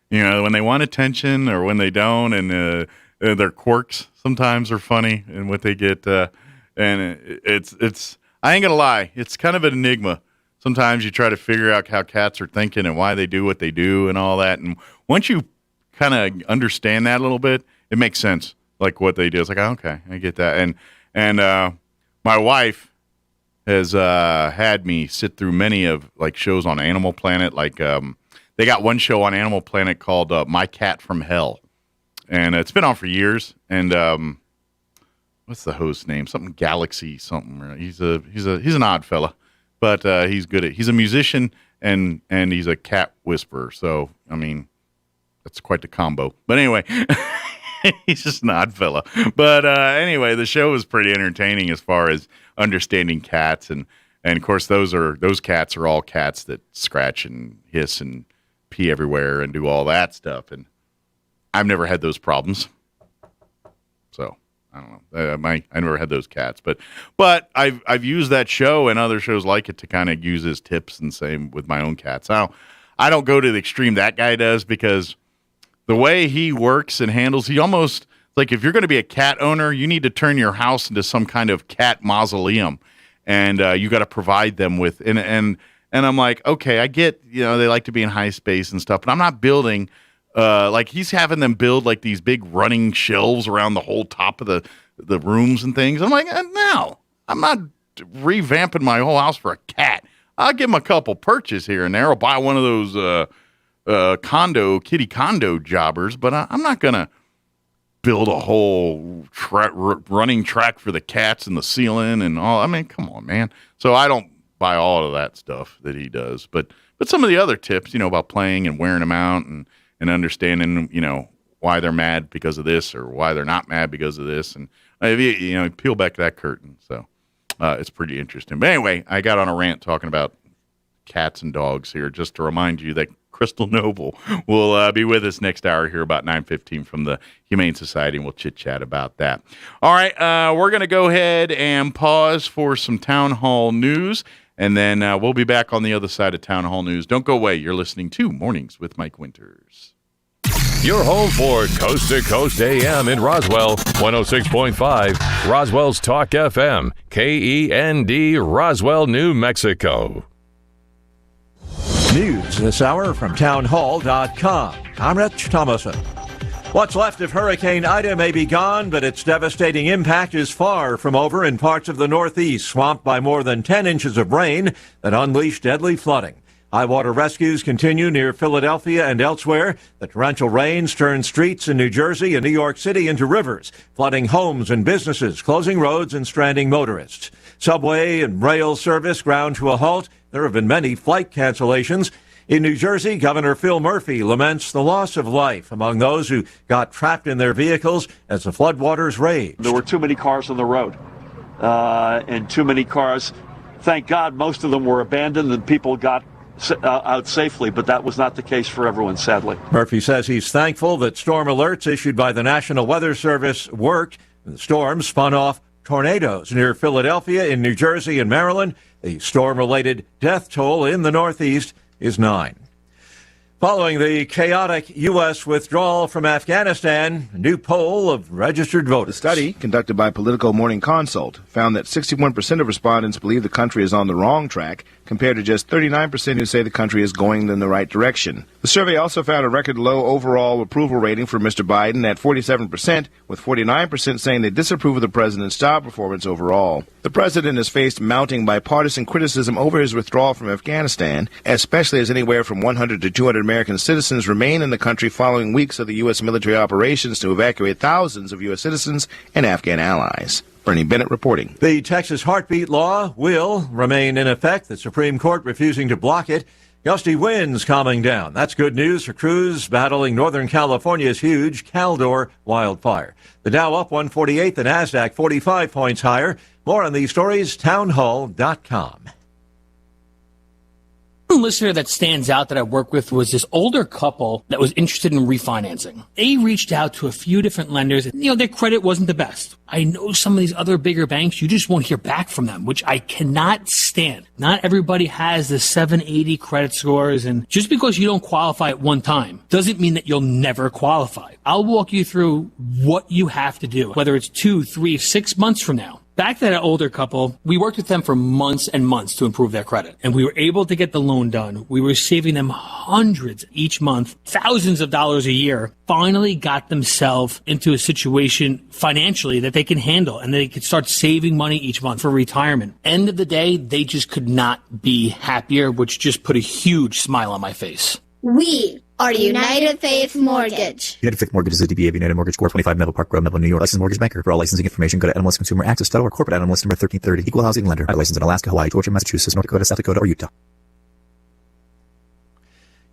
when they want attention or when they don't, and their quirks sometimes are funny, and what they get, and it's. I ain't gonna lie, it's kind of an enigma. Sometimes you try to figure out how cats are thinking and why they do what they do and all that. And once you kind of understand that a little bit, it makes sense. Like what they do, it's like, oh, okay, I get that. And my wife has had me sit through many of like shows on Animal Planet. Like they got one show on Animal Planet called My Cat from Hell. And it's been on for years. And what's the host's name? Something Galaxy something. He's an odd fella, but he's good at. He's a musician and he's a cat whisperer. So I mean, that's quite the combo. But anyway, he's just an odd fella. But anyway, the show was pretty entertaining as far as understanding cats, and of course those cats are all cats that scratch and hiss and pee everywhere and do all that stuff. And I've never had those problems, so I don't know. I never had those cats, but I've used that show and other shows like it to kind of use as tips, and same with my own cats. I don't go to the extreme that guy does, because the way he works and handles, he almost It's like if you're going to be a cat owner, you need to turn your house into some kind of cat mausoleum, and you got to provide them with. And I'm like, okay, I get, they like to be in high space and stuff, but I'm not building. Like he's having them build like these big running shelves around the whole top of the rooms and things. I'm like, no, I'm not revamping my whole house for a cat. I'll give him a couple perches here and there. I'll buy one of those kitty condo jobbers, but I'm not gonna build a whole running track for the cats in the ceiling and all. I mean, come on, man. So I don't buy all of that stuff that he does, but some of the other tips, about playing and wearing them out and understanding, why they're mad because of this or why they're not mad because of this. And, peel back that curtain. So it's pretty interesting. But anyway, I got on a rant talking about cats and dogs here just to remind you that Crystal Noble will be with us next hour here about 9:15 from the Humane Society, and we'll chit-chat about that. All right, we're going to go ahead and pause for some Town Hall news, and then we'll be back on the other side of Town Hall news. Don't go away. You're listening to Mornings with Mike Winters. Your home for Coast to Coast AM in Roswell, 106.5, Roswell's Talk FM, KEND, Roswell, New Mexico. News this hour from townhall.com. I'm Rich Thomason. What's left of Hurricane Ida may be gone, but its devastating impact is far from over in parts of the Northeast, swamped by more than 10 inches of rain that unleashed deadly flooding. High water rescues continue near Philadelphia and elsewhere. The torrential rains turned streets in New Jersey and New York City into rivers, flooding homes and businesses, closing roads and stranding motorists. Subway and rail service ground to a halt. There have been many flight cancellations. In New Jersey, Governor Phil Murphy laments the loss of life among those who got trapped in their vehicles as the floodwaters raged. There were too many cars on the road, and too many cars. Thank God most of them were abandoned and people got out safely, but that was not the case for everyone, sadly. Murphy says he's thankful that storm alerts issued by the National Weather Service worked. The storm spun off tornadoes near Philadelphia, in New Jersey and Maryland. The storm-related death toll in the Northeast is 9. Following the chaotic U.S. withdrawal from Afghanistan, a new poll of registered voters. The study, conducted by Politico Morning Consult, found that 61% of respondents believe the country is on the wrong track, compared to just 39% who say the country is going in the right direction. The survey also found a record low overall approval rating for Mr. Biden at 47%, with 49% saying they disapprove of the president's job performance overall. The president has faced mounting bipartisan criticism over his withdrawal from Afghanistan, especially as anywhere from 100 to 200 American citizens remain in the country following weeks of the U.S. military operations to evacuate thousands of U.S. citizens and Afghan allies. Bernie Bennett reporting. The Texas heartbeat law will remain in effect, the Supreme Court refusing to block it. Gusty winds calming down. That's good news for crews battling Northern California's huge Caldor wildfire. The Dow up 148, the NASDAQ 45 points higher. More on these stories, townhall.com. One listener that stands out that I worked with was this older couple that was interested in refinancing. They reached out to a few different lenders. Their credit wasn't the best. I know some of these other bigger banks, you just won't hear back from them, which I cannot stand. Not everybody has the 780 credit scores, and just because you don't qualify at one time doesn't mean that you'll never qualify. I'll walk you through what you have to do, whether it's 2, 3, 6 months from now. Back to that older couple, we worked with them for months and months to improve their credit, and we were able to get the loan done. We were saving them hundreds each month, thousands of dollars a year, finally got themselves into a situation financially that they can handle, and they could start saving money each month for retirement. End of the day, they just could not be happier, which just put a huge smile on my face. We are United Faith Mortgage. United Faith Mortgage is a DBA of United Mortgage Corp. 25 Melville Park Road, Melville, New York. Licensed mortgage banker. For all licensing information, go to NMLSconsumeraccess.org. Corporate NMLS number 1330. Equal housing lender. Licensed in Alaska, Hawaii, Georgia, Massachusetts, North Dakota, South Dakota, or Utah.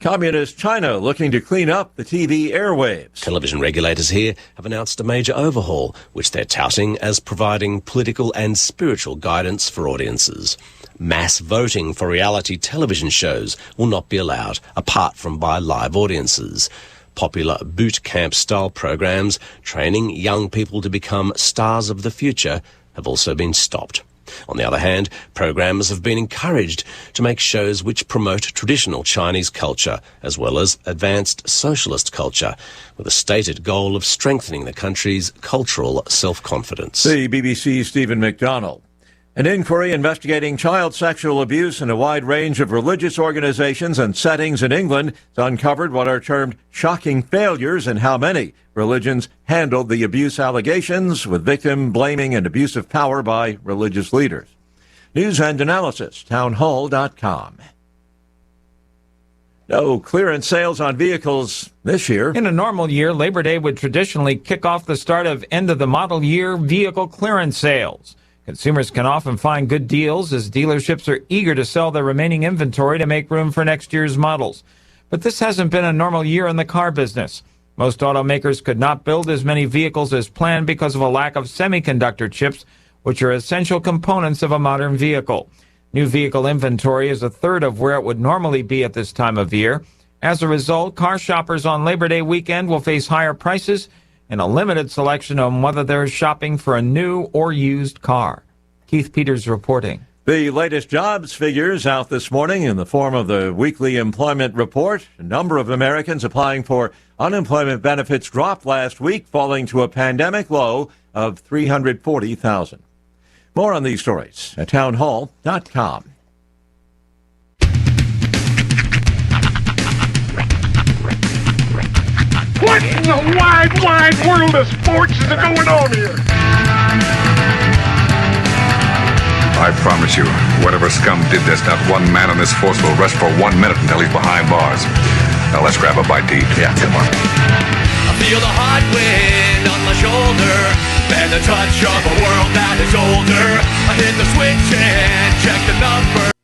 Communist China looking to clean up the TV airwaves. Television regulators here have announced a major overhaul, which they're touting as providing political and spiritual guidance for audiences. Mass voting for reality television shows will not be allowed, apart from by live audiences. Popular boot camp style programs training young people to become stars of the future have also been stopped. On the other hand, programmers have been encouraged to make shows which promote traditional Chinese culture as well as advanced socialist culture, with a stated goal of strengthening the country's cultural self-confidence. The BBC's Stephen McDonald. An inquiry investigating child sexual abuse in a wide range of religious organizations and settings in England has uncovered what are termed shocking failures in how many religions handled the abuse allegations, with victim blaming and abuse of power by religious leaders. News and analysis, townhall.com. No clearance sales on vehicles this year. In a normal year, Labor Day would traditionally kick off the start of end-of-the-model year vehicle clearance sales. Consumers can often find good deals as dealerships are eager to sell their remaining inventory to make room for next year's models. But this hasn't been a normal year in the car business. Most automakers could not build as many vehicles as planned because of a lack of semiconductor chips, which are essential components of a modern vehicle. New vehicle inventory is a third of where it would normally be at this time of year. As a result, car shoppers on Labor Day weekend will face higher prices and a limited selection on whether they're shopping for a new or used car. Keith Peters reporting. The latest jobs figures out this morning in the form of the weekly employment report. A number of Americans applying for unemployment benefits dropped last week, falling to a pandemic low of 340,000. More on these stories at townhall.com. What in the wide, wide world of sports is going on here? I promise you, whatever scum did this, not one man on this force will rest for 1 minute until he's behind bars. Now let's grab a bite to eat. Yeah, come on. I feel the hot wind on my shoulder and the touch of a world that is older. I hit the switch and check the number.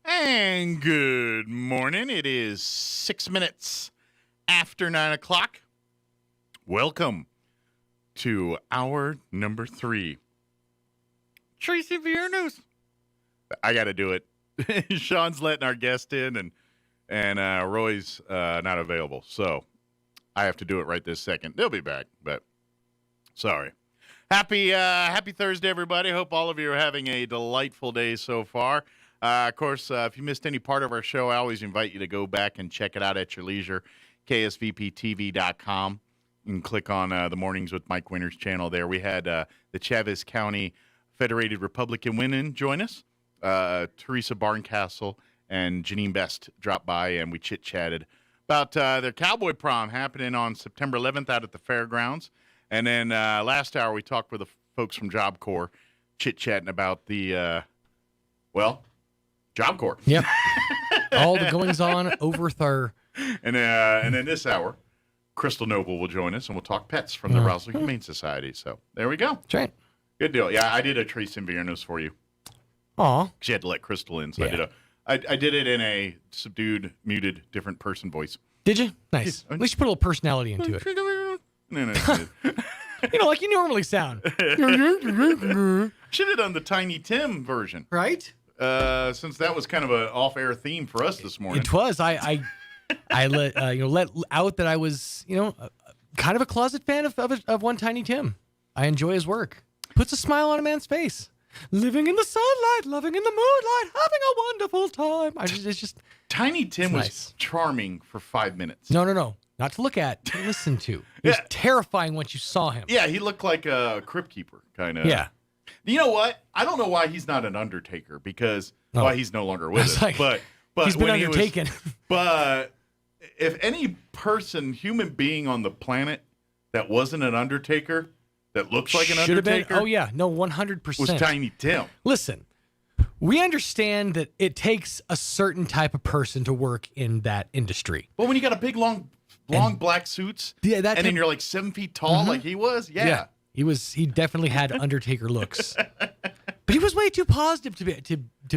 And good morning. It is 6 minutes after 9 o'clock. Welcome to hour number 3. Tracy Viernes. I got to do it. Sean's letting our guest in, and Roy's not available. So I have to do it right this second. They'll be back, but sorry. Happy Thursday, everybody. Hope all of you are having a delightful day so far. Of course, if you missed any part of our show, I always invite you to go back and check it out at your leisure, ksvptv.com, and click on the Mornings with Mike Winters channel there. We had the Chavez County Federated Republican women join us. Teresa Barncastle and Janine Best dropped by, and we chit-chatted about their Cowboy Prom happening on September 11th out at the fairgrounds. And then last hour, we talked with the folks from Job Corps, chit-chatting about the, Job Corps. Yep. All the goings-on over there. And then this hour, Crystal Noble will join us, and we'll talk pets from the Roswell Humane Society. So there we go. That's right. Good deal. Yeah, I did a Trace Inviernos for you. Aw. She had to let Crystal in, so Yeah. I did it in a subdued, muted, different person voice. Did you? Nice. At least you put a little personality into it. No. You know, like you normally sound. Should have done the Tiny Tim version. Right? Since that was kind of an off-air theme for us this morning. It was. I let let out that I was kind of a closet fan of one Tiny Tim. I enjoy his work. Puts a smile on a man's face. Living in the sunlight, loving in the moonlight, having a wonderful time. It's just Tiny Tim was nice. Charming for 5 minutes. No. Not to look at, to listen to. It was terrifying once you saw him. Yeah, he looked like a crypt keeper, kind of. Yeah. You know what? I don't know why he's not an Undertaker, because why he's no longer with us. Like, but he's been undertaken. But if any human being on the planet that wasn't an Undertaker, that looks like an Should have been. Undertaker Oh, yeah. No, 100%. was Tiny Tim. Listen, we understand that it takes a certain type of person to work in that industry. Well, when you got a big, long black suits, Yeah, that and then you're like 7 feet tall like he was, yeah. He definitely had Undertaker looks. But he was way too positive to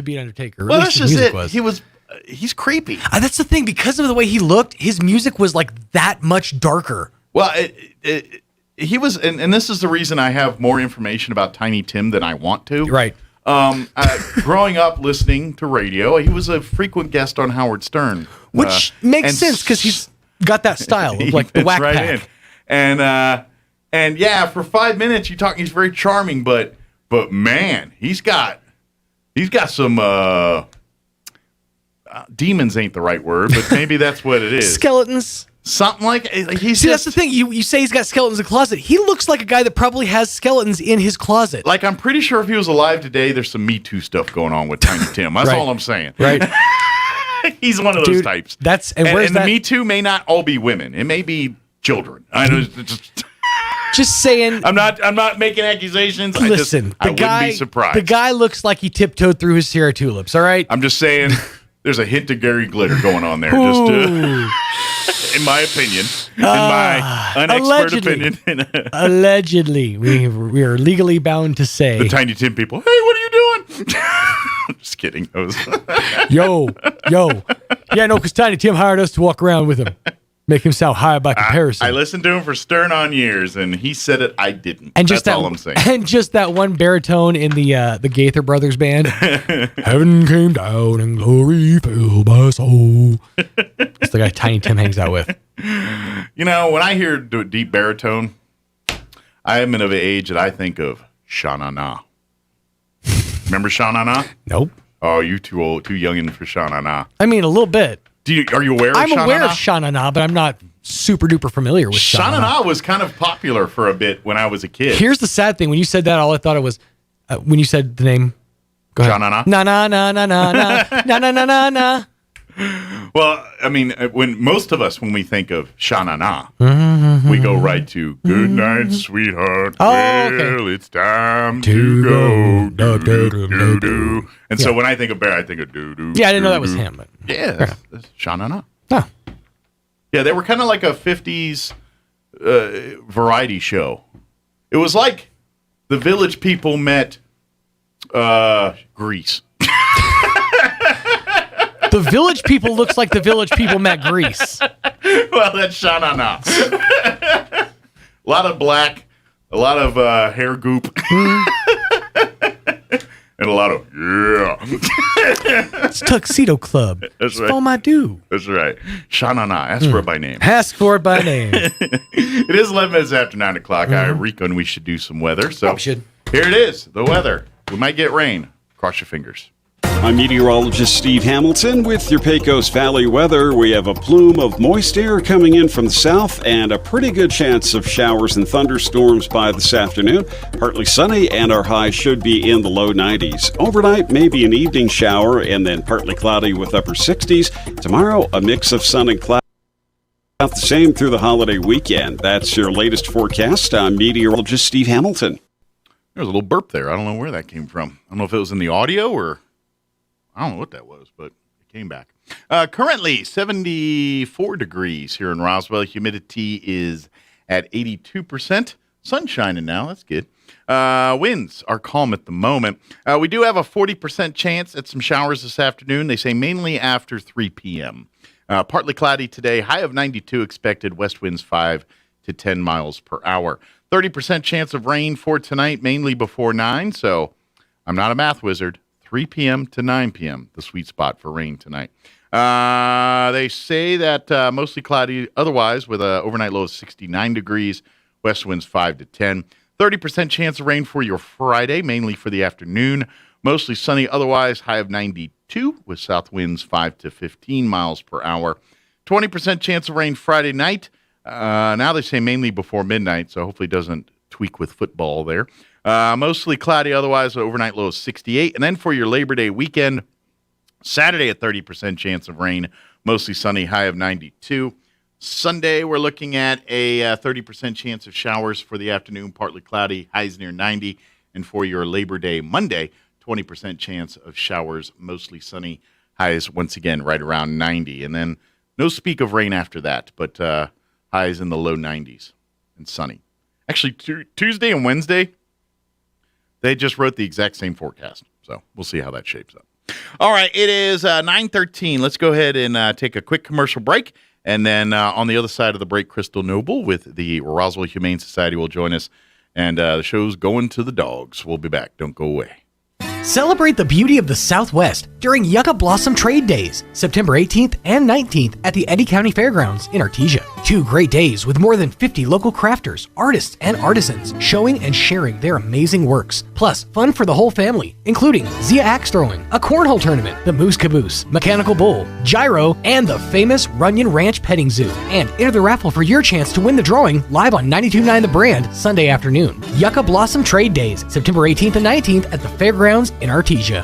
be an Undertaker. Well, that's just it. He's creepy. That's the thing. Because of the way he looked, his music was like that much darker. Well, he was, and this is the reason I have more information about Tiny Tim than I want to. Right. Growing up listening to radio, he was a frequent guest on Howard Stern. Which makes sense because he's got that style of like the whack pack. And yeah, for 5 minutes he's very charming, but man, he's got some demons ain't the right word, but maybe that's what it is. Skeletons. Something like that's the thing. You say he's got skeletons in the closet. He looks like a guy that probably has skeletons in his closet. Like, I'm pretty sure if he was alive today, there's some Me Too stuff going on with Tiny Tim. That's all I'm saying. Right. He's one of those types. And the Me Too may not all be women. It may be children. I know. Just saying. I'm not making accusations. Listen, I wouldn't be surprised. The guy looks like he tiptoed through his Sierra tulips. All right. I'm just saying. There's a hint of Gary Glitter going on there, just in my opinion, in my unexpert opinion. Allegedly, we are legally bound to say. The Tiny Tim people, hey, what are you doing? Just kidding. Yo. Yeah, no, because Tiny Tim hired us to walk around with him. Make him sound high by comparison. I listened to him for Stern on years, and he said it. I didn't. And That's all I'm saying. And just that one baritone in the Gaither Brothers band. Heaven came down and glory filled my soul. That's the guy Tiny Tim hangs out with. You know, when I hear deep baritone, I am of an age that I think of Sha-Na-Na. Remember Sha-Na-Na? Nope. Oh, you too old, too youngin' for Sha-Na-Na. I mean, a little bit. Are you aware of Sha-Na-Na? I'm aware of Sha-Na-Na, but I'm not super duper familiar with Sha-Na-Na. Sha-Na-Na was kind of popular for a bit when I was a kid. Here's the sad thing. When you said that, all I thought it was, when you said the name, go ahead. Sha-Na-Na? Na-na-na-na-na-na-na-na-na-na-na. Well, I mean, when we think of Sha-Na-Na, we go right to Good Night, Sweetheart. Well, it's time to go. Do-do-do-do-do. And so when I think of Bear, I think of do-do. Yeah, I didn't know that was him. But yeah, that's Sha-Na-Na. Huh. Yeah, they were kind of like a 50s variety show. It was like the Village People met Grease. The Village People looks like the Village People met Grease. Well, that's Sha-Na-Na. A lot of black, a lot of hair goop, and a lot of, It's Tuxedo Club. That's right. All my do. That's right. Sha-Na-Na. Ask for it by name. Ask for it by name. It is 11 minutes after 9 o'clock. I reckon we should do some weather. So we should. Here it is, the weather. We might get rain. Cross your fingers. I'm meteorologist Steve Hamilton with your Pecos Valley weather. We have a plume of moist air coming in from the south and a pretty good chance of showers and thunderstorms by this afternoon. Partly sunny and our high should be in the low 90s. Overnight, maybe an evening shower and then partly cloudy with upper 60s. Tomorrow, a mix of sun and cloud. About the same through the holiday weekend. That's your latest forecast. I'm meteorologist Steve Hamilton. There was a little burp there. I don't know where that came from. I don't know if it was in the audio or... I don't know what that was, but it came back. Currently, 74 degrees here in Roswell. Humidity is at 82%. Sun shining now. That's good. Winds are calm at the moment. We do have a 40% chance at some showers this afternoon. They say mainly after 3 p.m. Partly cloudy today. High of 92 expected. West winds 5 to 10 miles per hour. 30% chance of rain for tonight, mainly before 9. So I'm not a math wizard. 3 p.m. to 9 p.m., the sweet spot for rain tonight. They say that mostly cloudy otherwise with an overnight low of 69 degrees, west winds 5 to 10. 30% chance of rain for your Friday, mainly for the afternoon. Mostly sunny otherwise, high of 92 with south winds 5 to 15 miles per hour. 20% chance of rain Friday night. Now they say mainly before midnight, so hopefully it doesn't tweak with football there. Mostly cloudy otherwise, overnight low of 68. And then for your Labor Day weekend, Saturday a 30% chance of rain, mostly sunny, high of 92. Sunday, we're looking at a 30% chance of showers for the afternoon, partly cloudy, highs near 90. And for your Labor Day Monday, 20% chance of showers, mostly sunny, highs once again right around 90. And then no speak of rain after that, but highs in the low 90s and sunny. Actually, Tuesday and Wednesday, they just wrote the exact same forecast. So we'll see how that shapes up. All right, it is 9:13. Let's go ahead and take a quick commercial break. And then on the other side of the break, Crystal Noble with the Roswell Humane Society will join us. And the show's Going to the Dogs. We'll be back. Don't go away. Celebrate the beauty of the Southwest during Yucca Blossom Trade Days, September 18th and 19th at the Eddy County Fairgrounds in Artesia. 2 great days with more than 50 local crafters, artists, and artisans showing and sharing their amazing works. Plus, fun for the whole family, including Zia axe throwing, a cornhole tournament, the Moose Caboose, Mechanical Bull, Gyro, and the famous Runyon Ranch Petting Zoo. And enter the raffle for your chance to win the drawing live on 92.9 The Brand Sunday afternoon. Yucca Blossom Trade Days, September 18th and 19th at the Fairgrounds in Artesia.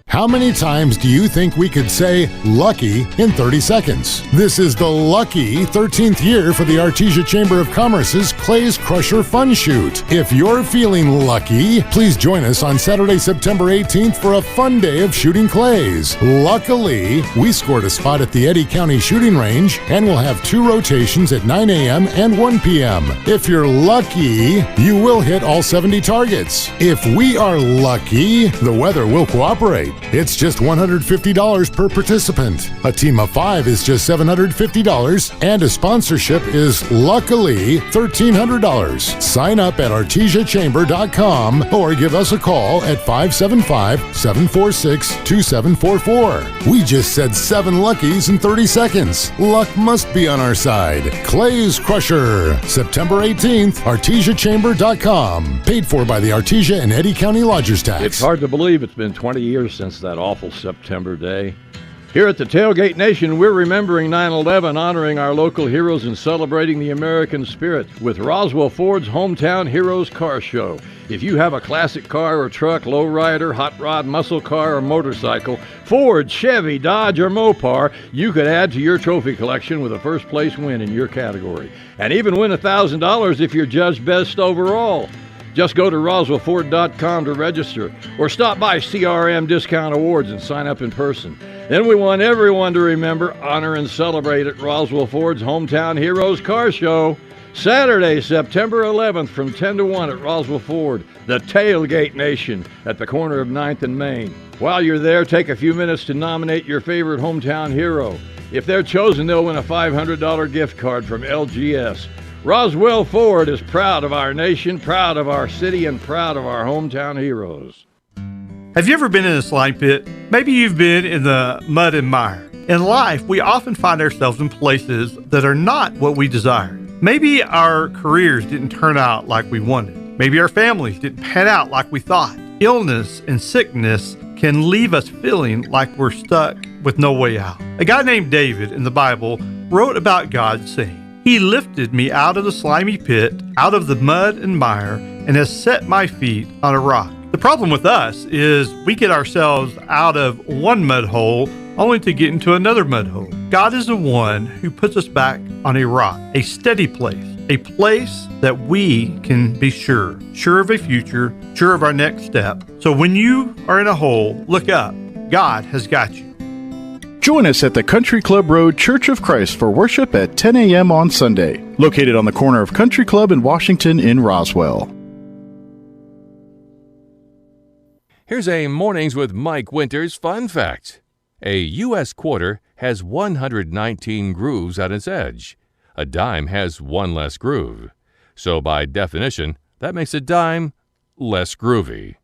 How many times do you think we could say lucky in 30 seconds? This is the lucky 13th year for the Artesia Chamber of Commerce's Clays Crusher Fun Shoot. If you're feeling lucky, please join us on Saturday, September 18th for a fun day of shooting clays. Luckily, we scored a spot at the Eddy County Shooting Range and we'll have 2 rotations at 9 a.m. and 1 p.m. If you're lucky, you will hit all 70 targets. If we are lucky, the weather will cooperate. It's just $150 per participant. A team of 5 is just $750, and a sponsorship is luckily $1,300. Sign up at artesiachamber.com or give us a call at 575-746-2744. We just said 7 luckies in 30 seconds. Luck must be on our side. Clays Crusher, September 18th, artesiachamber.com. Paid for by the Artesia and Eddy County Lodgers Tax. It's hard to believe it's been 20 years since that awful September day. Here at the Tailgate Nation, we're remembering 9/11, honoring our local heroes and celebrating the American spirit with Roswell Ford's Hometown Heroes Car Show. If you have a classic car or truck, lowrider, hot rod, muscle car, or motorcycle, Ford, Chevy, Dodge, or Mopar, you could add to your trophy collection with a first place win in your category. And even win $1,000 if you're judged best overall. Just go to RoswellFord.com to register or stop by CRM Discount Awards and sign up in person. Then we want everyone to remember, honor, and celebrate at Roswell Ford's Hometown Heroes Car Show. Saturday, September 11th from 10 to 1 at Roswell Ford, the Tailgate Nation at the corner of 9th and Main. While you're there, take a few minutes to nominate your favorite hometown hero. If they're chosen, they'll win a $500 gift card from LGS. Roswell Ford is proud of our nation, proud of our city, and proud of our hometown heroes. Have you ever been in a slime pit? Maybe you've been in the mud and mire. In life, we often find ourselves in places that are not what we desire. Maybe our careers didn't turn out like we wanted. Maybe our families didn't pan out like we thought. Illness and sickness can leave us feeling like we're stuck with no way out. A guy named David in the Bible wrote about God saying, "He lifted me out of the slimy pit, out of the mud and mire, and has set my feet on a rock." The problem with us is we get ourselves out of one mud hole only to get into another mud hole. God is the one who puts us back on a rock, a steady place that we can be sure of a future, sure of our next step. So when you are in a hole, look up. God has got you. Join us at the Country Club Road Church of Christ for worship at 10 a.m. on Sunday, located on the corner of Country Club and Washington in Roswell. Here's a Mornings with Mike Winters fun fact. A U.S. quarter has 119 grooves on its edge. A dime has 1 less groove. So by definition, that makes a dime less groovy.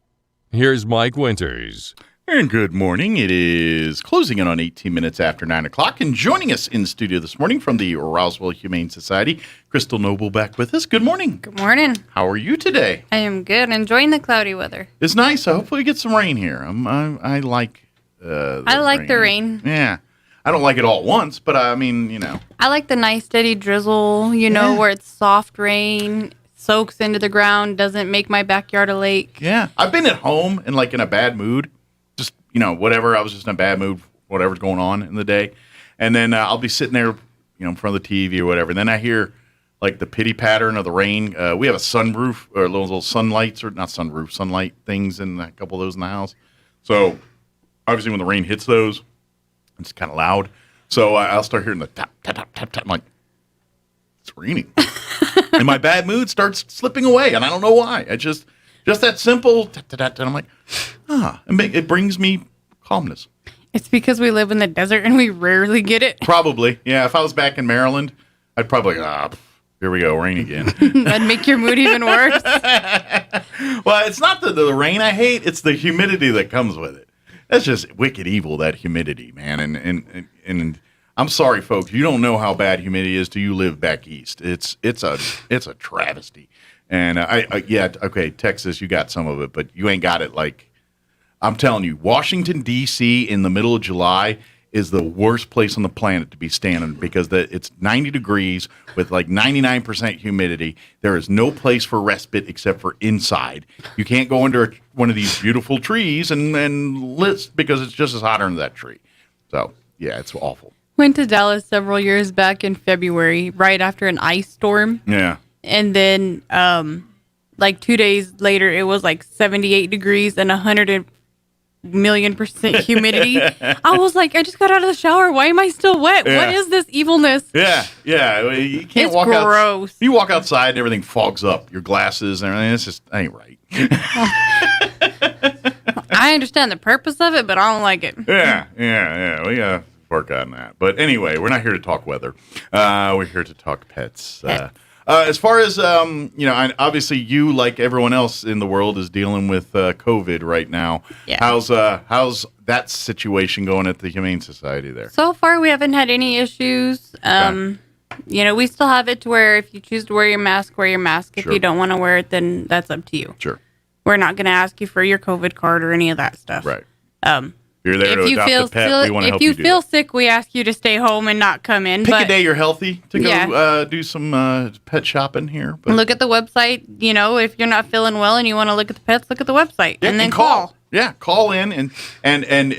Here's Mike Winters. And good morning. It is closing in on 18 minutes after 9 o'clock. And joining us in studio this morning from the Roswell Humane Society, Crystal Noble back with us. Good morning. Good morning. How are you today? I am good. Enjoying the cloudy weather. It's nice. Hopefully we get some rain here. I like the rain. Yeah. I don't like it all at once, but I mean, you know. I like the nice steady drizzle, where it's soft rain, soaks into the ground, doesn't make my backyard a lake. Yeah. I've been at home and in a bad mood. Whatever. I was just in a bad mood, whatever's going on in the day. And then I'll be sitting there in front of the TV or whatever. And then I hear like the pitty pattern of the rain. We have a sunroof or little sunlights, or not sunroof, sunlight things, and a couple of those in the house. So obviously when the rain hits those, it's kind of loud. So I'll start hearing the tap, tap, tap, tap, tap. I'm like, it's raining. And my bad mood starts slipping away, and I don't know why. I just that simple tap, tap, tap, and I'm like, it brings me calmness. It's because we live in the desert and we rarely get it. Probably. Yeah, if I was back in Maryland, I'd probably here we go, rain again. That'd make your mood even worse. Well, it's not the rain I hate, it's the humidity that comes with it. That's just wicked evil, that humidity, man. And I'm sorry, folks, you don't know how bad humidity is till you live back east. It's a travesty. And okay, Texas, you got some of it, but you ain't got it like, I'm telling you, Washington, D.C. in the middle of July is the worst place on the planet to be standing because it's 90 degrees with like 99% humidity. There is no place for respite except for inside. You can't go under one of these beautiful trees and list because it's just as hot under that tree. So, yeah, it's awful. Went to Dallas several years back in February, right after an ice storm. Yeah. And then, like 2 days later, it was like 78 degrees and 100,000,000% humidity. I was like, I just got out of the shower. Why am I still wet? Yeah. What is this evilness? Yeah. You can't It's walk out. gross. You walk outside and everything fogs up. Your glasses and everything. It's just, ain't right. I understand the purpose of it, but I don't like it. Yeah. We gotta work on that. But anyway, we're not here to talk weather. We're here to talk pets. As far as obviously you, like everyone else in the world, is dealing with COVID right now. Yeah. How's that situation going at the Humane Society there? So far, we haven't had any issues. We still have it to where if you choose to wear your mask, wear your mask. If Sure. you don't want to wear it, then that's up to you. Sure. We're not going to ask you for your COVID card or any of that stuff. Right. You're there to adopt a pet. We want to help you do If you feel that. sick, we ask you to stay home and not come in. Pick but a day you're healthy to go Yeah. do some pet shopping here. But look at the website. If you're not feeling well and you want to look at the pets, look at the website and then call. Yeah, call in and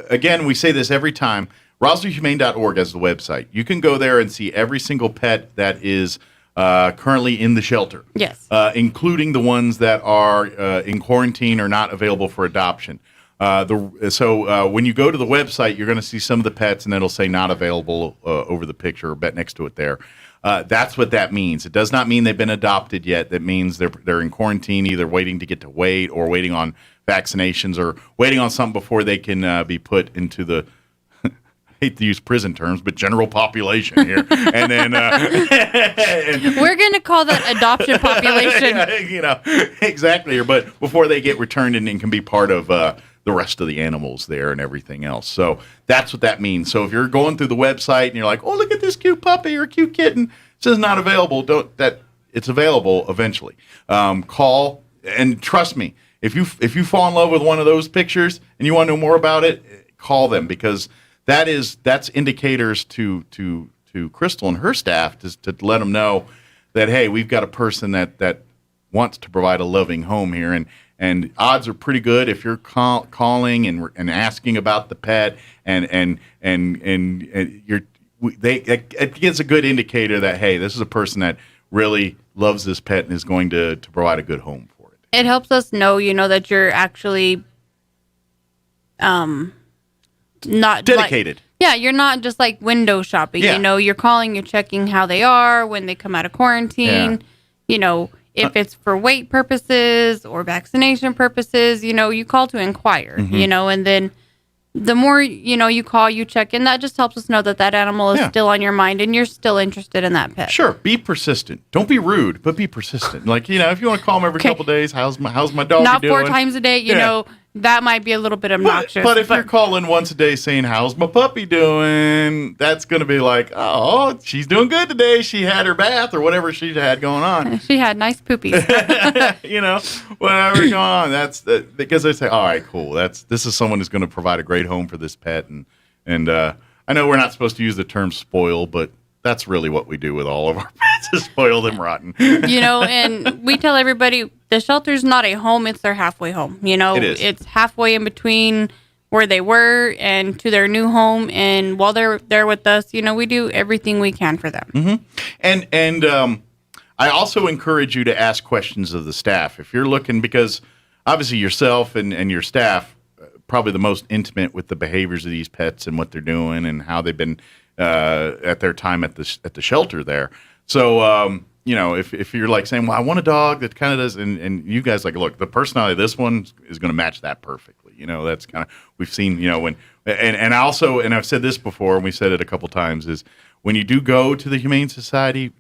again, we say this every time. RoswellHumane.org is the website. You can go there and see every single pet that is currently in the shelter. Yes. Including the ones that are in quarantine or not available for adoption. So when you go to the website, you're going to see some of the pets, and it'll say not available over the picture or bet next to it there. That's what that means. It does not mean they've been adopted yet. That means they're in quarantine, either waiting to get to weight or waiting on vaccinations or waiting on something before they can be put into the I hate to use prison terms, but general population here. And then we're going to call that adoption population. Exactly. But before they get returned and can be part of the rest of the animals there and everything else. So that's what that means. So if you're going through the website and you're like, oh, look at this cute puppy or cute kitten, it says not available. It's available eventually. Call and trust me. If you fall in love with one of those pictures and you want to know more about it, call them because that's indicators to Crystal and her staff to let them know that, hey, we've got a person that wants to provide a loving home here, and odds are pretty good if you're calling and asking about the pet and it gives a good indicator that, hey, this is a person that really loves this pet and is going to provide a good home for it. It helps us know, that you're actually not dedicated. You're not just like window shopping. Yeah. You're calling, you're checking how they are when they come out of quarantine. If it's for weight purposes or vaccination purposes, you call to inquire, Mm-hmm. and then the more, you call, you check in, that just helps us know that animal is still on your mind and you're still interested in that pet. Sure. Be persistent. Don't be rude, but be persistent. Like, if you want to call them every couple days, how's my dog Not doing? 4 times a day, that might be a little bit obnoxious. But if you're calling once a day saying, how's my puppy doing? That's going to be like, oh, she's doing good today. She had her bath or whatever she had going on. She had nice poopies. Whatever going on. That's because they say, all right, cool. This is someone who's going to provide a great home for this pet. And I know we're not supposed to use the term spoil, but that's really what we do with all of our pets is spoil them rotten. And we tell everybody the shelter's not a home, it's their halfway home. It is. It's halfway in between where they were and to their new home. And while they're there with us, we do everything we can for them. Mm-hmm. And I also encourage you to ask questions of the staff. If you're looking, because obviously yourself and your staff probably the most intimate with the behaviors of these pets and what they're doing and how they've been at their time at the shelter there. So, if you're like saying, well, I want a dog that kind of does, and you guys like, look, the personality of this one is going to match that perfectly. That's kind of, we've seen, when, and also, and I've said this before, and we said it a couple times, is when you do go to the Humane Society,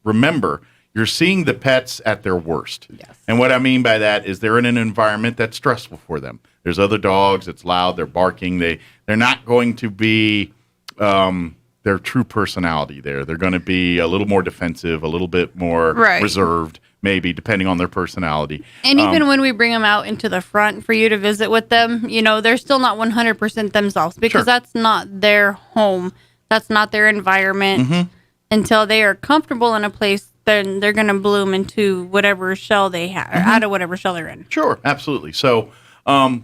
remember, you're seeing the pets at their worst. Yes. And what I mean by that is they're in an environment that's stressful for them. There's other dogs, it's loud, they're barking, they're not going to be their true personality there. They're going to be a little more defensive, a little bit more reserved, maybe, depending on their personality. And even when we bring them out into the front for you to visit with them, they're still not 100% themselves because that's not their home. That's not their environment. Mm-hmm. Until they are comfortable in a place, then they're going to bloom into whatever shell they have, or out of whatever shell they're in. Sure, absolutely. So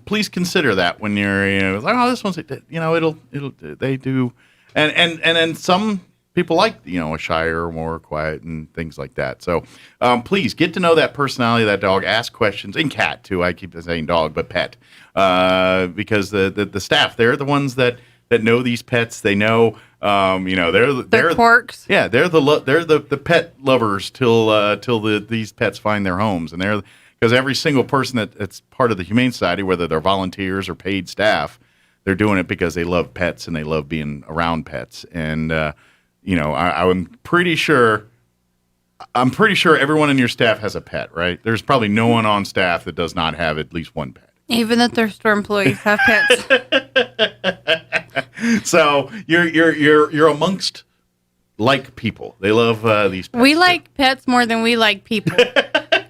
please consider that when you're, like, oh, this one's, they do. And then some people like, a shyer or more quiet and things like that. So please get to know that personality of that dog. Ask questions. And cat, too. I keep saying dog, but pet. Because the staff, they're the ones that know these pets. They know, they're quirks. Yeah, they're the pet lovers till these pets find their homes. And because every single person that's part of the Humane Society, whether they're volunteers or paid staff, they're doing it because they love pets and they love being around pets. And, I'm pretty sure everyone in your staff has a pet, right? There's probably no one on staff that does not have at least one pet. Even that their store employees have pets. So you're amongst like people. They love these pets. We like pets more than we like people.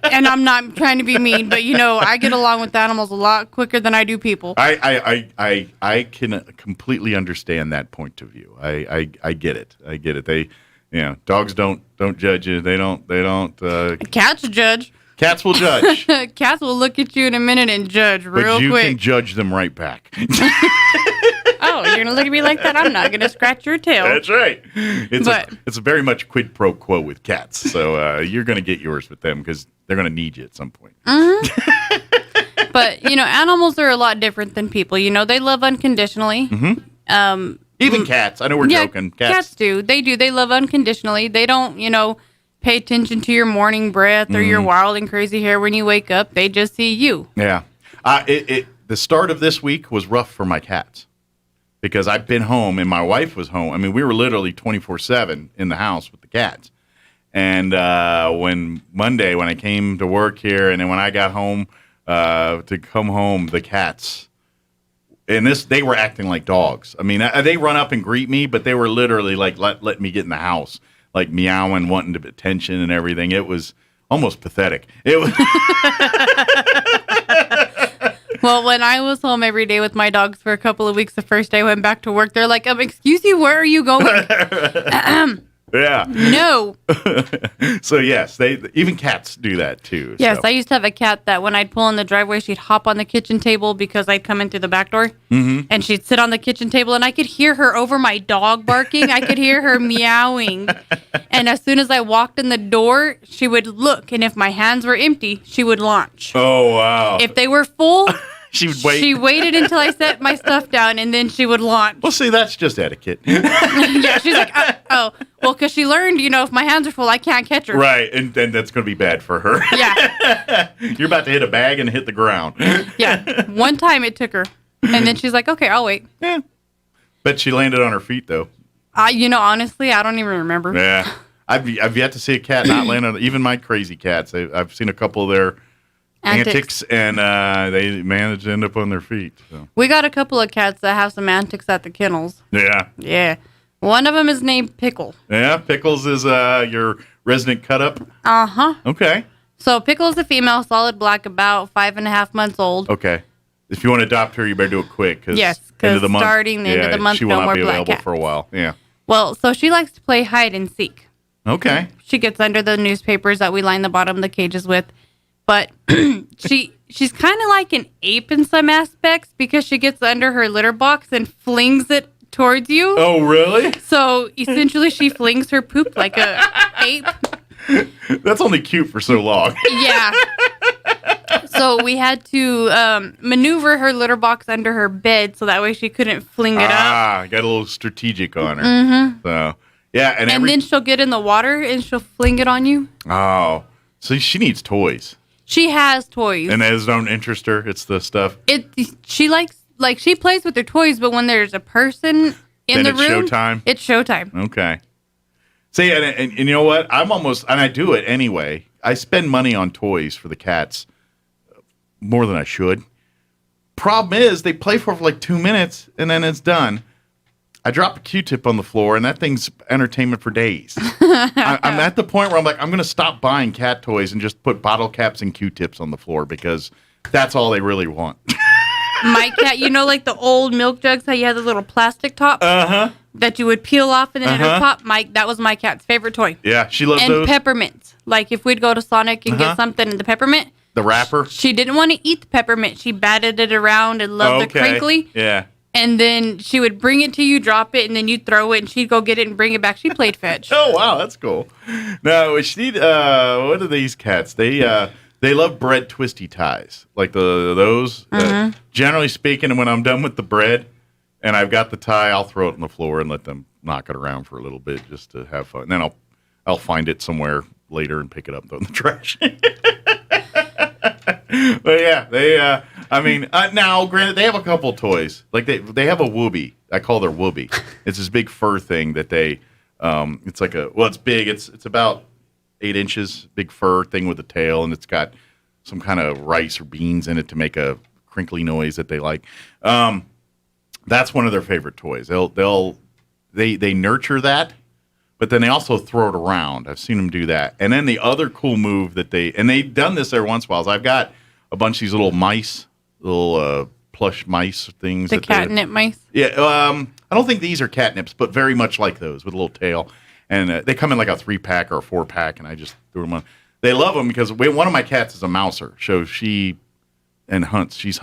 And I'm not trying to be mean, but I get along with animals a lot quicker than I do people. I can completely understand that point of view. I get it. I get it. They, dogs don't judge you. They don't. Cats judge. Cats will judge. Cats will look at you in a minute and judge real quick. But you can judge them right back. Oh, you're gonna look at me like that? I'm not gonna scratch your tail. That's right. It's very much quid pro quo with cats. So you're gonna get yours with them because they're gonna need you at some point. Mm-hmm. But animals are a lot different than people. They love unconditionally. Mm-hmm. Even cats. I know we're joking. Cats do. They do. They love unconditionally. They don't, pay attention to your morning breath or your wild and crazy hair when you wake up. They just see you. Yeah. The start of this week was rough for my cats because I've been home and my wife was home. I mean, we were literally 24/7 in the house with the cats. And when I came to work here and then when I got home to come home, the cats, and they were acting like dogs. I mean, they run up and greet me, but they were literally like, let me get in the house. Like meowing, wanting to attention and everything. It was almost pathetic. It was. Well, when I was home every day with my dogs for a couple of weeks, the first day I went back to work, they're like, excuse you, where are you going? Yeah. No. So yes, even cats do that too. Yes, so. I used to have a cat that when I'd pull in the driveway, she'd hop on the kitchen table because I'd come in through the back door, and she'd sit on the kitchen table, and I could hear her over my dog barking. I could hear her meowing, and as soon as I walked in the door, she would look, and if my hands were empty, she would launch. Oh wow! If they were full. She would wait. She waited until I set my stuff down, and then she would launch. Well, see, that's just etiquette. Yeah, she's like, well, because she learned, if my hands are full, I can't catch her. Right, and that's going to be bad for her. Yeah. You're about to hit a bag and hit the ground. Yeah, one time it took her, and then she's like, okay, I'll wait. Yeah. Bet she landed on her feet, though. Honestly, I don't even remember. Yeah. I've yet to see a cat not land on, even my crazy cats. I've seen a couple of their antics and they managed to end up on their feet. So. We got a couple of cats that have some antics at the kennels. Yeah. Yeah. One of them is named Pickle. Yeah, Pickles is your resident cut-up? Uh-huh. Okay. So Pickle's a female, solid black, about 5.5 months old. Okay. If you want to adopt her, you better do it quick. Yes, because starting the end of the month, she will no not more be black available cats. for a while. Yeah. Well, so she likes to play hide and seek. Okay. She gets under the newspapers that we line the bottom of the cages with. but she's kind of like an ape in some aspects because she gets under her litter box and flings it towards you. Oh, really? So essentially, she flings her poop like a ape. That's only cute for so long. Yeah. So we had to maneuver her litter box under her bed so that way she couldn't fling it up. Ah, got a little strategic on her. Mm-hmm. So, yeah. And then she'll get in the water and she'll fling it on you. Oh, so she needs toys. She has toys. And those don't interest her? It's the stuff? She likes, she plays with her toys, but when there's a person in the room. It's showtime? It's showtime. Okay. See, and you know what? And I do it anyway. I spend money on toys for the cats more than I should. Problem is, they play for like 2 minutes, and then it's done. I drop a Q-tip on the floor, and that thing's entertainment for days. I'm at the point where I'm like, I'm going to stop buying cat toys and just put bottle caps and Q-tips on the floor because that's all they really want. My cat, like the old milk jugs, how you had the little plastic top that you would peel off and then it'd pop? That was my cat's favorite toy. Yeah, she loves and those. And peppermints. Like if we'd go to Sonic and get something in the peppermint. The wrapper? She didn't want to eat the peppermint. She batted it around and loved the crinkly. Yeah. And then she would bring it to you, drop it, and then you'd throw it, and she'd go get it and bring it back. She played fetch. Oh, wow, that's cool. No, what are these cats? They love bread twisty ties, like those. Generally speaking, when I'm done with the bread and I've got the tie, I'll throw it on the floor and let them knock it around for a little bit just to have fun. And then I'll find it somewhere later and pick it up and throw it in the trash. But yeah, now granted they have a couple toys. Like they have a whoopee. I call their whoopee. It's this big fur thing that they it's like it's big. It's about 8 inches, big fur thing with a tail, and it's got some kind of rice or beans in it to make a crinkly noise that they like. That's one of their favorite toys. They nurture that, but then they also throw it around. I've seen them do that. And then the other cool move they've done this every once in a while is I've got a bunch of these little mice, little plush mice things. The catnip mice? Yeah. I don't think these are catnips, but very much like those with a little tail. And they come in like a 3-pack or a 4-pack, and I just threw them on. They love them because one of my cats is a mouser, so she hunts. She's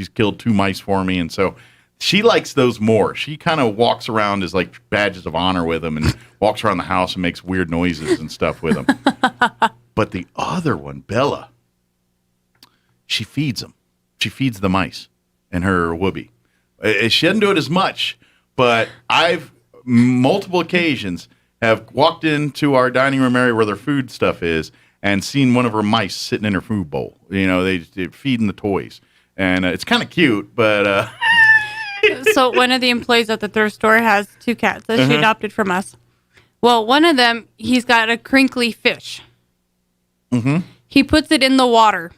killed 2 mice for me, and so she likes those more. She kind of walks around as like badges of honor with them, and walks around the house and makes weird noises and stuff with them. But the other one, Bella, she feeds them. She feeds the mice and her whoopee. She doesn't do it as much, but I've multiple occasions have walked into our dining room area where their food stuff is and seen one of her mice sitting in her food bowl. They're feeding the toys. And it's kind of cute, but... So one of the employees at the thrift store has 2 cats that she adopted from us. Well, one of them, he's got a crinkly fish. Mm-hmm. He puts it in the water.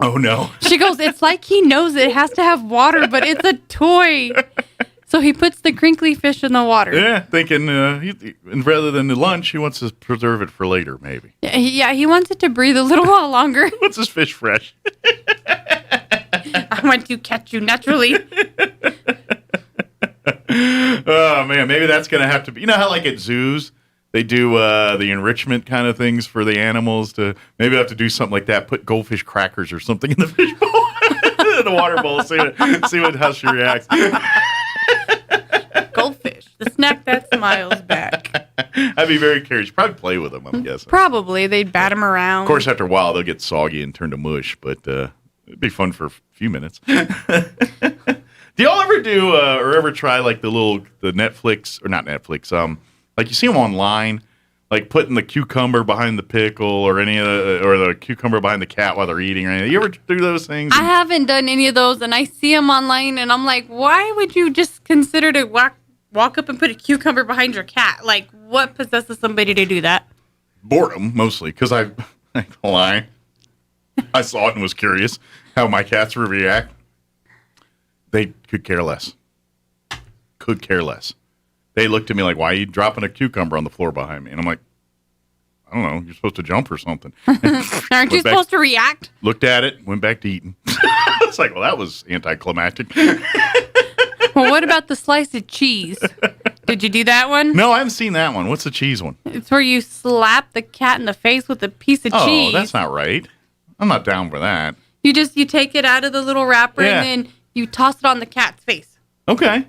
Oh, no. She goes, it's like he knows it has to have water, but it's a toy. So he puts the crinkly fish in the water. Yeah, thinking rather than the lunch, he wants to preserve it for later, maybe. Yeah, he wants it to breathe a little while longer. Wants his fish fresh. I want to catch you naturally. Oh, man, maybe that's going to have to be... You know how like at zoos, they do the enrichment kind of things for the animals? Maybe I have to do something like that, put goldfish crackers or something in the fish bowl, in the water bowl, see how she reacts. Goldfish, the snack that smiles back. I'd be very curious. You'd probably play with them, I'm guessing. Probably. They'd bat them around. Of course, after a while, they'll get soggy and turn to mush, but it'd be fun for a few minutes. Do y'all ever do or ever try like the Netflix, or not Netflix, like you see them online, like putting the cucumber behind the pickle or or the cucumber behind the cat while they're eating or anything? You ever do those things? I haven't done any of those, and I see them online, and I'm like, why would you just consider to walk up and put a cucumber behind your cat? Like, what possesses somebody to do that? Boredom, mostly, because I can't lie. I saw it and was curious how my cats would react. They could care less. Could care less. They looked at me like, why are you dropping a cucumber on the floor behind me? And I'm like, I don't know. You're supposed to jump or something. Aren't you supposed to react? Looked at it, went back to eating. It's like, well, that was anticlimactic. Well, what about the slice of cheese? Did you do that one? No, I haven't seen that one. What's the cheese one? It's where you slap the cat in the face with a piece of cheese. Oh, that's not right. I'm not down for that. You take it out of the little wrapper Yeah. and then you toss it on the cat's face. Okay.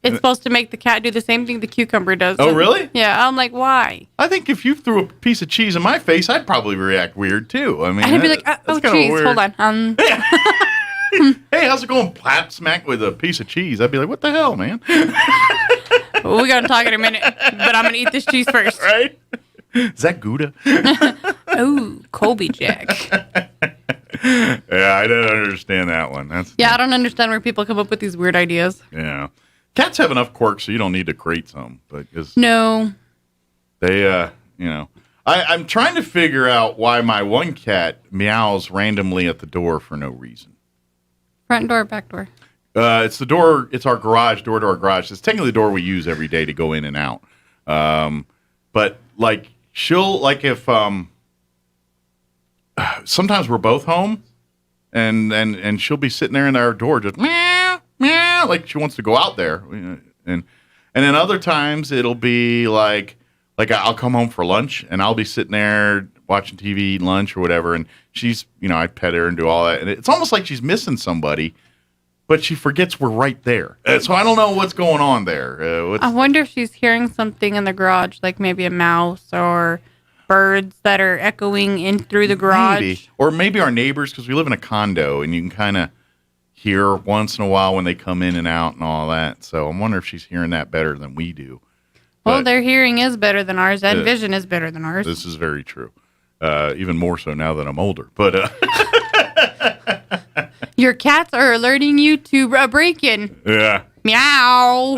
It's supposed to make the cat do the same thing the cucumber does. Oh, really? Yeah, I'm like, why? I think if you threw a piece of cheese in my face, I'd probably react weird too. I mean, I'd be like, oh, that's kinda cheese, weird. hold on. Hey, how's it going? Plap smack with a piece of cheese. I'd be like, what the hell, man? We're going to talk in a minute, but I'm going to eat this cheese first. Right? Is that Gouda? Oh, Colby Jack. Yeah, I don't understand that one. Yeah, I don't understand where people come up with these weird ideas. Yeah. Cats have enough quirks, so you don't need to create some. But No. they, I'm trying to figure out why my one cat meows randomly at the door for no reason. Front door, back door. It's the door. It's our garage, door to our garage. It's technically the door we use every day to go in and out. But like she'll like if sometimes we're both home, and she'll be sitting there in our door just meow meow like she wants to go out there, and then other times it'll be like I'll come home for lunch and I'll be sitting there watching TV, eating lunch or whatever, and she's I pet her and do all that, and it's almost like she's missing somebody. But she forgets we're right there. So I don't know what's going on there. I wonder if she's hearing something in the garage, like maybe a mouse or birds that are echoing in through the garage. Maybe. Or maybe our neighbors, because we live in a condo, and you can kind of hear once in a while when they come in and out and all that. So I'm wondering if she's hearing that better than we do. Well, their hearing is better than ours, and vision is better than ours. This is very true. Even more so now that I'm older. But your cats are alerting you to break in. yeah. Meow.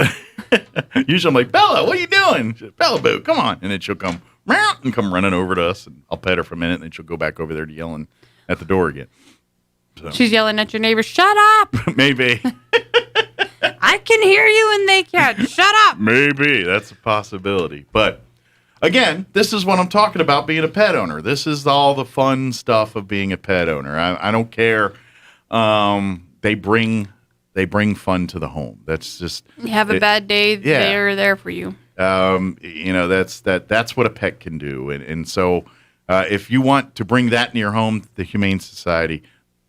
Usually I'm like, Bella, what are you doing? She says, Bella Boo, come on. And then she'll come meow, and come running over to us, and I'll pet her for a minute, and then she'll go back over there to yelling at the door again. So. She's yelling at your neighbor, shut up. Maybe. I can hear you and they can't. Shut up. Maybe. That's a possibility. But again, this is what I'm talking about being a pet owner. This is all the fun stuff of being a pet owner. I don't care. They bring fun to the home. That's just You have a bad day, they're there for you. That's what a pet can do. And so if you want to bring that in your home, the Humane Society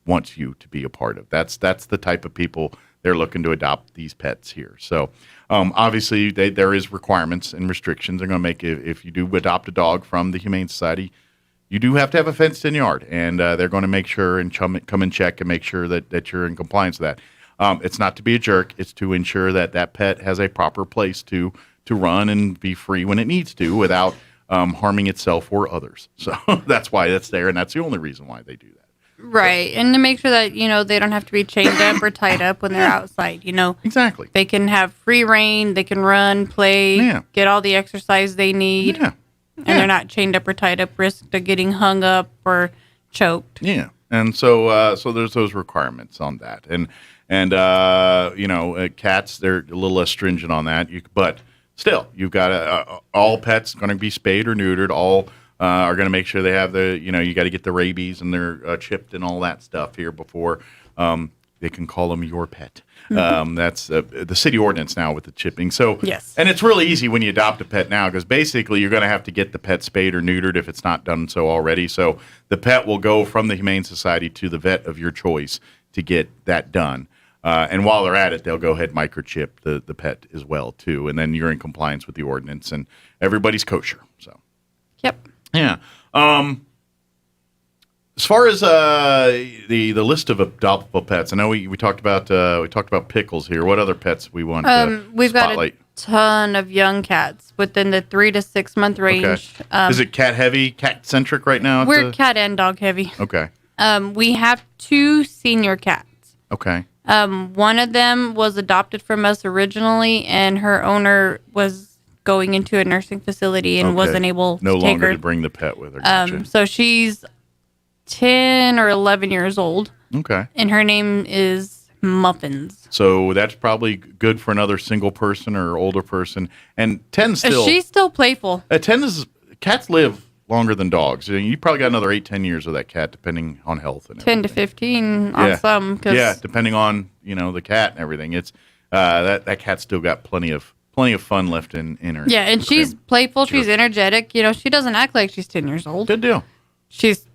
wants you to be a part of. That's the type of people they're looking to adopt these pets here. So obviously there is requirements and restrictions they're going to make if you do adopt a dog from the Humane Society. You do have to have a fenced-in yard, and they're going to make sure and come and check and make sure that you're in compliance with that. It's not to be a jerk. It's to ensure that pet has a proper place to run and be free when it needs to without harming itself or others. So that's why that's there, and that's the only reason why they do that. Right, and to make sure that, they don't have to be chained up or tied up when they're outside, Exactly. They can have free reign, they can run, play, get all the exercise they need. Yeah. And they're not chained up or tied up, risk to getting hung up or choked. Yeah, and so there's those requirements on that, and cats, they're a little less stringent on that. But still, you've got all pets going to be spayed or neutered. All are going to make sure they have you got to get the rabies and they're chipped and all that stuff here before they can call them your pet. Mm-hmm. That's the city ordinance now with the chipping. So yes, and it's really easy when you adopt a pet now because basically you're going to have to get the pet spayed or neutered if it's not done so already. So the pet will go from the Humane Society to the vet of your choice to get that done. And while they're at it, they'll go ahead and microchip the pet as well too, and then you're in compliance with the ordinance and everybody's kosher. So yep, yeah. As far as the list of adoptable pets, I know we talked about Pickles here. What other pets we want to we've spotlight? Got a ton of young cats within the 3 to 6 month range. Okay. Is it cat heavy, cat centric right now? We're cat and dog heavy. Okay. We have 2 senior cats. Okay. One of them was adopted from us originally, and her owner was going into a nursing facility and wasn't able to take her. No longer to bring the pet with her. Gotcha. So she's 10 or 11 years old. Okay. And her name is Muffins. So that's probably good for another single person or older person. And 10 still. She's still playful. 10 is cats live longer than dogs. You probably got another 8-10 years with that cat, depending on health and 10 to 15 on some. Yeah, depending on the cat and everything. It's that cat's still got plenty of fun left in her. Yeah, and she's playful. She's energetic. She doesn't act like she's 10 years old. Good deal. She's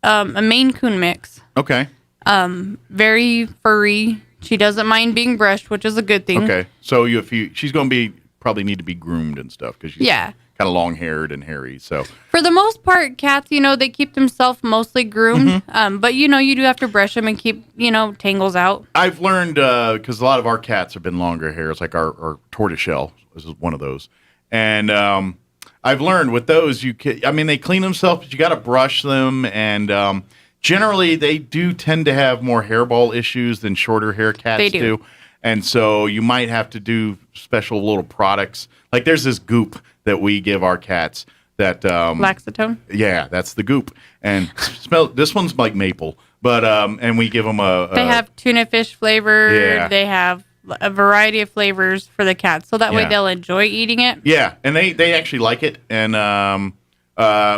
A Maine Coon mix. Okay. Very furry. She doesn't mind being brushed, which is a good thing. Okay. So she's going to probably need to be groomed and stuff because she's kind of long-haired and hairy. So for the most part, cats, they keep themselves mostly groomed. But you do have to brush them and keep, tangles out. I've learned because a lot of our cats have been longer hairs, like our tortoiseshell is one of those, and I've learned with those they clean themselves, but you got to brush them, and generally they do tend to have more hairball issues than shorter hair cats They do. And so you might have to do special little products. Like there's this goop that we give our cats that Laxatone. Yeah, that's the goop. And this one's like maple, but and we give them They have tuna fish flavor. Yeah. They have a variety of flavors for the cats, so that way they'll enjoy eating it. Yeah, and they actually like it, and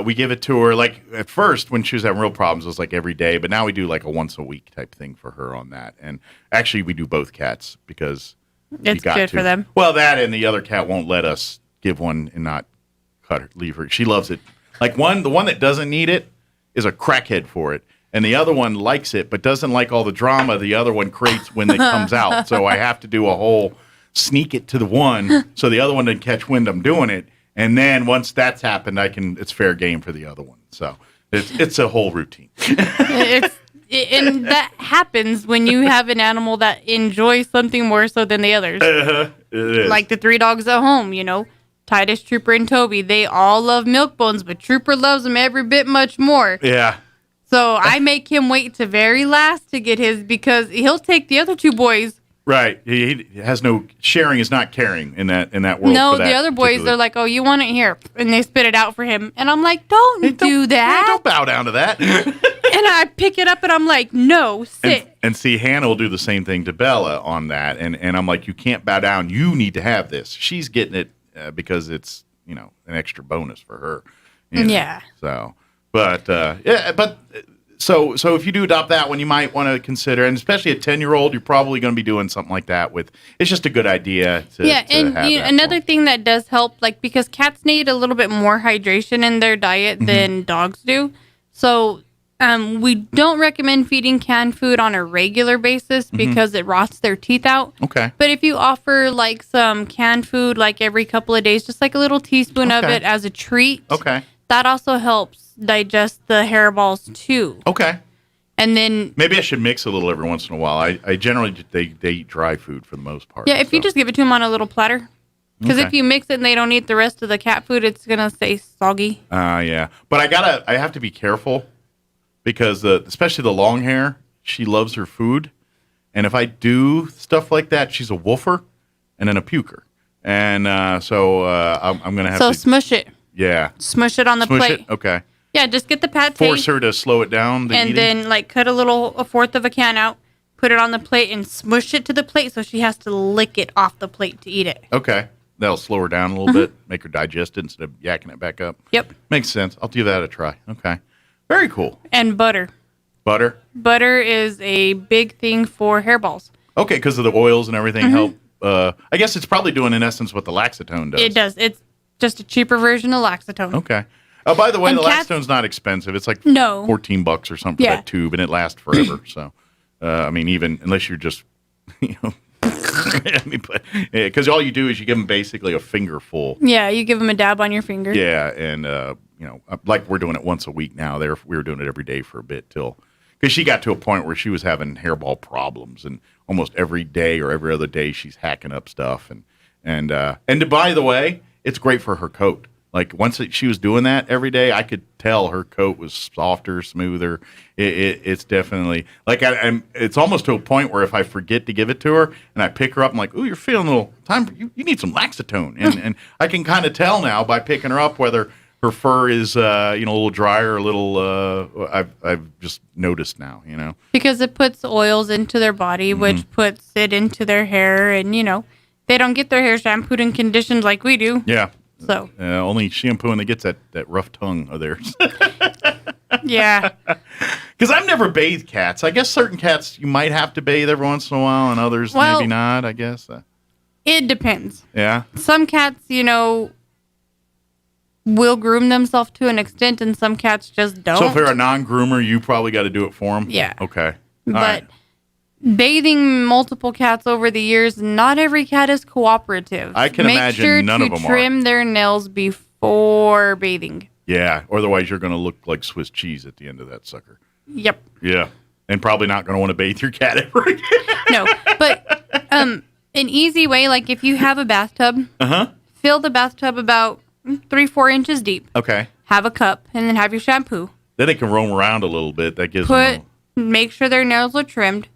we give it to her. Like at first, when she was having real problems, it was like every day, but now we do like a once a week type thing for her on that. And actually, we do both cats because it's good for them. Well, that and the other cat won't let us give one and not leave her. She loves it. Like the one that doesn't need it is a crackhead for it. And the other one likes it, but doesn't like all the drama the other one creates when it comes out. So I have to do a whole sneak it to the one so the other one doesn't catch wind I'm doing it. And then once that's happened, it's fair game for the other one. So it's a whole routine. And that happens when you have an animal that enjoys something more so than the others. It is. Like the 3 dogs at home, Titus, Trooper, and Toby. They all love milk bones, but Trooper loves them every bit much more. Yeah. So I make him wait to very last to get his because he'll take the other 2 boys. Right. He has no sharing is not caring in that world. No, the other boys, they're like, oh, you want it here. And they spit it out for him. And I'm like, don't do that. Don't bow down to that. And I pick it up and I'm like, no, sit. And see, Hannah will do the same thing to Bella on that. And I'm like, you can't bow down. You need to have this. She's getting it because it's, an extra bonus for her. Yeah. So, So if you do adopt that one, you might want to consider, and especially a 10-year-old, you're probably going to be doing something like that with. It's just a good idea to have another thing that does help, because cats need a little bit more hydration in their diet than dogs do. So we don't recommend feeding canned food on a regular basis because it rots their teeth out. Okay. But if you offer some canned food every couple of days, just a little teaspoon of it as a treat. Okay. That also helps digest the hairballs too. Okay. And then maybe I should mix a little every once in a while. I generally they eat dry food for the most part. Yeah, if you just give it to them on a little platter. Because if you mix it and they don't eat the rest of the cat food, it's gonna stay soggy. Yeah. But I have to be careful because especially the long hair, she loves her food, and if I do stuff like that, she's a woofer and then a puker, and so I'm gonna have to smush it. Yeah. Smush it on the plate. It? Okay. Yeah, just get the pate. Force her to slow it down. And then cut a fourth of a can out, put it on the plate, and smush it to the plate so she has to lick it off the plate to eat it. Okay. That'll slow her down a little bit, make her digest it instead of yakking it back up. Yep. Makes sense. I'll give that a try. Okay. Very cool. And butter. Butter? Butter is a big thing for hairballs. Okay, because of the oils and everything help. I guess it's probably doing, in essence, what the Laxatone does. It does. It's just a cheaper version of Laxatone. Okay. By the way, And the cats- Laxatone's not expensive. It's like No. $14 or something for Yeah. that tube, and it lasts forever. So, even unless you're just, because all you do is you give them basically a finger full. Yeah, you give them a dab on your finger. Yeah, and like we're doing it once a week now. We were doing it every day for a bit because she got to a point where she was having hairball problems, and almost every day or every other day she's hacking up stuff. And by the way, it's great for her coat. Like once she was doing that every day, I could tell her coat was softer, smoother. It's definitely it's almost to a point where if I forget to give it to her and I pick her up, I'm like, "Ooh, you're feeling a little time. You need some Laxatone," and I can kind of tell now by picking her up whether her fur is a little drier, a little. I've just noticed now, Because it puts oils into their body, which puts it into their hair, and they don't get their hair shampooed and conditioned like we do. Yeah. So only shampooing that gets that rough tongue of theirs. Yeah. Because I've never bathed cats. I guess certain cats you might have to bathe every once in a while, and others maybe not. I guess. It depends. Yeah. Some cats, will groom themselves to an extent, and some cats just don't. So if they're a non-groomer, you probably got to do it for them? Yeah. Okay. All But right. bathing multiple cats over the years, not every cat is cooperative. I can imagine none of them Make sure to are. trim their nails before bathing. Yeah, or otherwise you're going to look like Swiss cheese at the end of that sucker. Yep. Yeah, and probably not going to want to bathe your cat ever again. No, but an easy way, like if you have a bathtub, fill the bathtub about 3-4 inches deep. Okay. Have a cup, and then have your shampoo. Then they can roam around a little bit. That gives them Make sure their nails are trimmed,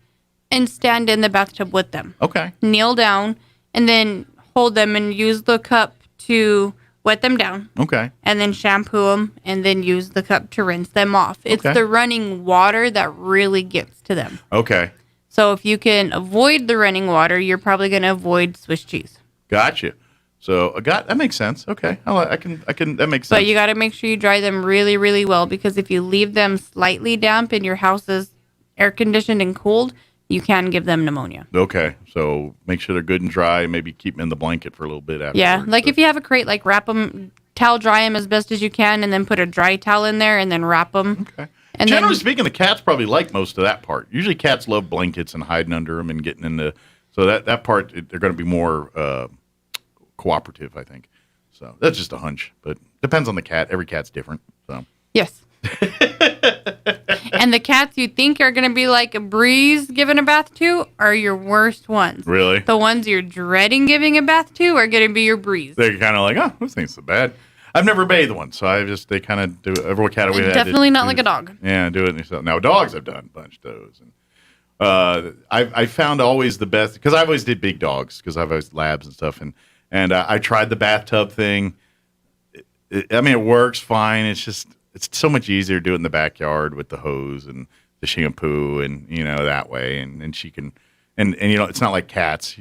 and stand in the bathtub with them. Okay. Kneel down, and then hold them and use the cup to wet them down. Okay. And then shampoo them, and then use the cup to rinse them off. It's Okay. the running water that really gets to them. Okay. So if you can avoid the running water, you're probably going to avoid Swiss cheese. Gotcha. So that makes sense. Okay. I can. That makes sense. But you got to make sure you dry them really, really well, because if you leave them slightly damp and your house is air conditioned and cooled, you can give them pneumonia. Okay. So make sure they're good and dry. Maybe keep them in the blanket for a little bit after. Yeah. Like if you have a crate, like wrap them, towel dry them as best as you can, and then put a dry towel in there and then wrap them. Okay. And Generally then, speaking, the cats probably like most of that part. Usually cats love blankets and hiding under them and getting into. So that part, they're going to be more cooperative, I think. So that's just a hunch, but depends on the cat. Every cat's different. So yes. And the cats you think are going to be like a breeze giving a bath to are your worst ones. Really? The ones you're dreading giving a bath to are going to be your breeze. They're kind of like, oh, this ain't so bad. I've never bathed one, so they kind of do every cat we had. Definitely not like a dog. Yeah, do it yourself. Now dogs, I've done a bunch of those. And I found always the best because I always did big dogs because I've always labs and stuff, and I tried the bathtub thing. It works fine. It's so much easier to do it in the backyard with the hose and the shampoo and that way, and she can. And it's not like cats.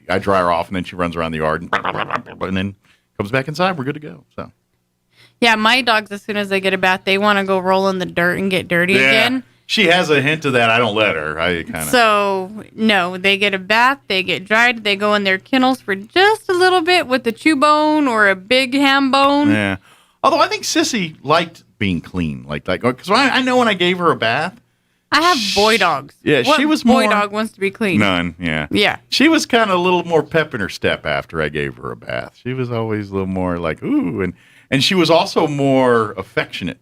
I dry her off and then she runs around the yard and then comes back inside. We're good to go. So. Yeah, my dogs, as soon as they get a bath, they want to go roll in the dirt and get dirty again. She has a hint of that. I don't let her. I kind of. So, no, they get a bath, they get dried, they go in their kennels for just a little bit with a chew bone or a big ham bone. Yeah. Although I think Sissy liked being clean. Because I know when I gave her a bath. I have boy dogs. Yeah, what she was boy more. dog wants to be clean? None, yeah. Yeah. She was kind of a little more pep in her step after I gave her a bath. She was always a little more like, ooh. And she was also more affectionate.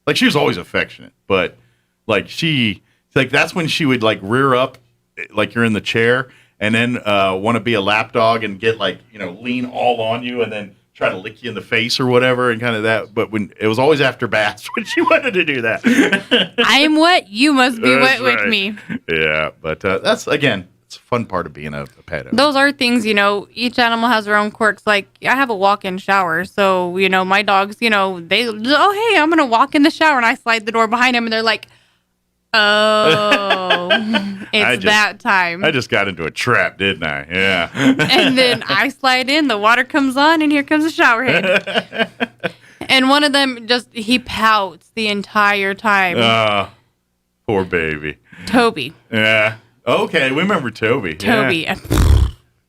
Like, she was always affectionate. But, that's when she would, rear up, like you're in the chair, and then want to be a lap dog and get, lean all on you and then try to lick you in the face or whatever and kind of that. But when it was always after baths when she wanted to do that. I'm wet. You must be That's wet with right. me. Yeah, but that's, again, it's a fun part of being a pet owner. Those are things, each animal has their own quirks. Like, I have a walk-in shower. So, my dogs, hey, I'm going to walk in the shower. And I slide the door behind them and they're like, oh, it's that time. I just got into a trap, didn't I? Yeah. And then I slide in, the water comes on, and here comes the shower head. And one of them he pouts the entire time. Poor baby. Toby. Yeah. Okay, we remember Toby. Toby. Yeah.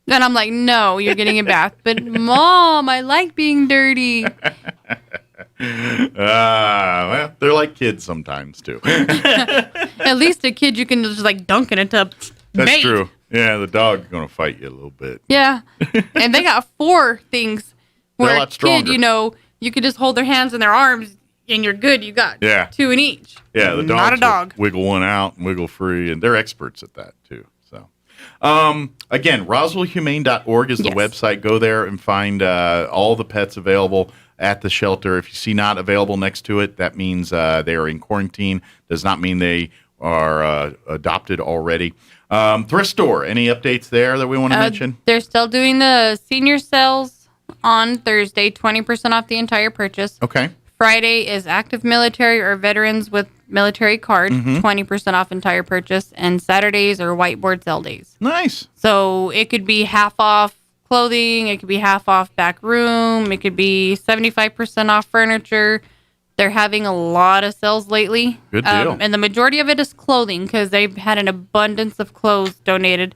Then I'm like, no, you're getting a bath. But Mom, I like being dirty. Well, they're like kids sometimes too. At least a kid you can just dunk in a tub. That's Bait. true. Yeah, the dog's gonna fight you a little bit. Yeah. And they got 4 things They're where a a lot kid, stronger. you could just hold their hands in their arms and you're good. You got 2 in each. Yeah, the dogs Not a dog. will wiggle one out and wiggle free, and they're experts at that too. So, again, RoswellHumane.org is the website. Go there and find all the pets available at the shelter. If you see not available next to it, that means they are in quarantine. Does not mean they are adopted already. Thrift store, any updates there that we want to mention? They're still doing the senior sales on Thursday, 20% off the entire purchase. Okay. Friday is active military or veterans with military card, 20% off entire purchase. And Saturdays are whiteboard sale days. Nice. So it could be half off clothing. It could be half off back room. It could be 75% off furniture. They're having a lot of sales lately. Good deal. And the majority of it is clothing because they've had an abundance of clothes donated.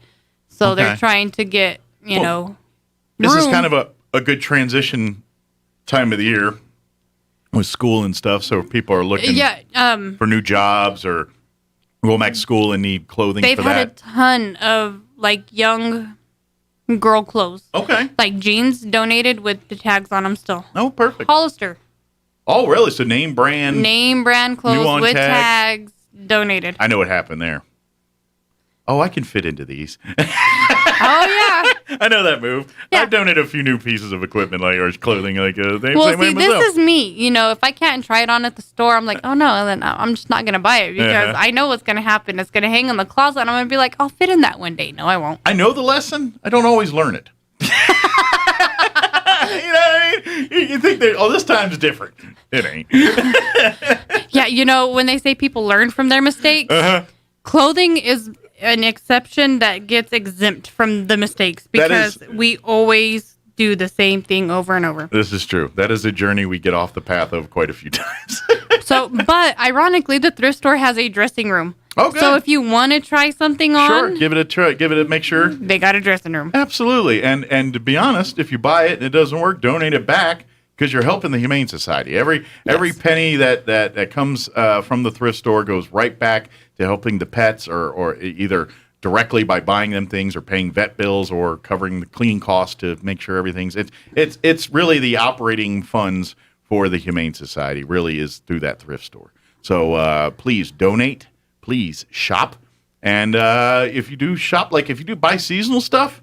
So they're trying to get, This is kind of a good transition time of the year with school and stuff, so people are looking for new jobs or going back to school and need clothing they've for that. had a ton of like young girl clothes. Okay. Like jeans donated with the tags on them still. Oh, perfect. Hollister. Oh, really? So name brand Clothes new on with tag. tags donated. I know what happened there. Oh, I can fit into these. Oh, yeah. I know that move. Yeah. I've donated a few new pieces of equipment, like or clothing, like Well, see, this is me. You know, if I can't try it on at the store, I'm like, oh no, then I'm just not gonna buy it because I know what's gonna happen. It's gonna hang in the closet, and I'm gonna be like, I'll fit in that one day. No, I won't. I know the lesson. I don't always learn it. You know what I mean? You think that this time's different. It ain't. Yeah, you know, when they say people learn from their mistakes, clothing is an exception that gets exempt from the mistakes because we always do the same thing over and over. This is true. That is a journey we get off the path of quite a few times. But ironically, the thrift store has a dressing room. Oh, good. So if you want to try something on, sure, give it a try. Make sure they got a dressing room. Absolutely, and to be honest, if you buy it and it doesn't work, donate it back because you're helping the Humane Society. Every penny that comes from the thrift store goes right back to helping the pets, or either directly by buying them things, or paying vet bills, or covering the cleaning costs to make sure everything's. It's really the operating funds for the Humane Society. Really is through that thrift store. So please donate. Please shop, and if you do shop, like if you do buy seasonal stuff,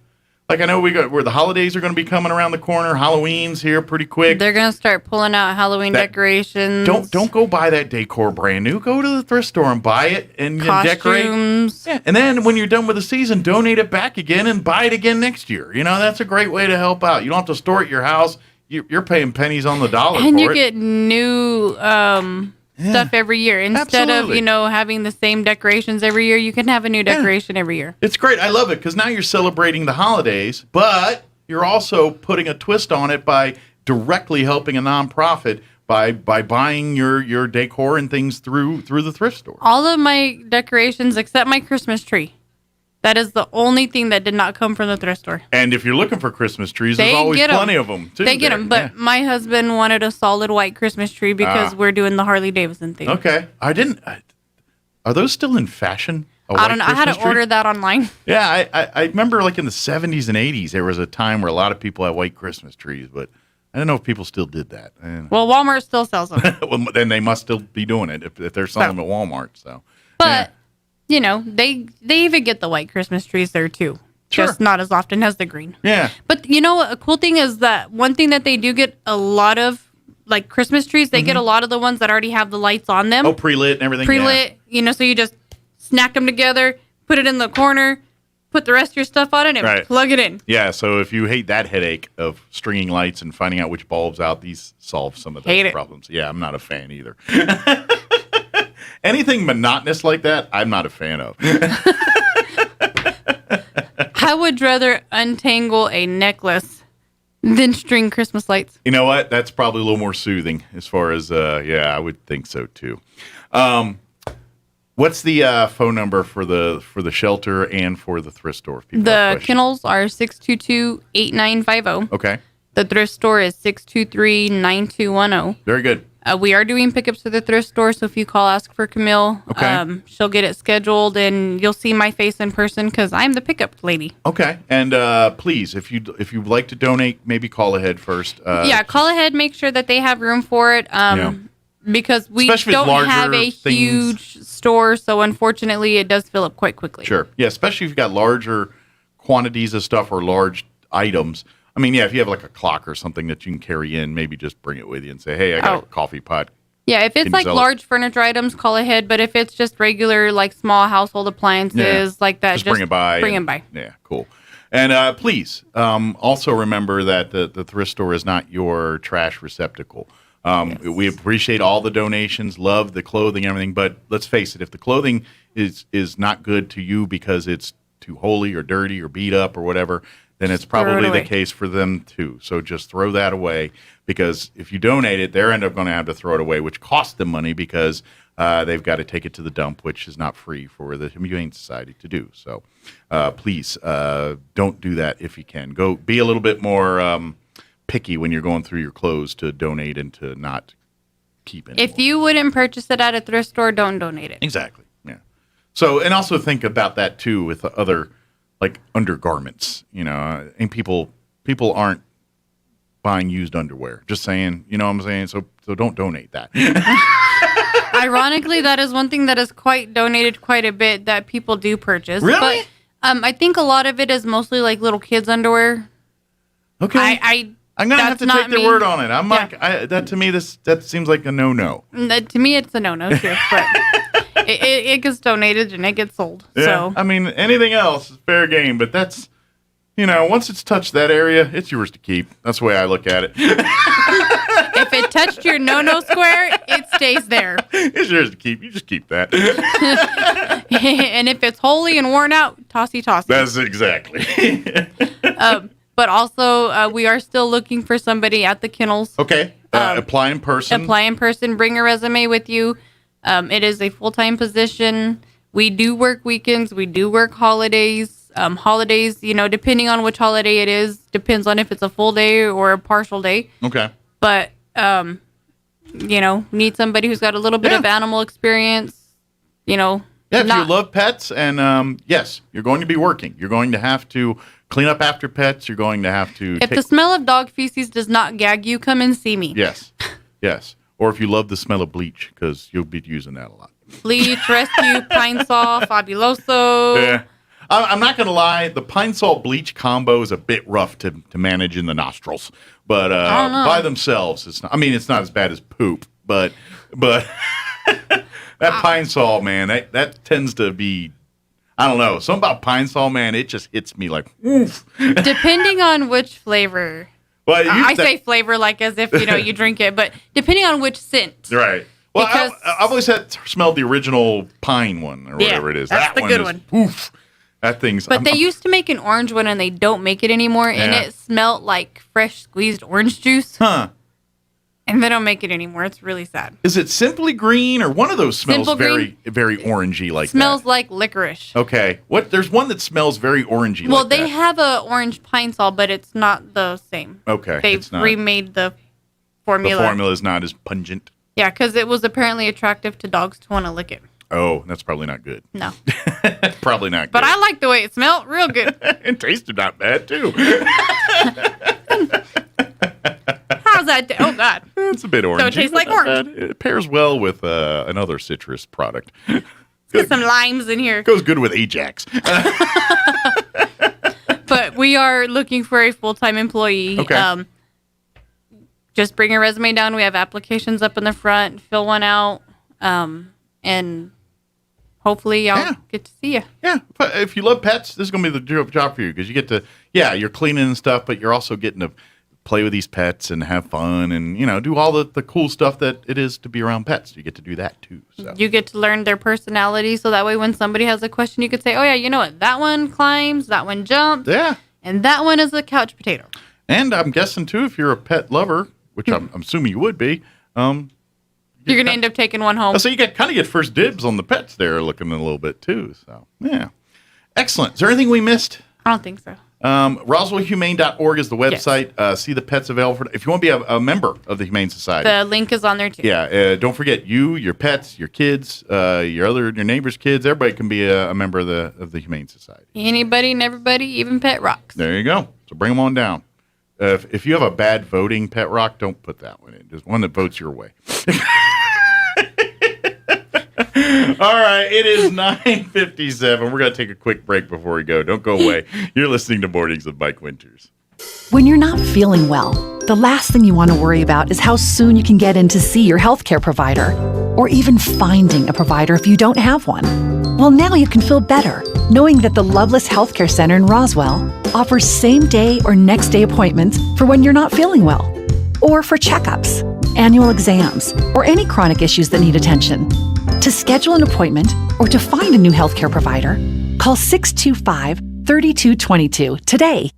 like I know where the holidays are going to be coming around the corner. Halloween's here pretty quick. They're going to start pulling out Halloween decorations. Don't go buy that decor brand new. Go to the thrift store and buy it and decorate. Yeah, and then when you're done with the season, donate it back again and buy it again next year. You know, that's a great way to help out. You don't have to store it at your house. You're paying pennies on the dollar and for you it. get new stuff every year. Instead of, having the same decorations every year, you can have a new decoration every year. It's great. I love it because now you're celebrating the holidays, but you're also putting a twist on it by directly helping a nonprofit by buying your decor and things through the thrift store. All of my decorations except my Christmas tree. That is the only thing that did not come from the thrift store. And if you're looking for Christmas trees, there's always plenty of them, too. They get them, but my husband wanted a solid white Christmas tree because we're doing the Harley Davidson thing. Okay. Are those still in fashion? I don't know. I had to order that online. Yeah, I remember like in the 70s and 80s, there was a time where a lot of people had white Christmas trees, but I don't know if people still did that. Well, Walmart still sells them. Well, then they must still be doing it if they're selling them at Walmart. So, but... they even get the white Christmas trees there too. Sure. Just not as often as the green. Yeah. But a cool thing is that one thing that they do get a lot of, like Christmas trees, they get a lot of the ones that already have the lights on them. Oh, pre-lit and everything. Pre-lit, so you just snack them together, put it in the corner, put the rest of your stuff on it, and plug it in. Yeah, so if you hate that headache of stringing lights and finding out which bulbs out, these solve some of those problems. Yeah, I'm not a fan either. Anything monotonous like that, I'm not a fan of. I would rather untangle a necklace than string Christmas lights. You know what? That's probably a little more soothing as far as, I would think so too. What's the phone number for the shelter and for the thrift store? The kennels are 622-8950. Okay. The thrift store is 623-9210. Very good. We are doing pickups to the thrift store, so if you call, ask for Camille. Okay. She'll get it scheduled, and you'll see my face in person because I'm the pickup lady. Okay, and please, if you'd like to donate, maybe call ahead first. Call ahead. Make sure that they have room for it. Because we don't have a huge store, so unfortunately, it does fill up quite quickly. Sure. Yeah, especially if you've got larger quantities of stuff or large items. I mean, if you have like a clock or something that you can carry in, maybe just bring it with you and say, hey, I got a coffee pot. Yeah, if it's like large furniture items, call ahead. But if it's just regular, like small household appliances like that, just bring it by. Bring them by. Yeah, cool. And please, also remember that the thrift store is not your trash receptacle. We appreciate all the donations, love the clothing and everything. But let's face it, if the clothing is not good to you because it's too holey or dirty or beat up or whatever, then it's probably the case for them too. So just throw that away, because if you donate it, they're end up going to have to throw it away, which costs them money because they've got to take it to the dump, which is not free for the Humane Society to do. So please don't do that if you can. Go be a little bit more picky when you're going through your clothes to donate and to not keep it. If you wouldn't purchase it at a thrift store, don't donate it. Exactly. Yeah. So, and also think about that too with other like undergarments, and people aren't buying used underwear. Just saying, you know what I'm saying? So don't donate that. Ironically, that is one thing that is quite donated quite a bit that people do purchase. Really? But I think a lot of it is mostly like little kids' underwear. Okay. I'm gonna have to take their word on it. I'm Yeah. like that to me. That seems like a no. To me, it's a no-no too. But it gets donated and it gets sold. Yeah. So I mean, anything else is fair game, but that's once it's touched that area, it's yours to keep. That's the way I look at it. if it touched your no-no square, it stays there. It's yours to keep. You just keep that. And if it's holy and worn out, tossy. That's exactly. But also, we are still looking for somebody at the kennels. Okay. Apply in person. Apply in person. Bring a resume with you. It is a full-time position. We do work weekends. We do work holidays. Holidays, depending on which holiday it is, depends on if it's a full day or a partial day. Okay. But, need somebody who's got a little bit of animal experience, Yeah, if you love pets, and yes, you're going to be working. You're going to have to clean up after pets. You're going to have to. If the smell of dog feces does not gag you, come and see me. Yes. Or if you love the smell of bleach, because you'll be using that a lot. Bleach, Rescue, Pine Sol, Fabuloso. Yeah. I'm not going to lie. The Pine Salt bleach combo is a bit rough to manage in the nostrils, but by themselves, it's not. I mean, it's not as bad as poop, but that Pine Sol, man, that tends to be. I don't know. Something about Pine Sol, man, it just hits me like, oof. Depending on which flavor. Well, I say flavor like as if, you drink it, but depending on which scent. Right. Well, I've always smelled the original pine one or whatever it is. That's the good one. Oof. That thing's. But they used to make an orange one and they don't make it anymore, and it smelled like fresh squeezed orange juice. Huh. And they don't make it anymore. It's really sad. Is it Simply Green or one of those smells Simple very, very orangey like smells like licorice. Okay. There's one that smells very orangey Well, like they that. have a orange Pine Sol, but it's not the same. Okay. They've it's not. remade the formula. The formula is not as pungent. Yeah, because it was apparently attractive to dogs to want to lick it. Oh, that's probably not good. No. Probably not good. But I like the way it smelled. Real good. And tasted not bad, too. How's that? Oh, God. It's a bit orangey. So it tastes like but not orange. bad. It pairs well with another citrus product. Get some limes in here. Goes good with Ajax. But we are looking for a full-time employee. Okay. Just bring your resume down. We have applications up in the front. Fill one out. And hopefully y'all get to see you. Yeah. If you love pets, this is going to be the job for you because you get to, you're cleaning and stuff, but you're also getting to play with these pets and have fun and, do all the cool stuff that it is to be around pets. You get to do that too. So. You get to learn their personality so that way when somebody has a question, you could say, oh, yeah, you know what? That one climbs, that one jumps. Yeah. And that one is a couch potato. And I'm guessing, too, if you're a pet lover, which I'm assuming you would be, you're going to end up taking one home. So you kind of get first dibs on the pets there looking a little bit, too. So, yeah. Excellent. Is there anything we missed? I don't think so. RoswellHumane.org is the website. Yes. See the pets available. If you want to be a member of the Humane Society. The link is on there, too. Yeah. Don't forget, your pets, your kids, your neighbor's kids, everybody can be a member of the Humane Society. Anybody and everybody, even Pet Rocks. There you go. So bring them on down. If you have a bad voting Pet Rock, don't put that one in. Just one that votes your way. All right, it is 9:57. We're going to take a quick break before we go. Don't go away. You're listening to Mornings with Mike Winters. When you're not feeling well, the last thing you want to worry about is how soon you can get in to see your healthcare provider, or even finding a provider if you don't have one. Well, now you can feel better knowing that the Loveless Healthcare Center in Roswell offers same-day or next-day appointments for when you're not feeling well, or for checkups, annual exams, or any chronic issues that need attention. To schedule an appointment or to find a new healthcare provider, call 625-3222 today.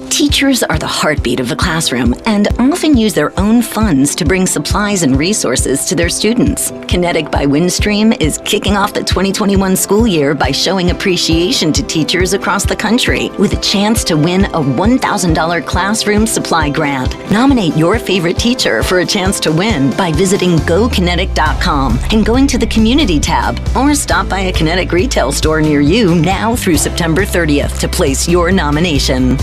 Teachers are the heartbeat of the classroom and often use their own funds to bring supplies and resources to their students. Kinetic by Windstream is kicking off the 2021 school year by showing appreciation to teachers across the country with a chance to win a $1,000 classroom supply grant. Nominate your favorite teacher for a chance to win by visiting GoKinetic.com and going to the Community tab, or stop by a Kinetic retail store near you now through September 30th to place your nomination.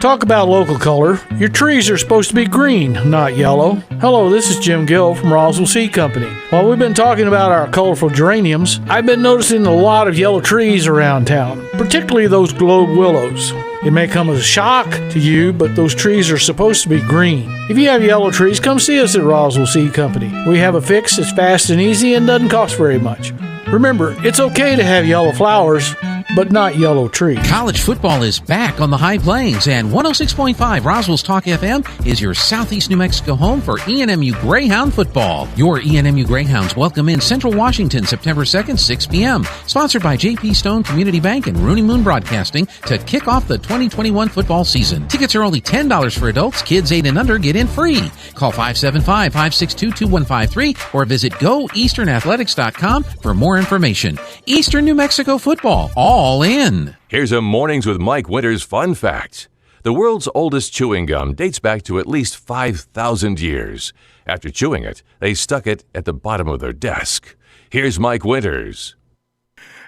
Talk about local color. Your trees are supposed to be green, not yellow. Hello, this is Jim Gill from Roswell Seed Company. While we've been talking about our colorful geraniums, I've been noticing a lot of yellow trees around town, particularly those globe willows. It may come as a shock to you, but those trees are supposed to be green. If you have yellow trees, come see us at Roswell Seed Company. We have a fix that's fast and easy and doesn't cost very much. Remember, it's okay to have yellow flowers, but not yellow trees. College football is back on the High Plains, and 106.5 Roswell's Talk FM is your Southeast New Mexico home for ENMU Greyhound football. Your ENMU Greyhounds welcome in Central Washington September 2nd, 6 p.m. Sponsored by J.P. Stone Community Bank and Rooney Moon Broadcasting to kick off the 2021 football season. Tickets are only $10 for adults. Kids 8 and under get in free. Call 575-562-2153 or visit GoEasternAthletics.com for more information. Eastern New Mexico football, all in. Here's a Mornings with Mike Winters fun fact. The world's oldest chewing gum dates back to at least 5,000 years. After chewing it, they stuck it at the bottom of their desk. Here's Mike Winters.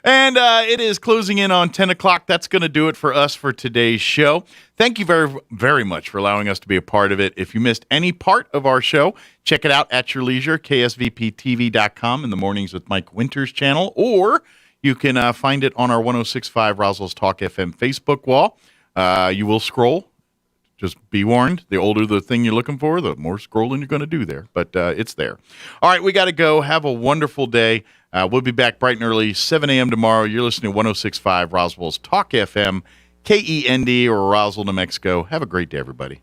And it is closing in on 10 o'clock. That's going to do it for us for today's show. Thank you very, very much for allowing us to be a part of it. If you missed any part of our show, check it out at your leisure, ksvptv.com in the Mornings with Mike Winters channel, or you can find it on our 106.5 Roswell's Talk FM Facebook wall. You will scroll. Just be warned, the older the thing you're looking for, the more scrolling you're going to do there. But it's there. All right, we got to go. Have a wonderful day. We'll be back bright and early, 7 a.m. tomorrow. You're listening to 106.5 Roswell's Talk FM, KEND, or Roswell, New Mexico. Have a great day, everybody.